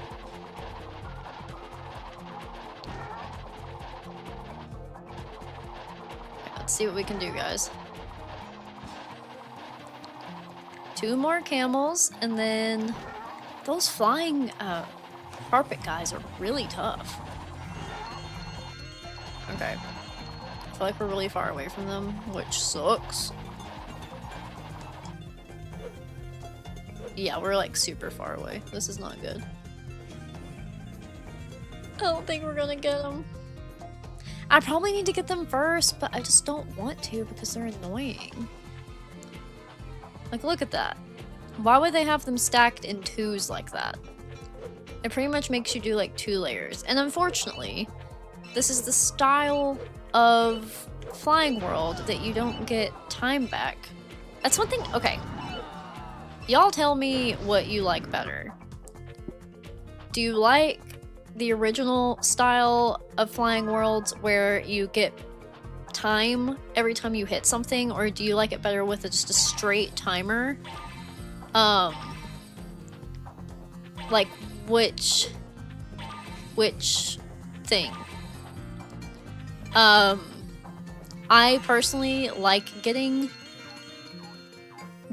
Okay, let's see what we can do, guys. 2 more camels, and then those flying carpet guys are really tough. Okay. I feel like we're really far away from them, which sucks. Yeah, we're like super far away. This is not good. I don't think we're gonna get them. I probably need to get them first, but I just don't want to because they're annoying. Like, look at that. Why would they have them stacked in 2s like that? It pretty much makes you do like 2 layers. And unfortunately, this is the style of flying world that you don't get time back. That's one thing. Okay. y'all tell me what you like better. Do you like the original style of Flying Worlds where you get time every time you hit something, or do you like it better with just a straight timer? Like which thing? I personally like getting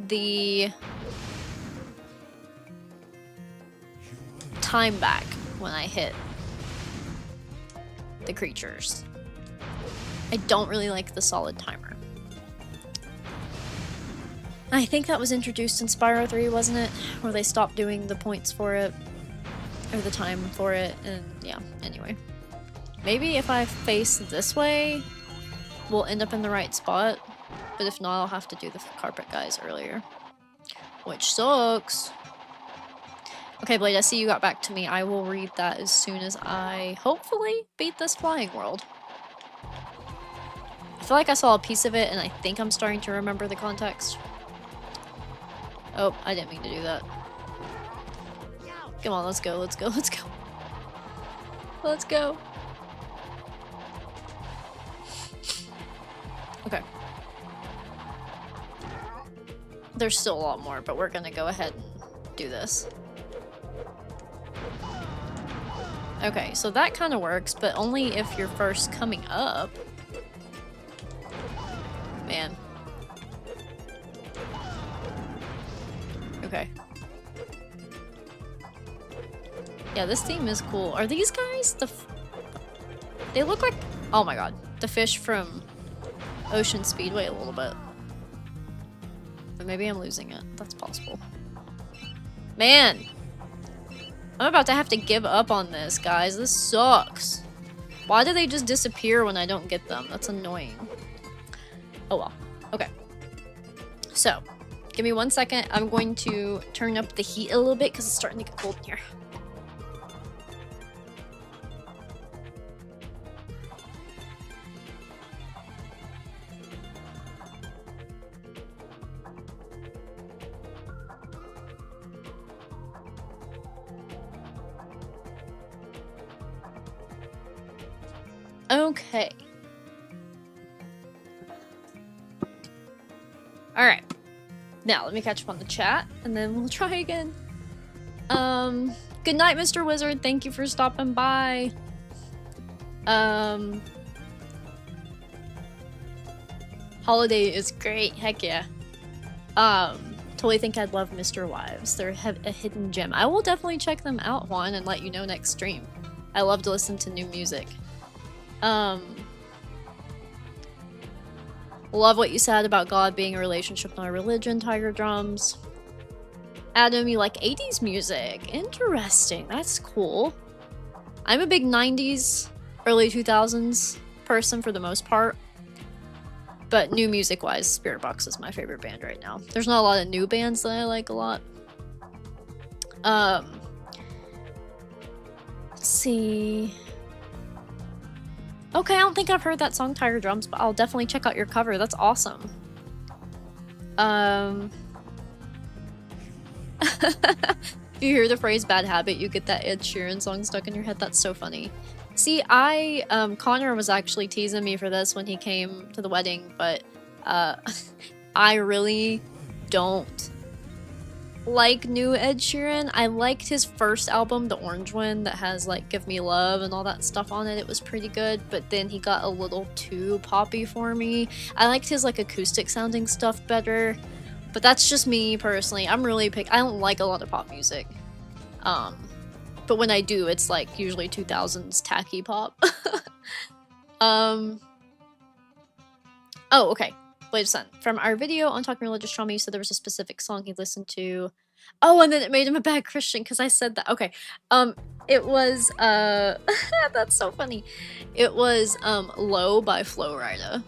the time back when I hit the creatures. I don't really like the solid timer. I think that was introduced in Spyro 3, wasn't it? Where they stopped doing the points for it, or the time for it, and yeah, anyway. Maybe if I face this way, we'll end up in the right spot, but if not, I'll have to do the carpet guys earlier. Which sucks. Okay, Blade, I see you got back to me. I will read that as soon as I hopefully beat this Flying World. I feel like I saw a piece of it, and I think I'm starting to remember the context. Oh, I didn't mean to do that. Come on, let's go, let's go, let's go. Let's go. Okay. There's still a lot more, but we're gonna go ahead and do this. Okay, so that kind of works, but only if you're first coming up. Man. Okay. Yeah, this theme is cool. Are these guys they look like... Oh my god. The fish from Ocean Speedway a little bit. But maybe I'm losing it. That's possible. Man! I'm about to have to give up on this, guys. This sucks. Why do they just disappear when I don't get them? That's annoying. Oh well. Okay. So, give me 1 second. I'm going to turn up the heat a little bit because it's starting to get cold in here. Okay. Alright. Now, let me catch up on the chat, and then we'll try again. Good night, Mr. Wizard. Thank you for stopping by. Holiday is great. Heck yeah. Totally think I'd love Mr. Wives. They're a hidden gem. I will definitely check them out, Juan, and let you know next stream. I love to listen to new music. Love what you said about God being a relationship, not a religion, Tiger Drums. Adam, you like 80s music. Interesting. That's cool. I'm a big 90s, early 2000s person for the most part. But new music-wise, Spirit Box is my favorite band right now. There's not a lot of new bands that I like a lot. Let's see... Okay, I don't think I've heard that song, Tiger Drums, but I'll definitely check out your cover. That's awesome. If you hear the phrase bad habit, you get that Ed Sheeran song stuck in your head. That's so funny. See, Connor was actually teasing me for this when he came to the wedding, but I really don't like new Ed Sheeran. I liked his first album, the orange one that has like Give Me Love and all that stuff on it. It was pretty good, but then he got a little too poppy for me. I liked his like acoustic sounding stuff better, but that's just me personally. I'm really I don't like a lot of pop music. But when I do, it's like usually 2000s tacky pop. Oh, okay. Blade of Sun. From our video on Talking Religious Trauma, you said there was a specific song he listened to. Oh, and then it made him a bad Christian because I said that. Okay. It was, that's so funny. It was, Low by Flo Rida.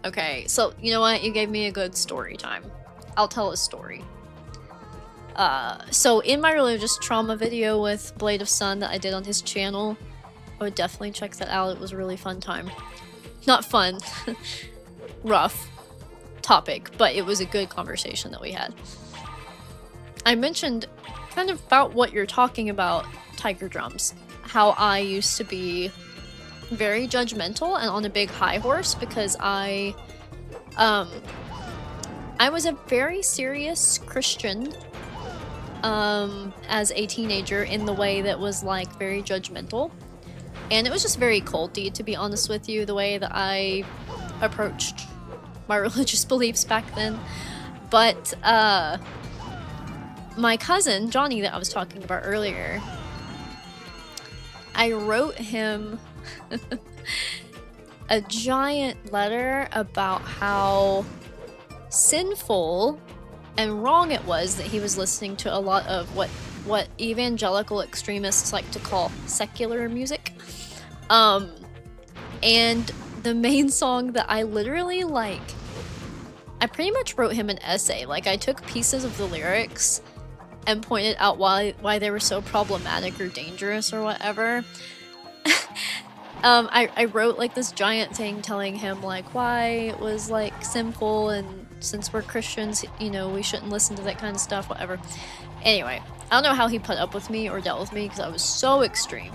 Okay, so, you know what? You gave me a good story time. I'll tell a story. So in my religious trauma video with Blade of Sun that I did on his channel, I would definitely check that out. It was a really fun time. Not fun. Rough topic, but it was a good conversation that we had. I mentioned kind of about what you're talking about, Tiger Drums. How I used to be very judgmental and on a big high horse because I was a very serious Christian as a teenager in the way that was like very judgmental. And it was just very culty, to be honest with you, the way that I approached my religious beliefs back then. But my cousin, Johnny, that I was talking about earlier, I wrote him a giant letter about how sinful and wrong it was that he was listening to a lot of what evangelical extremists like to call secular music. And the main song that I literally like, I pretty much wrote him an essay. Like, I took pieces of the lyrics and pointed out why they were so problematic or dangerous or whatever. I wrote like this giant thing telling him like why it was like sinful, and since we're Christians, you know, we shouldn't listen to that kind of stuff, whatever. Anyway, I don't know how he put up with me or dealt with me because I was so extreme.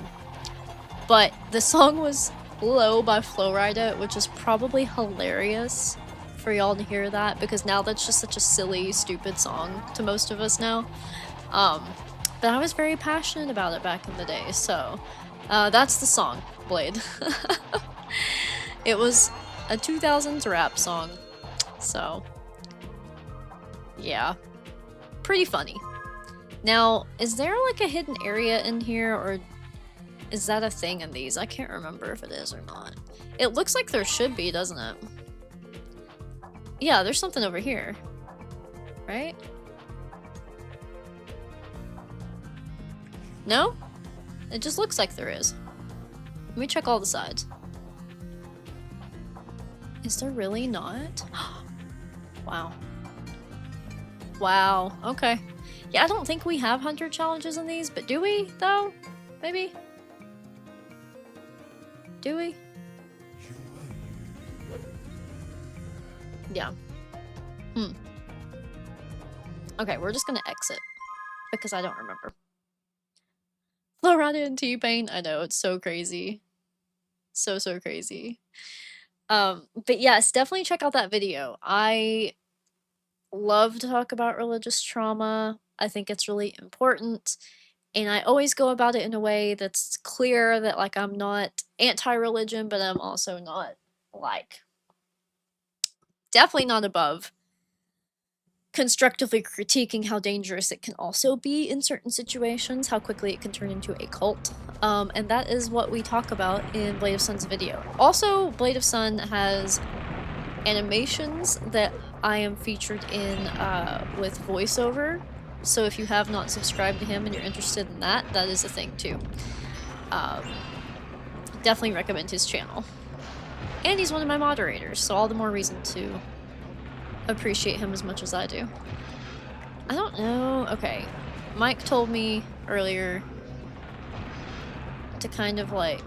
But the song was Low by Flowrider, which is probably hilarious for y'all to hear that, because now that's just such a silly, stupid song to most of us now. But I was very passionate about it back in the day, so that's the song, Blade. It was a 2000s rap song, so yeah, pretty funny. Now, is there like a hidden area in here, or is that a thing in these? I can't remember if it is or not. It looks like there should be, doesn't it? Yeah, there's something over here, right? No? It just looks like there is. Let me check all the sides. Is there really not? Wow. Wow, okay. Yeah, I don't think we have 100 challenges in these, but do we, though? Maybe? Do we? Yeah. Okay, we're just gonna exit, because I don't remember. Florida and T-Pain, I know, it's so crazy. So crazy. But yes, definitely check out that video. I love to talk about religious trauma. I think it's really important. And I always go about it in a way that's clear that, like, I'm not anti-religion, but I'm also not, like, definitely not above constructively critiquing how dangerous it can also be in certain situations, how quickly it can turn into a cult. And that is what we talk about in Blade of Sun's video. Also, Blade of Sun has animations that I am featured in with voiceover. So if you have not subscribed to him and you're interested in that, that is a thing too. Definitely recommend his channel. And he's one of my moderators, so all the more reason to appreciate him as much as I do. I don't know. Okay. Mike told me earlier to kind of like...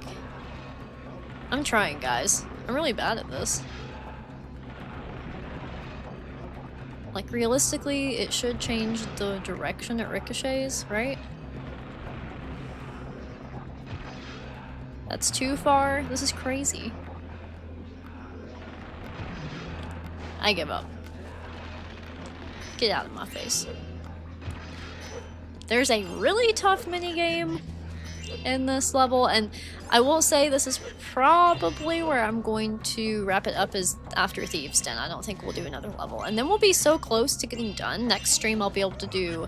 I'm trying, guys. I'm really bad at this. Like, realistically, it should change the direction it ricochets, right? That's too far. This is crazy. I give up. Get out of my face. There's a really tough minigame in this level, and I will say this is probably where I'm going to wrap it up, is after Thieves' Den. I don't think we'll do another level. And then we'll be so close to getting done. Next stream I'll be able to do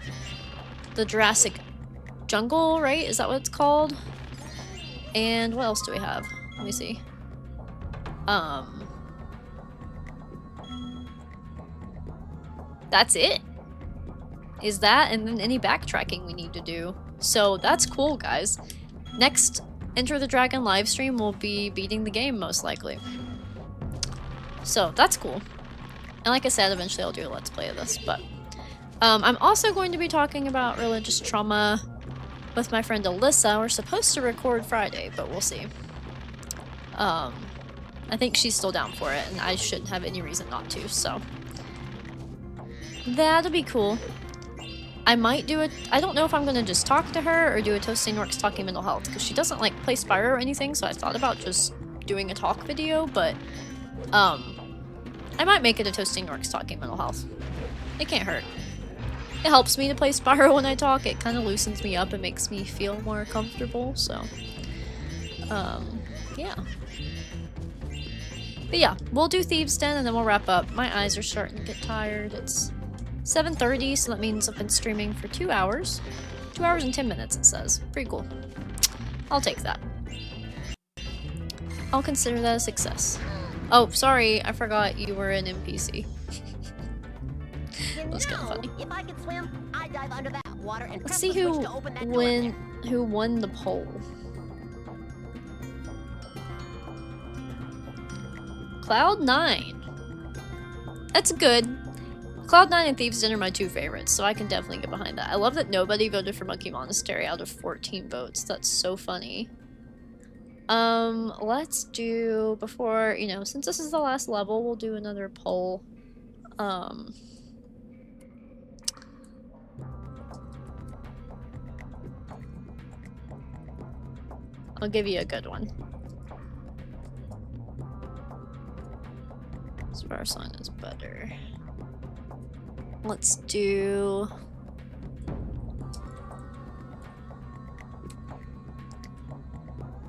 the Jurassic Jungle, right? Is that what it's called? And what else do we have? Let me see. That's it. Is that, and then any backtracking we need to do. So that's cool, guys. Next Enter the Dragon live stream will be beating the game, most likely. So that's cool. And like I said, eventually I'll do a let's play of this, but I'm also going to be talking about religious trauma with my friend Alyssa. We're supposed to record Friday, but we'll see. I think she's still down for it, and I shouldn't have any reason not to, so that'll be cool. I might do it. I don't know if I'm gonna just talk to her or do a Toasting Orcs talking mental health, because she doesn't like play Spyro or anything, so I thought about just doing a talk video, but I might make it a Toasting Orcs talking mental health. It can't hurt. It helps me to play Spyro when I talk. It kind of loosens me up and makes me feel more comfortable, so yeah. But yeah, we'll do Thieves' Den and then we'll wrap up. My eyes are starting to get tired. It's 7:30, so that means I've been streaming for 2 hours. 2 hours and 10 minutes, it says. Pretty cool. I'll take that. I'll consider that a success. Oh, sorry, I forgot you were an NPC. That's kind of funny. If I could swim, I'd dive under that water and Let's see who won the poll. Cloud9. That's good. Cloud9 and Thieves' Den are my 2 favorites, so I can definitely get behind that. I love that nobody voted for Monkey Monastery out of 14 votes. That's so funny. Let's do, before, you know, since this is the last level, we'll do another poll. I'll give you a good one. Spyro Song is better. Let's do...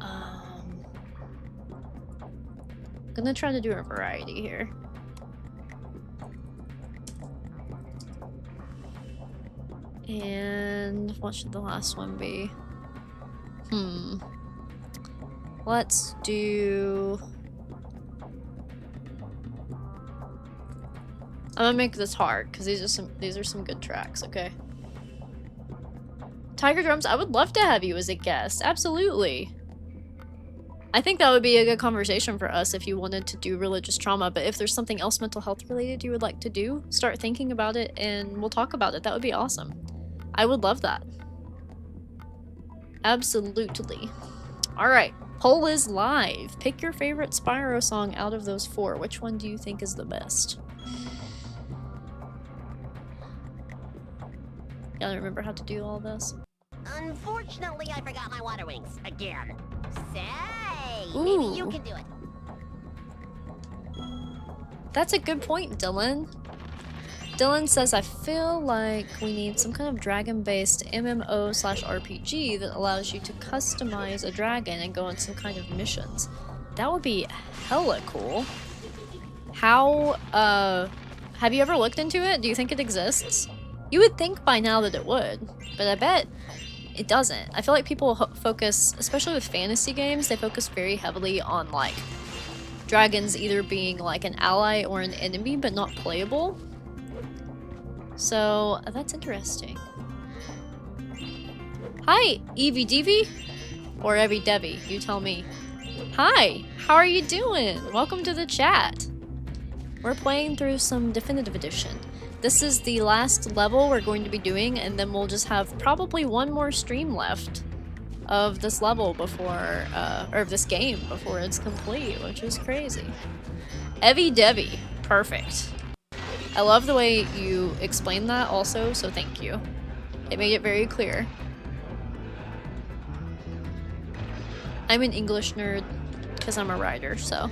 I'm gonna try to do a variety here. And what should the last one be? Let's do... I'm gonna make this hard because these are some good tracks, okay? Tiger Drums, I would love to have you as a guest. Absolutely. I think that would be a good conversation for us if you wanted to do religious trauma, but if there's something else mental health related you would like to do, start thinking about it and we'll talk about it. That would be awesome. I would love that. Absolutely. Alright, poll is live. Pick your favorite Spyro song out of those 4. Which one do you think is the best? Gotta remember how to do all this. Unfortunately, I forgot my water wings again. Say, Ooh. maybe you can do it. That's a good point, Dylan. Dylan says, I feel like we need some kind of dragon-based MMO/RPG that allows you to customize a dragon and go on some kind of missions. That would be hella cool. How, have you ever looked into it? Do you think it exists? You would think by now that it would, but I bet it doesn't. I feel like people focus, especially with fantasy games, they focus very heavily on, like, dragons either being, like, an ally or an enemy, but not playable. So, that's interesting. Hi, Evie Devi? Or Evie Devi, you tell me. Hi, how are you doing? Welcome to the chat. We're playing through some Definitive Edition. This is the last level we're going to be doing, and then we'll just have probably one more stream left of this level before, or of this game before it's complete, which is crazy. Evie Devi, perfect. I love the way you explained that also, so thank you. It made it very clear. I'm an English nerd because I'm a writer, so.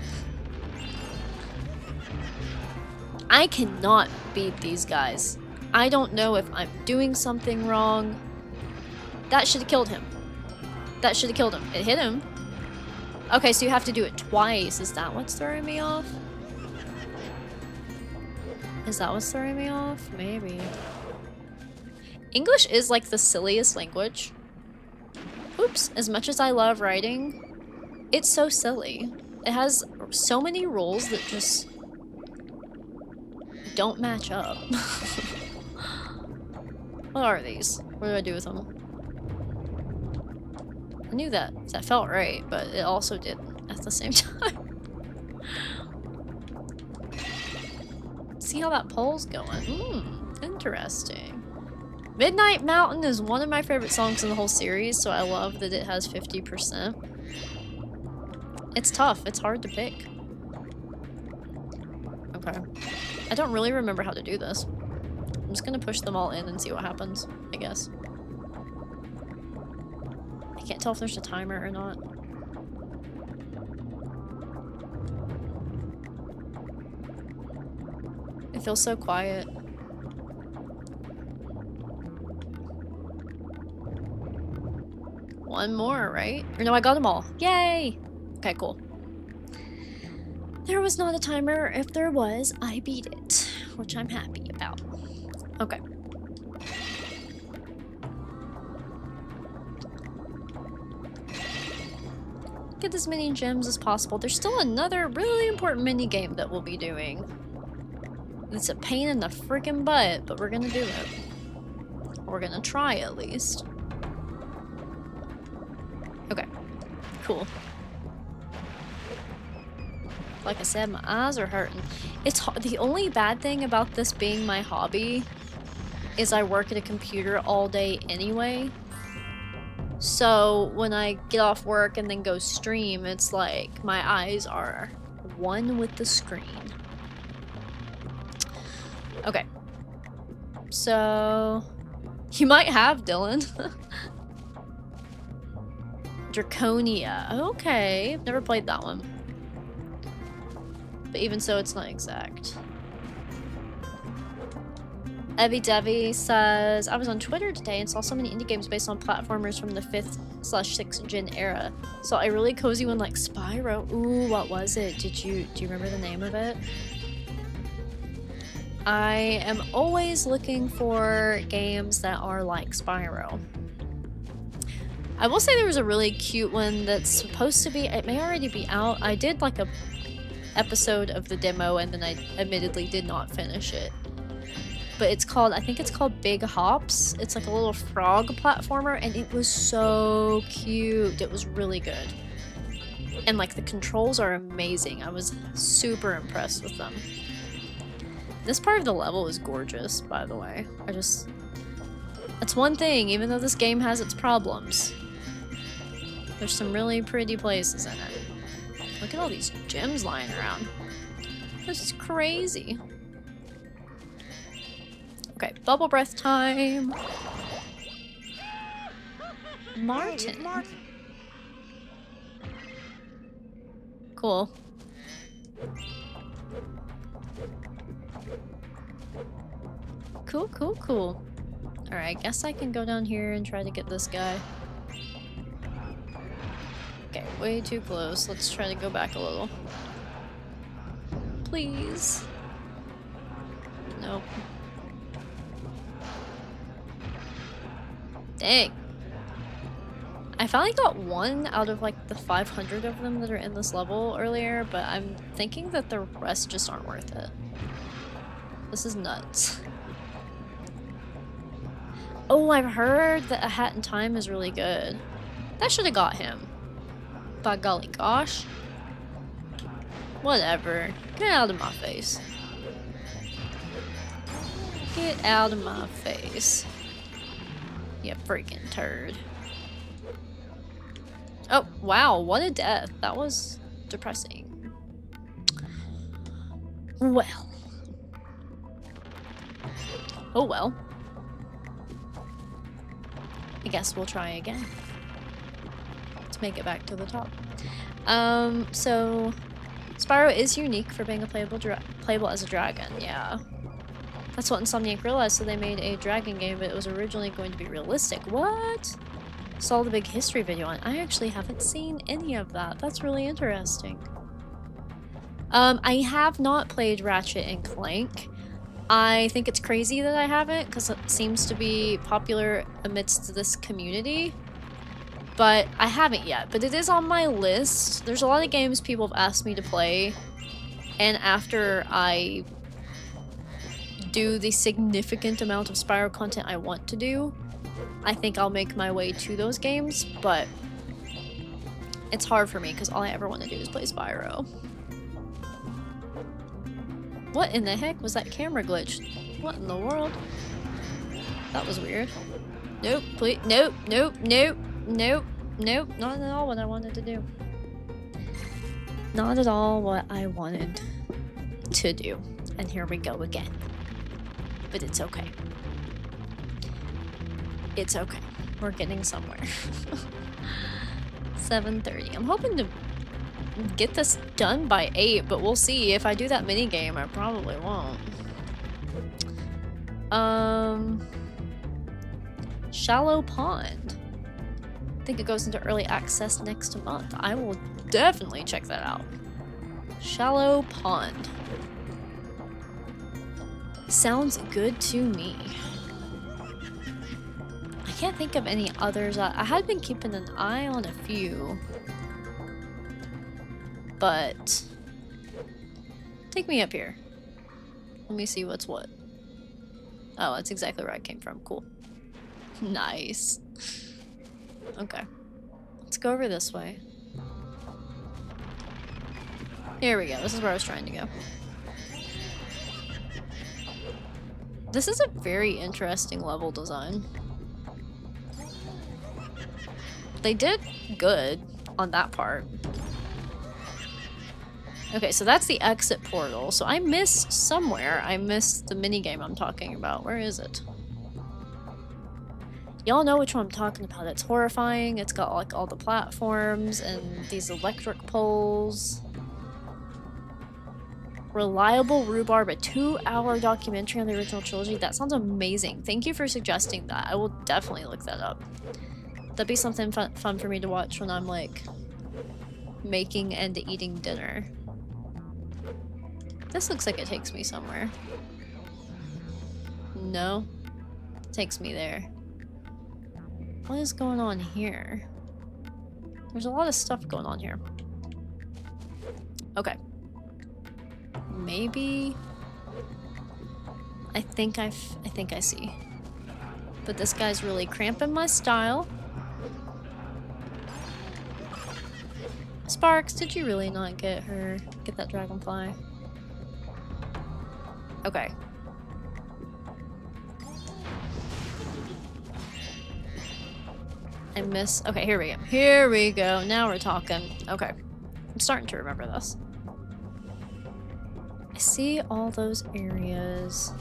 I cannot beat these guys. I don't know if I'm doing something wrong. That should have killed him. That should have killed him. It hit him. Okay, so you have to do it twice. Is that what's throwing me off? Is that what's throwing me off? Maybe. English is like the silliest language. Oops. As much as I love writing, it's so silly. It has so many rules that just don't match up. What are these? What do I do with them? I knew that. That felt right, but it also didn't at the same time. See how that poll's going. Interesting. Midnight Mountain is one of my favorite songs in the whole series, so I love that it has 50%. It's tough. It's hard to pick. Okay. I don't really remember how to do this. I'm just gonna push them all in and see what happens, I guess. I can't tell if there's a timer or not. It feels so quiet. One more, right? Or no, I got them all. Yay! Okay, cool. There was not a timer. If there was, I beat it, which I'm happy about. Okay. Get as many gems as possible. There's still another really important mini game that we'll be doing. It's a pain in the freaking butt, but we're gonna do it. We're gonna try at least. Okay, cool. Like I said, my eyes are hurting. It's the only bad thing about this being my hobby is I work at a computer all day anyway. So when I get off work and then go stream, it's like my eyes are one with the screen. Okay. So you might have Dylan. Draconia. Okay, I've never played that one. But even so, it's not exact. Evie Devi says, I was on Twitter today and saw so many indie games based on platformers from the 5th/6th gen era. Saw a really cozy one like Spyro. Ooh, what was it? Do you remember the name of it? I am always looking for games that are like Spyro. I will say there was a really cute one that's supposed to be, it may already be out. I did like a episode of the demo and then I admittedly did not finish it. But it's called, I think it's called Big Hops. It's like a little frog platformer and it was so cute. It was really good. And like the controls are amazing. I was super impressed with them. This part of the level is gorgeous, by the way. That's one thing, even though this game has its problems. There's some really pretty places in it. Look at all these gems lying around. This is crazy. Okay, bubble breath time. Martin. Cool. Cool, cool, cool. Alright, I guess I can go down here and try to get this guy. Okay, way too close. Let's try to go back a little. Please. Nope. Dang. I finally got one out of like the 500 of them that are in this level earlier, but I'm thinking that the rest just aren't worth it. This is nuts. Oh, I've heard that A Hat in Time is really good. That should have got him. By golly gosh. Whatever. Get out of my face. Get out of my face. You freaking turd. Oh, wow, what a death. That was depressing. Well. Oh well. I guess we'll try again. To make it back to the top. So Spyro is unique for being a playable as a dragon, yeah. That's what Insomniac realized, so they made a dragon game, but it was originally going to be realistic. What? Saw the big history video on it. I actually haven't seen any of that. That's really interesting. I have not played Ratchet and Clank. I think it's crazy that I haven't, because it seems to be popular amidst this community. But I haven't yet, but it is on my list. There's a lot of games people have asked me to play, and after I do the significant amount of Spyro content I want to do, I think I'll make my way to those games, but it's hard for me because all I ever want to do is play Spyro. What in the heck was that camera glitch? What in the world? That was weird. Nope, please, nope, nope, nope, nope, nope, not at all what I wanted to do. Not at all what I wanted to do. And here we go again. but it's okay. It's okay. We're getting somewhere. 7:30. I'm hoping to get this done by 8, but we'll see. If I do that mini game, I probably won't. Shallow Pond. I think it goes into early access next month. I will definitely check that out. Shallow Pond. Sounds good to me. I can't think of any others. I had been keeping an eye on a few. But take me up here. Let me see what's what. Oh, that's exactly where I came from. Cool. Nice. Okay. Let's go over this way. Here we go. This is where I was trying to go. This is a very interesting level design. They did good on that part. Okay, so that's the exit portal. So I missed somewhere. I missed the minigame I'm talking about. Where is it? Y'all know which one I'm talking about. It's horrifying. It's got like all the platforms and these electric poles. Reliable Rhubarb, a 2-hour documentary on the original trilogy. That sounds amazing. Thank you for suggesting that. I will definitely look that up. That'd be something fun for me to watch when I'm like making and eating dinner. This looks like it takes me somewhere. No, it takes me there. What is going on here? There's a lot of stuff going on here. Okay. Maybe. I think I see. But this guy's really cramping my style. Sparks, did you really not get that dragonfly? Okay. I miss. Okay, here we go. Here we go. Now we're talking. Okay. I'm starting to remember this. I see all those areas.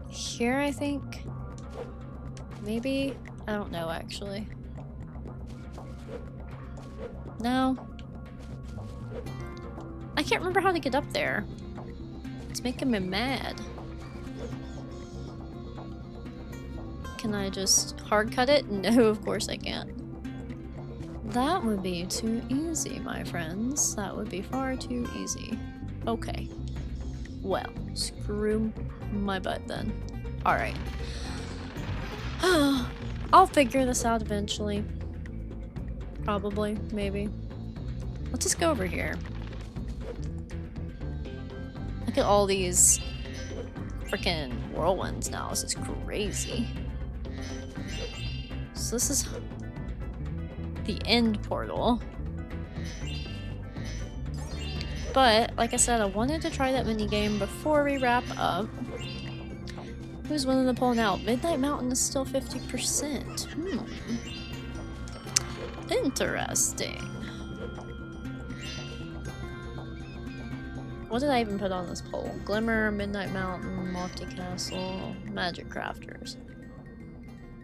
Here, I think. Maybe? I don't know, actually. No. I can't remember how to get up there. It's making me mad. Can I just hard cut it? No, of course I can't. That would be too easy, my friends. That would be far too easy. Okay. Well, screw my butt then. Alright. I'll figure this out eventually. Probably, maybe. Let's just go over here. Look at all these freaking whirlwinds now. This is crazy. So this is the end portal. But, like I said, I wanted to try that minigame before we wrap up. Who's winning the poll now? Midnight Mountain is still 50%. Interesting. What did I even put on this poll? Glimmer, Midnight Mountain, Lofty Castle, Magic Crafters.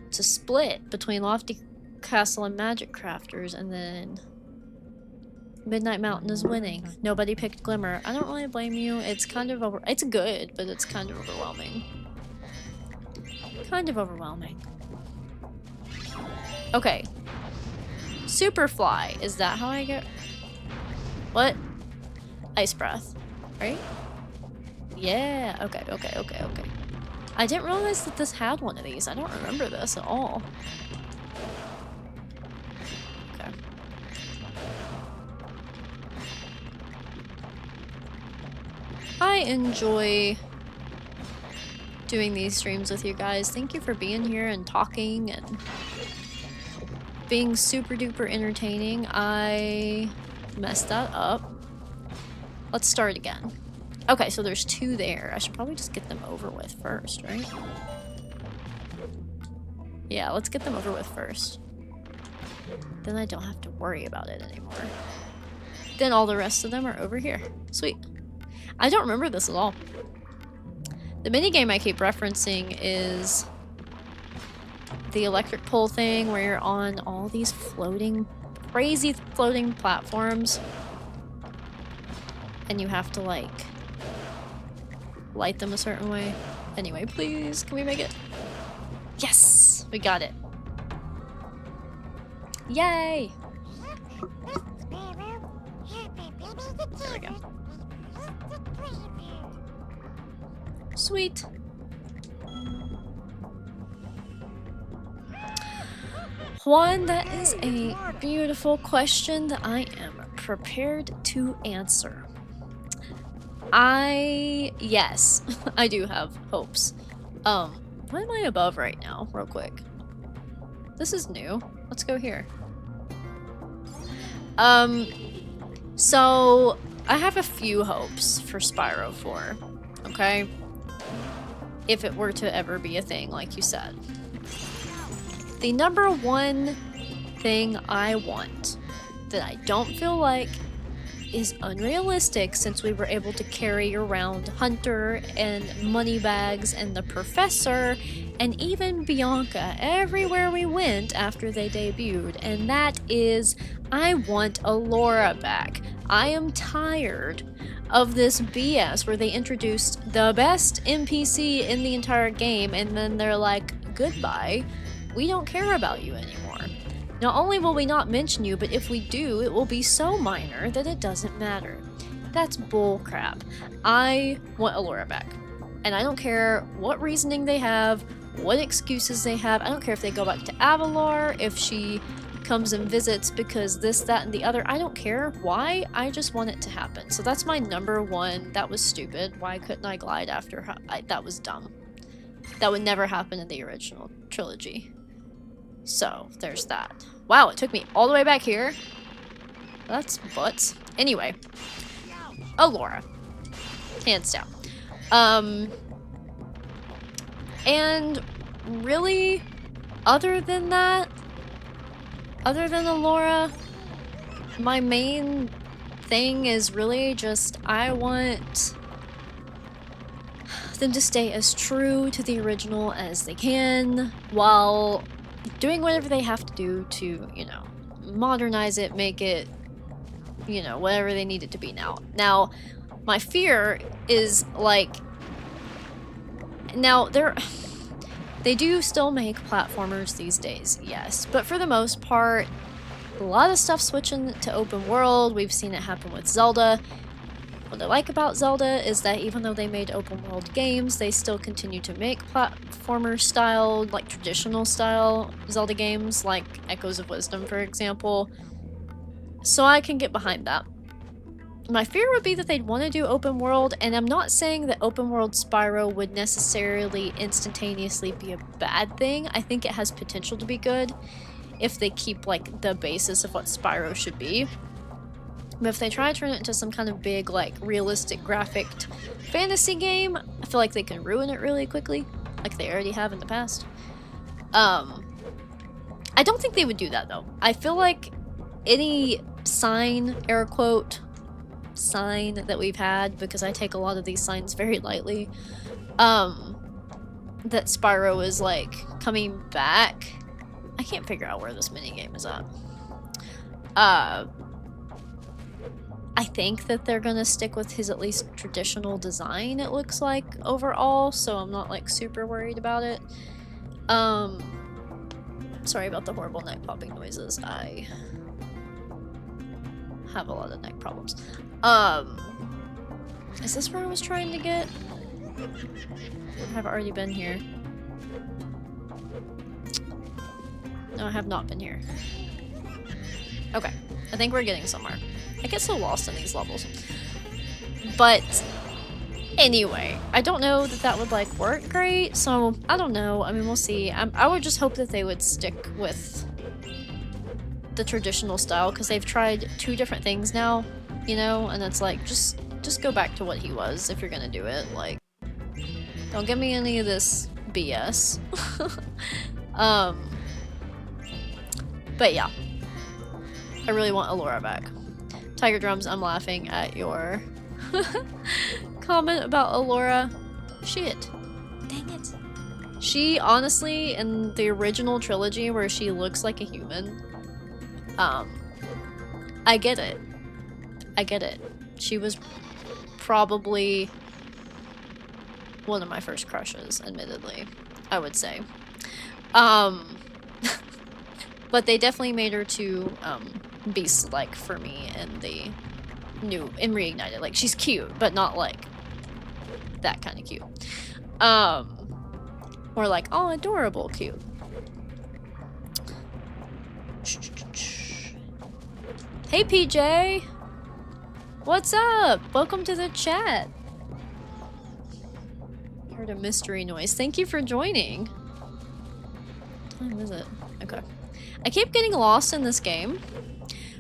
It's a split between Lofty Castle and Magic Crafters, and then Midnight Mountain is winning. Nobody picked Glimmer. I don't really blame you. It's kind of it's good, but it's kind of overwhelming. Kind of overwhelming. Okay. Superfly. Is that how I get? What? Ice breath. Right? Yeah. Okay, okay, okay, okay. I didn't realize that this had one of these. I don't remember this at all. Okay. I enjoy doing these streams with you guys. Thank you for being here and talking and being super duper entertaining. I messed that up. Let's start again. Okay, so there's 2 there. I should probably just get them over with first, right? Yeah, let's get them over with first. Then I don't have to worry about it anymore. then all the rest of them are over here. Sweet. I don't remember this at all. The minigame I keep referencing is the electric pole thing where you're on all these floating, crazy floating platforms. And you have to, like, light them a certain way. Anyway, please, can we make it? Yes! We got it. Yay! There we go. Sweet. Juan, that is a beautiful question that I am prepared to answer. Yes, I do have hopes. What am I above right now, real quick? This is new. Let's go here. So I have a few hopes for Spyro 4, okay? If it were to ever be a thing, like you said. The number one thing I want that I don't feel like is unrealistic, since we were able to carry around Hunter and Moneybags and the Professor and even Bianca everywhere we went after they debuted, and that is, I want Elora back. I am tired of this BS where they introduced the best NPC in the entire game and then they're like, goodbye, we don't care about you anymore. Not only will we not mention you, but if we do, it will be so minor that it doesn't matter. That's bullcrap. I want Elora back. And I don't care what reasoning they have, what excuses they have. I don't care if they go back to Avalar, if she comes and visits because this, that, and the other. I don't care why. I just want it to happen. So that's my number one. That was stupid. Why couldn't I glide after her? That was dumb. That would never happen in the original trilogy. So there's that. Wow, it took me all the way back here. That's butts. Anyway. Elora. Hands down. And really, other than that, other than Elora, my main thing is really just I want them to stay as true to the original as they can while doing whatever they have to do to, you know, modernize it, make it, you know, whatever they need it to be now. Now, my fear is, like, now they do still make platformers these days, yes, but for the most part, a lot of stuff switching to open world. We've seen it happen with Zelda. What I like about Zelda is that even though they made open world games, they still continue to make platformer style, like traditional style Zelda games, like Echoes of Wisdom, for example. So I can get behind that. My fear would be that they'd want to do open world, and I'm not saying that open world Spyro would necessarily instantaneously be a bad thing. I think it has potential to be good if they keep, like, the basis of what Spyro should be. But if they try to turn it into some kind of big, like, realistic graphic fantasy game, I feel like they can ruin it really quickly, like they already have in the past. I don't think they would do that, though. I feel like any sign, air quote, sign that we've had, because I take a lot of these signs very lightly, that Spyro is, like, coming back. I can't figure out where this minigame is at. I think that they're gonna stick with his at least traditional design, it looks like, overall, so I'm not, like, super worried about it. Sorry about the horrible neck popping noises. I have a lot of neck problems. Is this where I was trying to get? I have already been here. No, I have not been here. Okay, I think we're getting somewhere. I get so lost in these levels. But anyway, I don't know that that would, like, work great, so I don't know. I mean, we'll see. I would just hope that they would stick with the traditional style, because they've tried 2 different things now, you know, and it's like, just go back to what he was if you're gonna do it. Like, don't give me any of this BS. But yeah, I really want Elora back. Tiger Drums, I'm laughing at your comment about Allura. Shit. Dang it. She, honestly, in the original trilogy where she looks like a human, I get it. I get it. She was probably one of my first crushes, admittedly, I would say. But they definitely made her too, beast-like for me in the in Reignited. Like, she's cute, but not like that kind of cute. More like, oh, adorable cute. Hey, PJ! What's up? Welcome to the chat. Heard a mystery noise. Thank you for joining. What time is it? Okay. I keep getting lost in this game.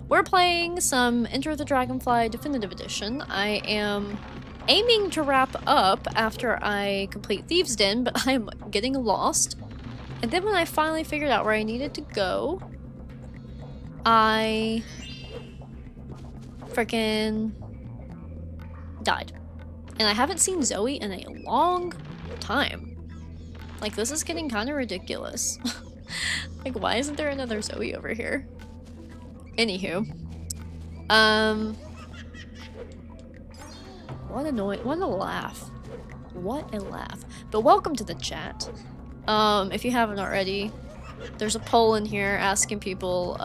We're playing some Enter the Dragonfly Definitive Edition. I am aiming to wrap up after I complete Thieves' Den, but I'm getting lost. And then when I finally figured out where I needed to go, I freaking died. And I haven't seen Zoe in a long time. Like, this is getting kind of ridiculous. Like, why isn't there another Zoe over here? Anywho. What a noise. What a laugh. What a laugh. But welcome to the chat. If you haven't already, there's a poll in here asking people,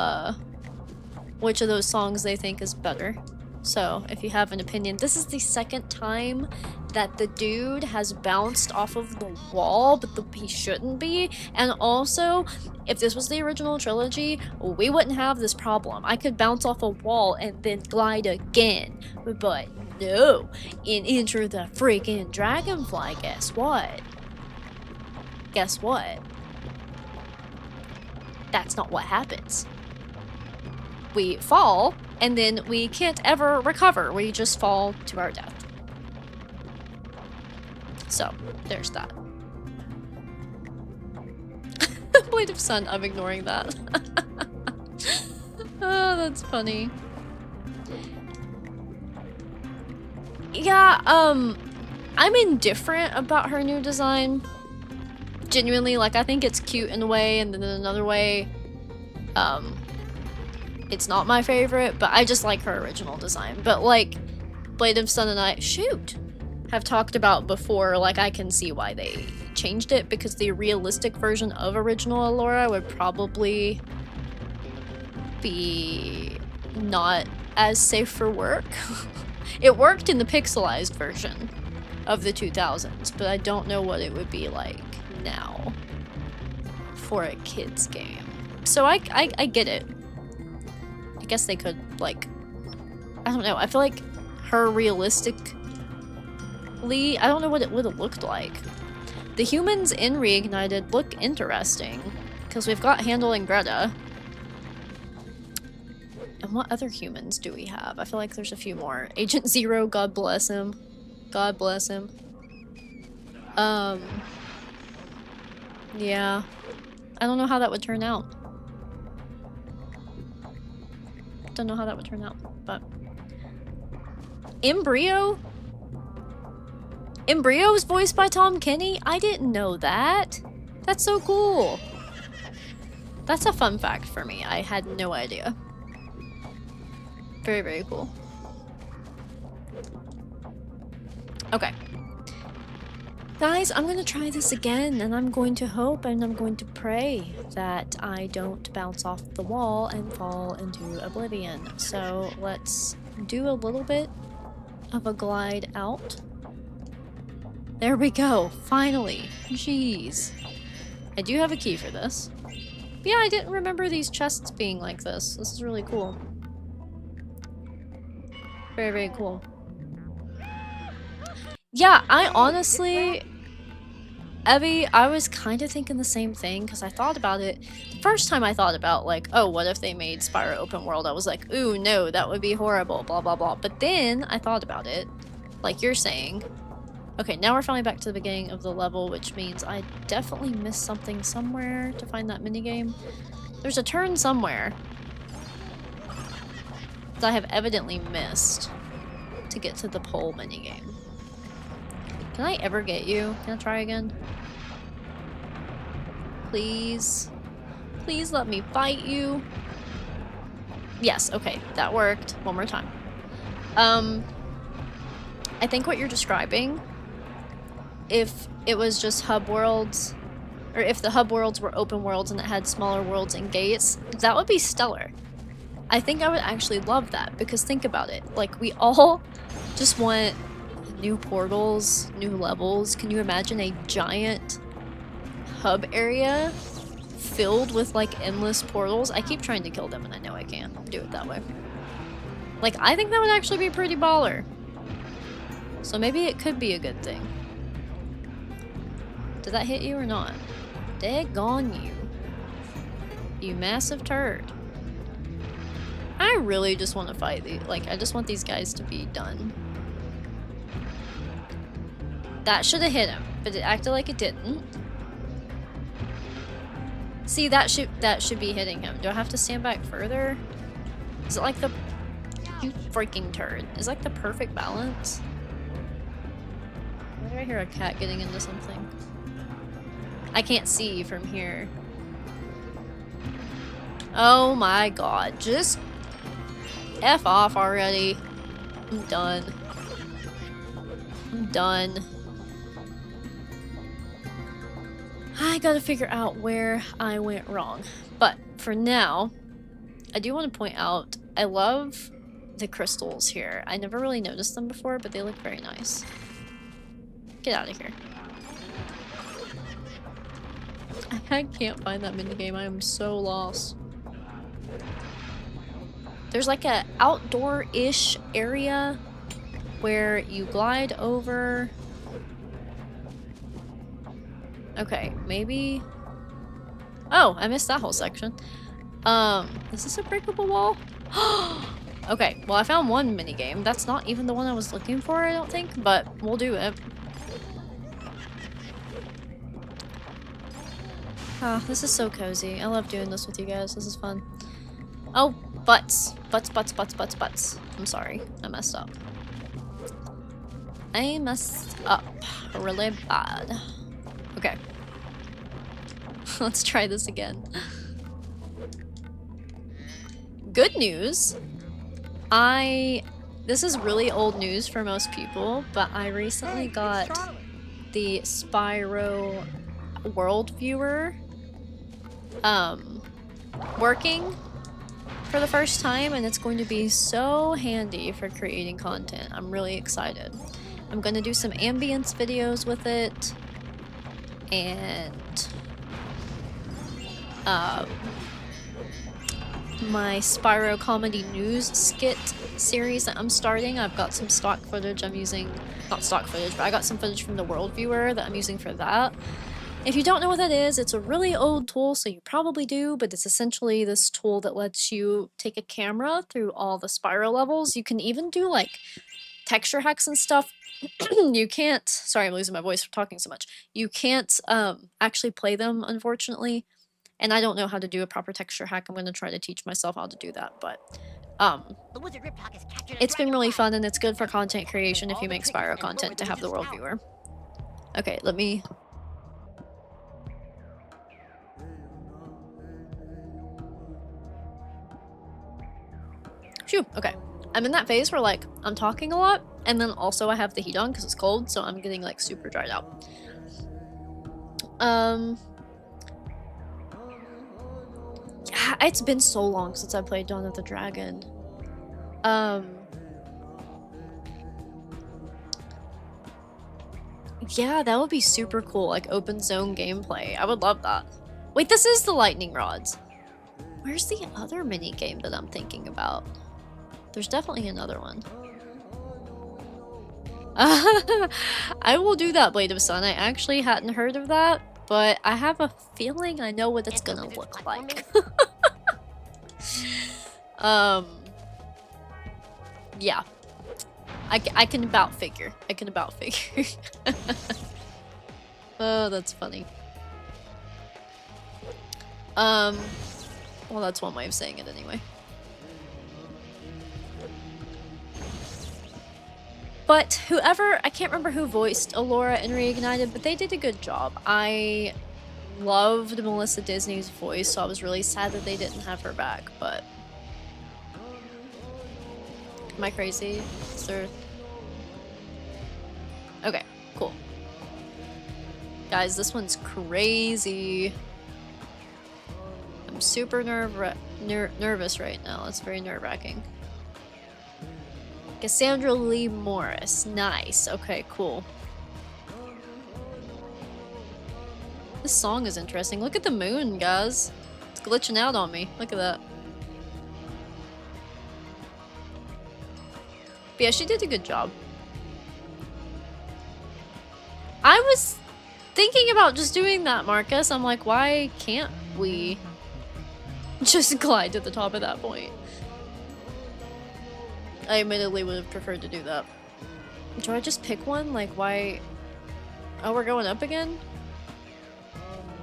which of those songs they think is better. So, if you have an opinion, this is the second time that the dude has bounced off of the wall, but he shouldn't be. And also, if this was the original trilogy, we wouldn't have this problem. I could bounce off a wall and then glide again. But no, in Enter the freaking Dragonfly, guess what? Guess what? That's not what happens. We fall, and then we can't ever recover. We just fall to our death. So, there's that. Blade of Sun, I'm ignoring that. Oh, that's funny. Yeah, I'm indifferent about her new design. Genuinely, like, I think it's cute in a way, and then in another way, it's not my favorite, but I just like her original design. But, like, Blade of Sun and I, have talked about before, like, I can see why they changed it, because the realistic version of original Allura would probably be not as safe for work. It worked in the pixelized version of the 2000s, but I don't know what it would be like now for a kid's game. So I get it. I guess they could, like, I don't know, I feel like her realistically, I don't know what it would have looked like. The humans in Reignited look interesting, because we've got Handel and Greta. And what other humans do we have? I feel like there's a few more. Agent Zero, God bless him. God bless him. Yeah. I don't know how that would turn out. Don't know how that would turn out, but... Embryo? Embryo's voiced by Tom Kenny? I didn't know that. That's so cool. That's a fun fact for me. I had no idea. Very, very cool. Okay. Guys, I'm gonna try this again, and I'm going to hope and I'm going to pray that I don't bounce off the wall and fall into oblivion. So let's do a little bit of a glide out. There we go, finally. Jeez. I do have a key for this. But yeah, I didn't remember these chests being like this. This is really cool. Very, very cool. Yeah, I honestly, Evie, I was kind of thinking the same thing, because I thought about it. The first time I thought about, like, oh, what if they made Spyro open world? I was like, ooh, no, that would be horrible, blah, blah, blah. But then I thought about it, like you're saying. Okay, now we're finally back to the beginning of the level, which means I definitely missed something somewhere to find that minigame. There's a turn somewhere. that I have evidently missed to get to the pole minigame. Can I ever get you? Can I try again? Please? Please let me fight you. Yes, okay, that worked. One more time. I think what you're describing, if it was just hub worlds, or if the hub worlds were open worlds and it had smaller worlds and gates, that would be stellar. I think I would actually love that, because think about it. Like, we all just want new portals, new levels. Can you imagine a giant hub area filled with, like, endless portals? I keep trying to kill them and I know I can't do it that way. Like, I think that would actually be pretty baller. So maybe it could be a good thing. Did that hit you or not? Daggone you. You massive turd. I really just want to fight these. Like, I just want these guys to be done. That should have hit him, but it acted like it didn't. See, that should be hitting him. Do I have to stand back further? Is it like the... You freaking turd. Is it like the perfect balance? Why do I hear a cat getting into something? I can't see from here. Oh my god. Just F off already. I'm done. I'm done. I gotta figure out where I went wrong. But for now, I do want to point out, I love the crystals here. I never really noticed them before, but they look very nice. Get out of here. I can't find that minigame. I am so lost. There's like a outdoor-ish area where you glide over. Okay, maybe... Oh, I missed that whole section. Is this a breakable wall? Okay, well I found one minigame. That's not even the one I was looking for, I don't think, but we'll do it. Ah, this is so cozy. I love doing this with you guys. This is fun. Oh, butts. Butts, butts, butts, butts, butts. I'm sorry. I messed up. I messed up really bad. Okay. Let's try this again. Good news. This is really old news for most people, but I recently got the Spyro world viewer working for the first time, and it's going to be so handy for creating content. I'm really excited. I'm going to do some ambience videos with it, and my Spyro comedy news skit series that I'm starting. I've got some stock footage I'm using, not stock footage, but I got some footage from the world viewer that I'm using for that. If you don't know what that is, it's a really old tool, so you probably do, but it's essentially this tool that lets you take a camera through all the Spyro levels. You can even do like texture hacks and stuff. You can't, sorry I'm losing my voice for talking so much. You can't actually play them, unfortunately. And I don't know how to do a proper texture hack. I'm going to try to teach myself how to do that, but it's been really fun, and it's good for content creation if you make Spyro content to have the world viewer. Okay, let me... Phew, okay. I'm in that phase where, like, I'm talking a lot, and then also I have the heat on because it's cold, so I'm getting, like, super dried out. Yeah, it's been so long since I played Dawn of the Dragon. Yeah, that would be super cool, like, open zone gameplay. I would love that. Wait, this is the lightning rods. Where's the other mini game that I'm thinking about? There's definitely another one. I will do that, Blade of Sun. I actually hadn't heard of that, but I have a feeling I know what it's gonna look like. Yeah. I can about figure. I can about figure. Oh, that's funny. Well, that's one way of saying it anyway. But whoever, I can't remember who voiced Allura in Reignited, but they did a good job. I loved Melissa Disney's voice, so I was really sad that they didn't have her back, but... Am I crazy? Is there... Okay, cool. Guys, this one's crazy. I'm super nervous right now. It's very nerve-wracking. Cassandra Lee Morris. Nice. Okay, cool. This song is interesting. Look at the moon, guys. It's glitching out on me. Look at that. But yeah, she did a good job. I was thinking about just doing that, Marcus. I'm like, why can't we just glide to the top of that point? I admittedly would have preferred to do that. Do I just pick one? Like, why? Oh, we're going up again?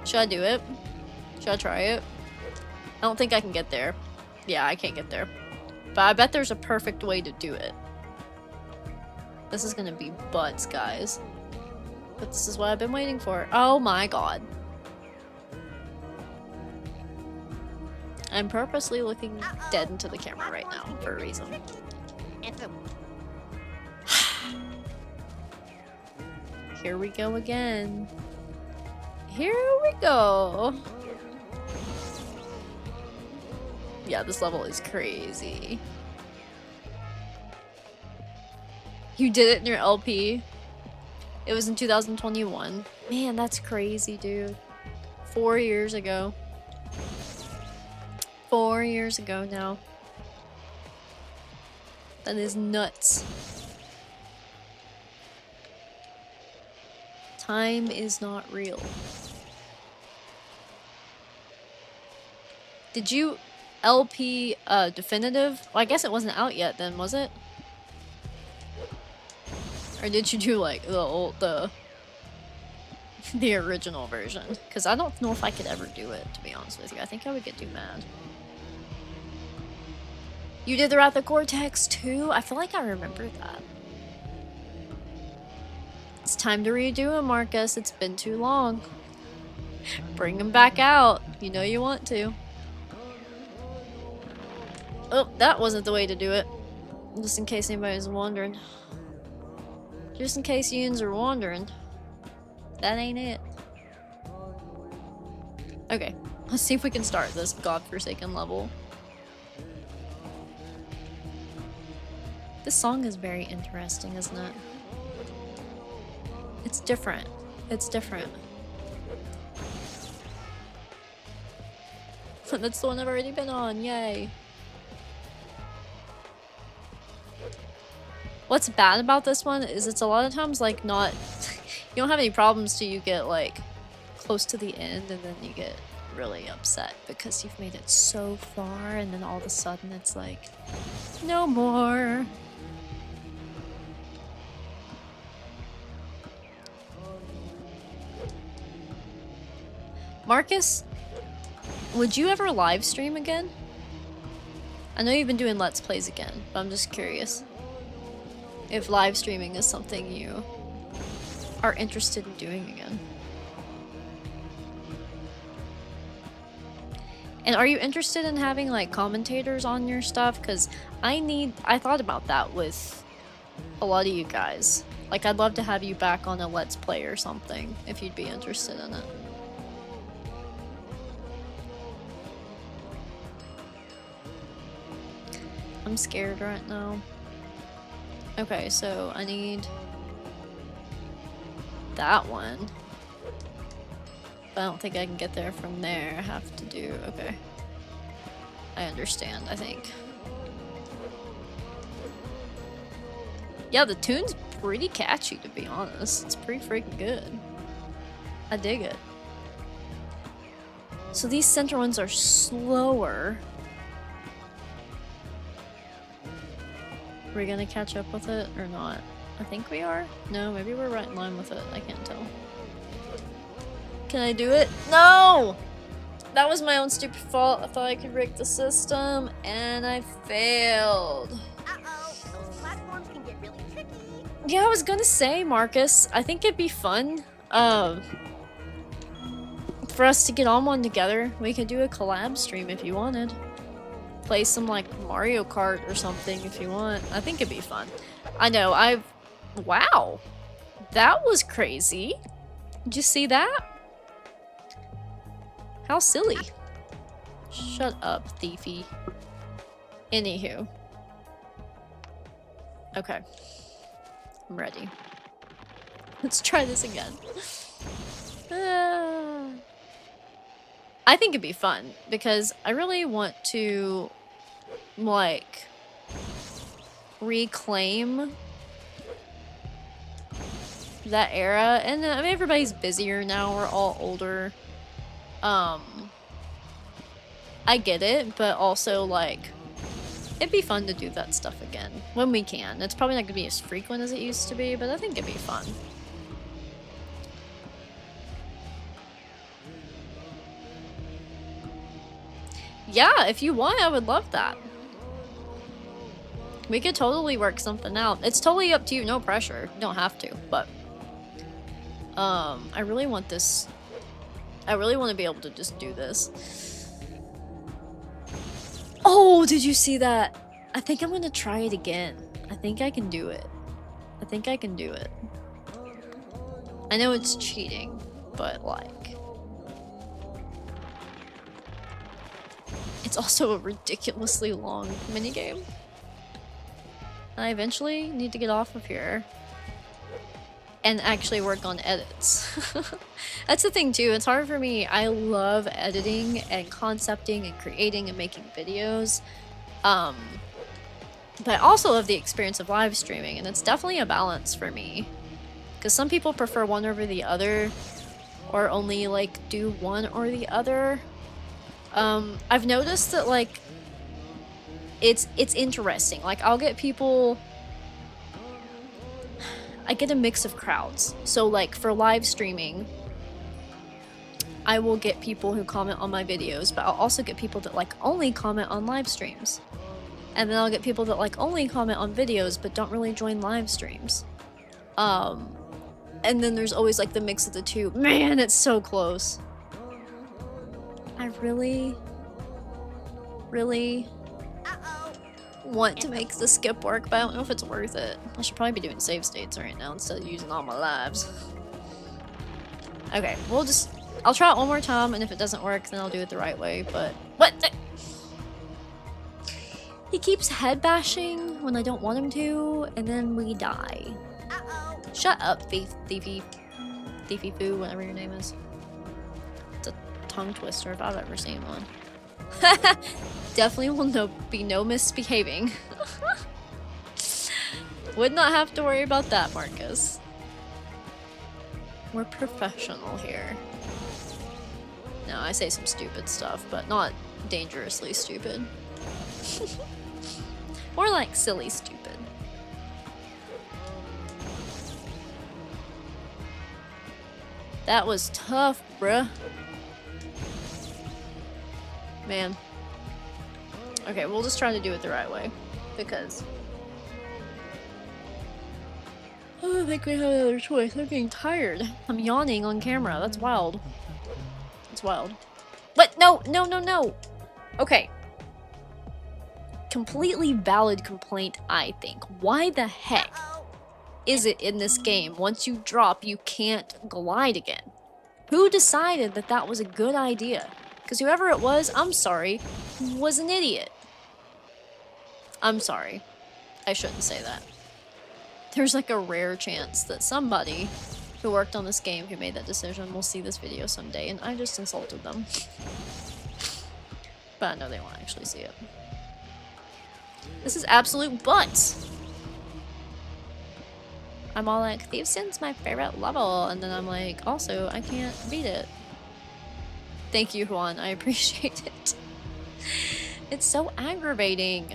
Should I do it? Should I try it? I don't think I can get there. Yeah, I can't get there. But I bet there's a perfect way to do it. This is gonna be butts, guys. But this is what I've been waiting for. Oh my god. I'm purposely looking dead into the camera right now for a reason. Here we go again. Here we go. Yeah, this level is crazy. You did it in your LP. It was in 2021. Man, that's crazy, dude. 4 years ago. 4 years ago now. That is nuts. Time is not real. Did you LP definitive? Well, I guess it wasn't out yet then, was it? Or did you do like the old the original version? Because I don't know if I could ever do it, to be honest with you. I think I would get too mad. You did the Wrath of Cortex too? I feel like I remember that. It's time to redo him, Marcus. It's been too long. Bring him back out. You know you want to. Oh, that wasn't the way to do it. Just in case anybody's wondering. Just in case yous are wondering. That ain't it. Okay, let's see if we can start this godforsaken level. This song is very interesting, isn't it? It's different. It's different. That's the one I've already been on, yay. What's bad about this one is it's a lot of times like not... you don't have any problems till you get like close to the end and then you get really upset because you've made it so far and then all of a sudden it's like, no more. Marcus, would you ever live stream again? I know you've been doing Let's Plays again, but I'm just curious if live streaming is something you are interested in doing again. And are you interested in having like commentators on your stuff? Because I thought about that with a lot of you guys. Like I'd love to have you back on a Let's Play or something if you'd be interested in it. I'm scared right now. Okay, so I need that one. But I don't think I can get there from there. I have to do... okay. I understand, I think. Yeah, the tune's pretty catchy, to be honest. It's pretty freaking good. I dig it. So these center ones are slower. Are we gonna catch up with it or not? I think we are. No, maybe we're right in line with it. I can't tell. Can I do it? No! That was my own stupid fault. I thought I could rig the system, and I failed. Uh-oh, those platforms can get really tricky. Yeah, I was gonna say, Marcus, I think it'd be fun, for us to get on one together. We could do a collab stream if you wanted. Play some, like, Mario Kart or something if you want. I think it'd be fun. I know, wow! That was crazy. Did you see that? How silly. Shut up, thiefy. Anywho. Okay. I'm ready. Let's try this again. I think it'd be fun because I really want to, like, reclaim that era. And I mean, everybody's busier now. We're all older. I get it, but also, like, it'd be fun to do that stuff again when we can. It's probably not gonna be as frequent as it used to be, but I think it'd be fun. Yeah, if you want, I would love that. We could totally work something out. It's totally up to you, no pressure. You don't have to, but I really want this. I really want to be able to just do this. Oh, did you see that? I think I'm gonna try it again. I think I can do it. I think I can do it. I know it's cheating, but like... It's also a ridiculously long minigame. I eventually need to get off of here and actually work on edits. That's the thing too, it's hard for me. I love editing and concepting and creating and making videos. But I also love the experience of live streaming, and it's definitely a balance for me. Because some people prefer one over the other, or only like do one or the other. I've noticed that like it's interesting. Like I'll get people, I get a mix of crowds. So like for live streaming, I will get people who comment on my videos, but I'll also get people that like only comment on live streams. And then I'll get people that like only comment on videos but don't really join live streams. And then there's always like the mix of the two. Man, it's so close. I really want to make the skip work, but I don't know if it's worth it. I should probably be doing save states right now instead of using all my lives. Okay, I'll try it one more time, and if it doesn't work, then I'll do it the right way, but... What the... He keeps head bashing when I don't want him to, and then we die. Shut up, thiefy foo, whatever your name is. It's a tongue twister if I've ever seen one. Definitely will be no misbehaving. Would not have to worry about that, Marcus. We're professional here. No, I say some stupid stuff, but not dangerously stupid. More like silly stupid. That was tough, bruh. Man. Okay, we'll just try to do it the right way. Because... I don't think we have another choice. I'm getting tired. I'm yawning on camera. That's wild. That's wild. What? No! No, no, no! Okay. Completely valid complaint, I think. Why the heck is it in this game, once you drop, you can't glide again? Who decided that that was a good idea? Because whoever it was, I'm sorry, was an idiot. I'm sorry. I shouldn't say that. There's like a rare chance that somebody who worked on this game who made that decision will see this video someday, and I just insulted them. But I know they won't actually see it. This is absolute butts! I'm all like, Thiefson's my favorite level, and then I'm like, also, I can't beat it. Thank you, Juan, I appreciate it. It's so aggravating.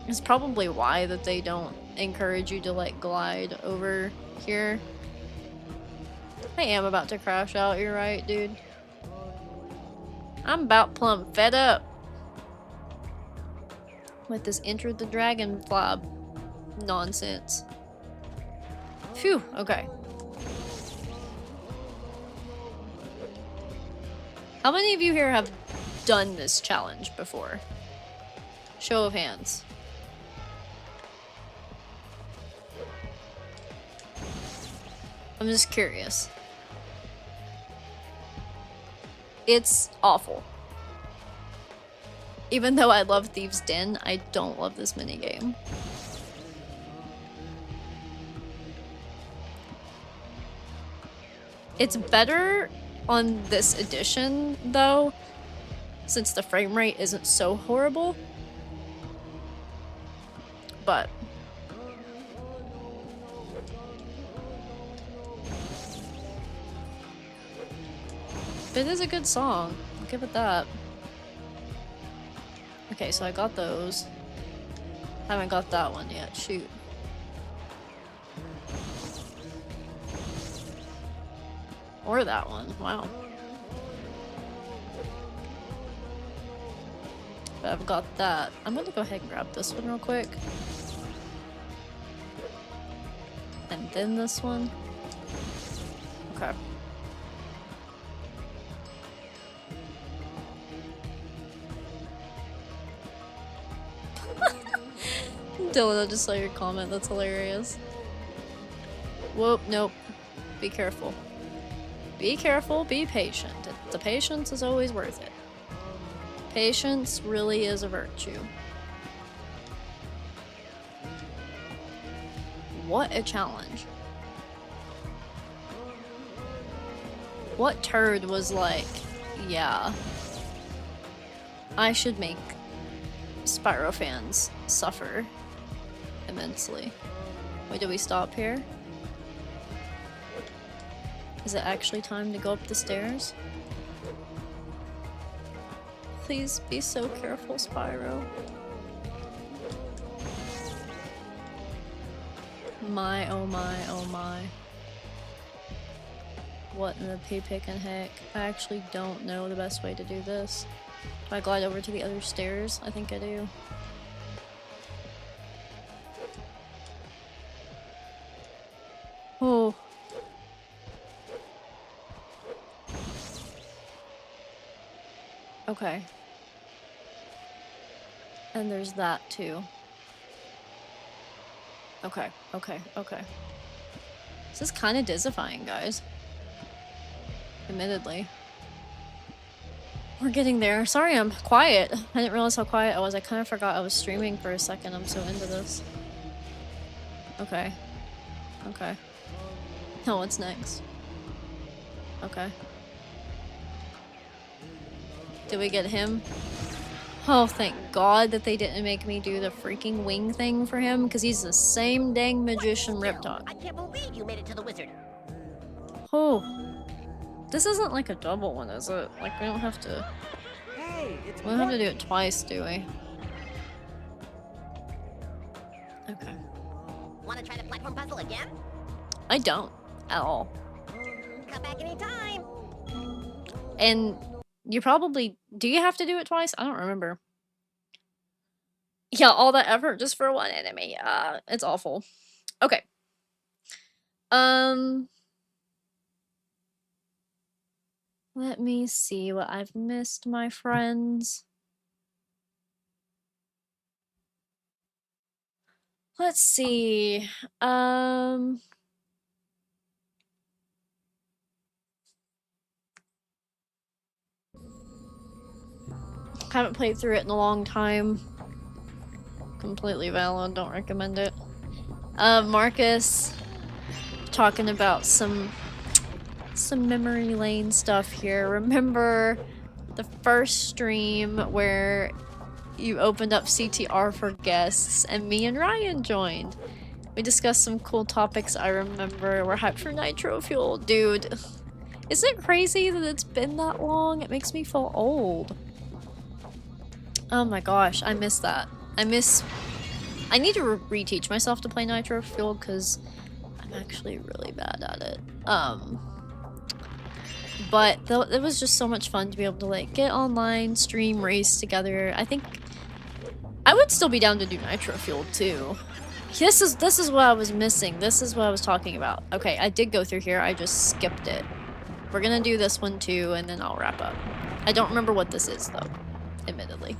It's probably why that they don't encourage you to, like, glide over here. I am about to crash out, you're right, dude. I'm about plumb fed up with this Enter the Dragonfly nonsense. Phew, okay. How many of you here have done this challenge before? Show of hands. I'm just curious. It's awful. Even though I love Thieves' Den, I don't love this minigame. It's better on this edition, though, since the frame rate isn't so horrible. But it is a good song. I'll give it that. Okay, so I got those. Haven't got that one yet. Shoot. Or that one. Wow. But I've got that. I'm gonna go ahead and grab this one real quick. And then this one. Okay. Dylan, I just saw your comment. That's hilarious. Whoop, nope. Be careful. Be careful, be patient. The patience is always worth it. Patience really is a virtue. What a challenge. What turd was like, yeah, I should make Spyro fans suffer immensely. Wait, do we stop here? Is it actually time to go up the stairs? Please be so careful, Spyro. My, oh my, oh my. What in the pea-pickin' heck? I actually don't know the best way to do this. Do I glide over to the other stairs? I think I do. Oh. Okay. And there's that too. Okay, okay, okay. This is kind of disifying, guys. Admittedly. We're getting there. Sorry I'm quiet. I didn't realize how quiet I was. I kind of forgot I was streaming for a second. I'm so into this. Okay. Okay. Now what's next? Okay. Did we get him? Oh, thank God that they didn't make me do the freaking wing thing for him, because he's the same dang magician Riptog. I can't believe you made it to the wizard. Oh. This isn't like a double one, is it? Like, we don't have to... Hey, it's We don't have to do it twice, do we? Okay. Want to try the platform puzzle again? I don't. At all. Come back anytime. And you probably... Do you have to do it twice? I don't remember. Yeah, all that effort just for one enemy. It's awful. Okay. Let me see what I've missed, my friends. Let's see. Haven't played through it in a long time. Completely valid, don't recommend it. Marcus talking about some memory lane stuff here. Remember the first stream where you opened up CTR for guests and me and Ryan joined? We discussed some cool topics. I remember we're hyped for Nitro Fuel. Dude, isn't it crazy that it's been that long? It makes me feel old. Oh my gosh, I miss that. I need to reteach myself to play Nitro Fuel because I'm actually really bad at it. But it was just so much fun to be able to like get online, stream, race together. I think I would still be down to do Nitro Fuel too. This is what I was missing. This is what I was talking about. Okay, I did go through here. I just skipped it. We're gonna do this one too, and then I'll wrap up. I don't remember what this is, though, admittedly.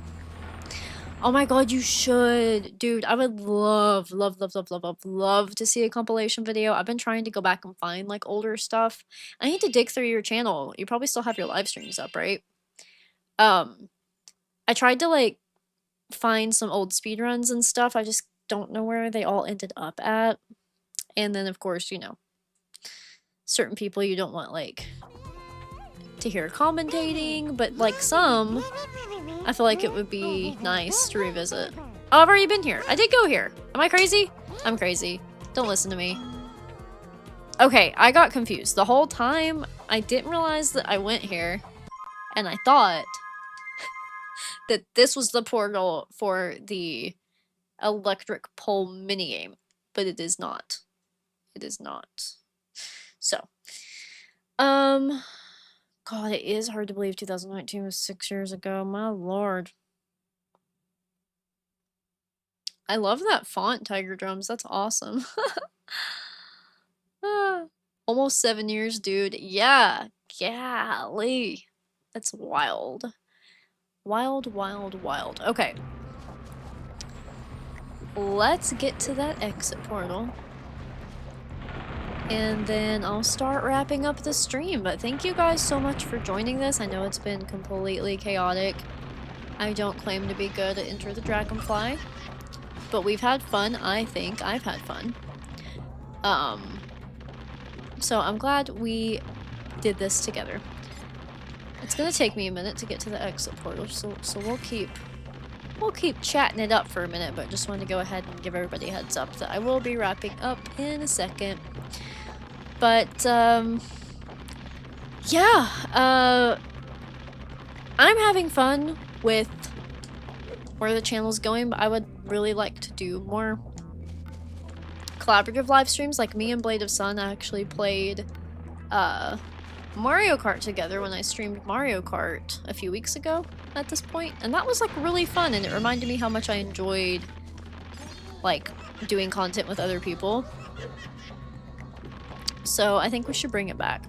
Oh my god, you should. Dude, I would love to see a compilation video. I've been trying to go back and find, like, older stuff. I need to dig through your channel. You probably still have your live streams up, right? I tried to, like, find some old speedruns and stuff. I just don't know where they all ended up at. And then, of course, you know, certain people you don't want, like, to hear commentating, but, like, some, I feel like it would be nice to revisit. Oh, I've already been here. I did go here. Am I crazy? I'm crazy. Don't listen to me. Okay, I got confused. The whole time, I didn't realize that I went here, and I thought that this was the portal for the electric pole minigame, but it is not. It is not. So, God, it is hard to believe 2019 was 6 years ago. My lord. I love that font, Tiger Drums. That's awesome. Almost 7 years, dude. Yeah. Golly. That's wild. Wild, wild, wild. Okay. Let's get to that exit portal. And then I'll start wrapping up the stream. But thank you guys so much for joining this. I know it's been completely chaotic. I don't claim to be good at Enter the Dragonfly. But we've had fun. I think I've had fun. So I'm glad we did this together. It's gonna take me a minute to get to the exit portal, so we'll keep chatting it up for a minute, but just wanted to go ahead and give everybody a heads up that I will be wrapping up in a second. But yeah, I'm having fun with where the channel's going, but I would really like to do more collaborative live streams. Like me and Blade of Sun actually played Mario Kart together when I streamed Mario Kart a few weeks ago at this point, and that was like really fun, and it reminded me how much I enjoyed like doing content with other people. So I think we should bring it back.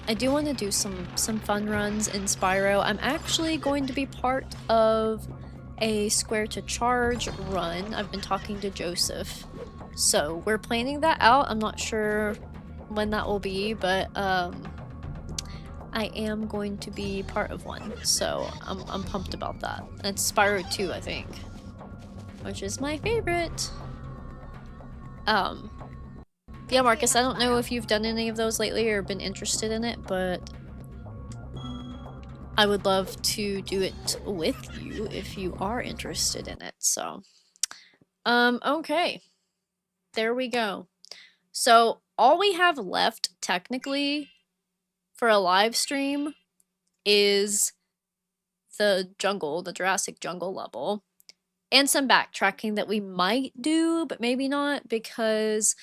I do want to do some fun runs in Spyro. I'm actually going to be part of a Square to Charge run. I've been talking to Joseph. So we're planning that out. I'm not sure when that will be, but I am going to be part of one. So I'm pumped about that. And it's Spyro 2, I think, which is my favorite. Yeah, Marcus, I don't know if you've done any of those lately or been interested in it, but I would love to do it with you if you are interested in it. So, okay. There we go. So, all we have left, technically, for a live stream is the jungle, the Jurassic Jungle level, and some backtracking that we might do, but maybe not, because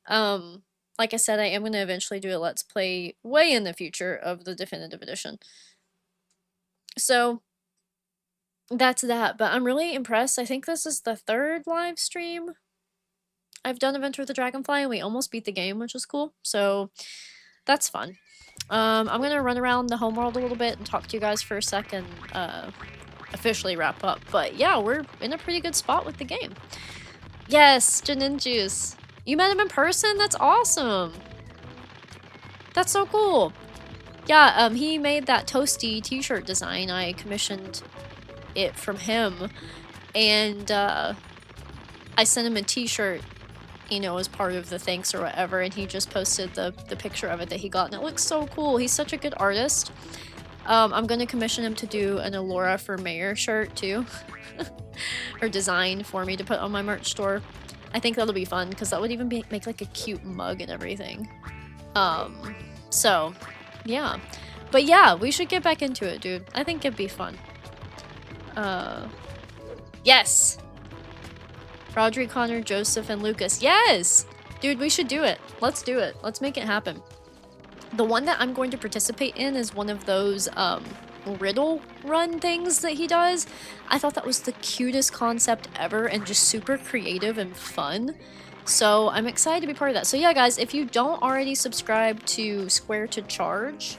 like I said, I am going to eventually do a Let's Play way in the future of the Definitive Edition. So, that's that, but I'm really impressed. I think this is the 3rd live stream I've done of Enter the Dragonfly, and we almost beat the game, which is cool. So, that's fun. I'm going to run around the homeworld a little bit and talk to you guys for a second, officially wrap up. But yeah, we're in a pretty good spot with the game. Yes, Janinjuice. You met him in person? That's awesome. That's so cool. Yeah, he made that Toasty t-shirt design. I commissioned it from him. And I sent him a t-shirt, you know, as part of the thanks or whatever. And he just posted the picture of it that he got. And it looks so cool. He's such a good artist. I'm going to commission him to do an Alora for Mayor shirt too. Or design for me to put on my merch store. I think that'll be fun, because that would even make like a cute mug and everything. So, yeah. But yeah, we should get back into it, dude. I think it'd be fun. Yes! Rodri, Connor, Joseph, and Lucas. Yes! Dude, we should do it. Let's do it. Let's make it happen. The one that I'm going to participate in is one of those, riddle run things that he does. I thought that was the cutest concept ever and just super creative and fun. So I'm excited to be part of that. So yeah, guys, if you don't already subscribe to Square to Charge,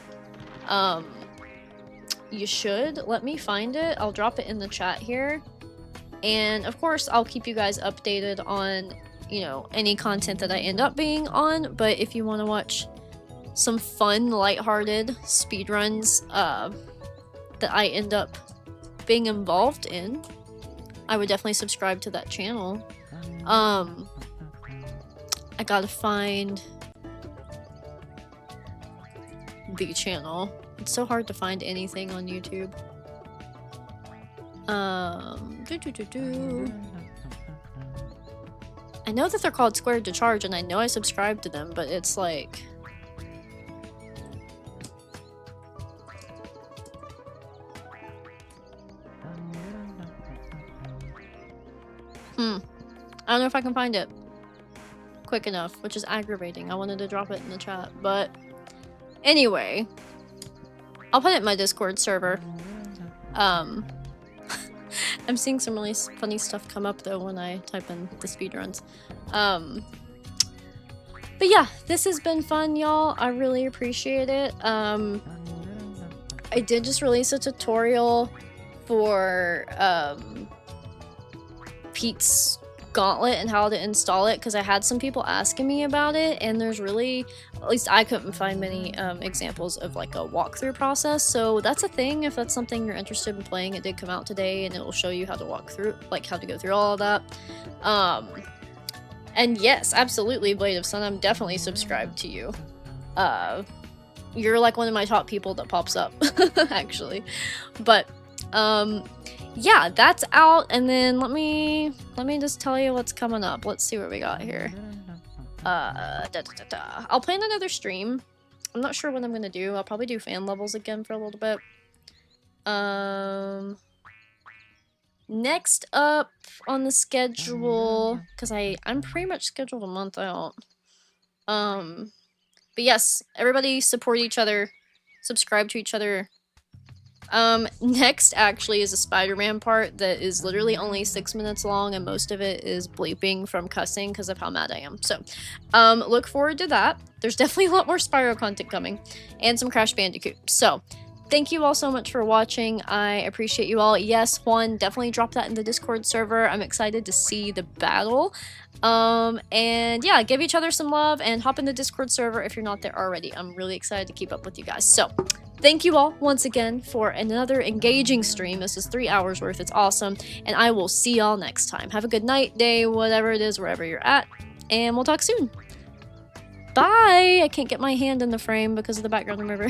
you should. Let me find it. I'll drop it in the chat here. And of course, I'll keep you guys updated on, you know, any content that I end up being on. But if you want to watch some fun, lighthearted speedruns that I end up being involved in, I would definitely subscribe to that channel. I gotta find the channel. It's so hard to find anything on YouTube. I know that they're called Square to Charge, and I know I subscribed to them, but it's like... I don't know if I can find it quick enough, which is aggravating. I wanted to drop it in the chat, but anyway, I'll put it in my Discord server. I'm seeing some really funny stuff come up though when I type in the speedruns. But yeah, this has been fun, y'all. I really appreciate it. I did just release a tutorial for Pete's Gauntlet and how to install it, because I had some people asking me about it, and there's really, at least I couldn't find many examples of like a walkthrough process. So that's a thing. If that's something you're interested in playing, it did come out today, and it will show you how to walk through, like how to go through all of that. And yes, absolutely, Blade of Sun, I'm definitely subscribed to you. You're like one of my top people that pops up, actually. But yeah, that's out, and then let me just tell you what's coming up. Let's see what we got here. I'll plan another stream. I'm not sure what I'm gonna do. I'll probably do fan levels again for a little bit. Next up on the schedule, because I'm pretty much scheduled a month out. But yes, everybody support each other, subscribe to each other. Next actually is a Spider-Man part that is literally only 6 minutes long, and most of it is bleeping from cussing because of how mad I am. So, look forward to that. There's definitely a lot more Spyro content coming, and some Crash Bandicoot. So, thank you all so much for watching. I appreciate you all. Yes, Juan, definitely drop that in the Discord server. I'm excited to see the battle. And yeah, give each other some love and hop in the Discord server if you're not there already. I'm really excited to keep up with you guys. So, thank you all once again for another engaging stream. This is 3 hours worth. It's awesome. And I will see y'all next time. Have a good night, day, whatever it is, wherever you're at. And we'll talk soon. Bye! I can't get my hand in the frame because of the background remover.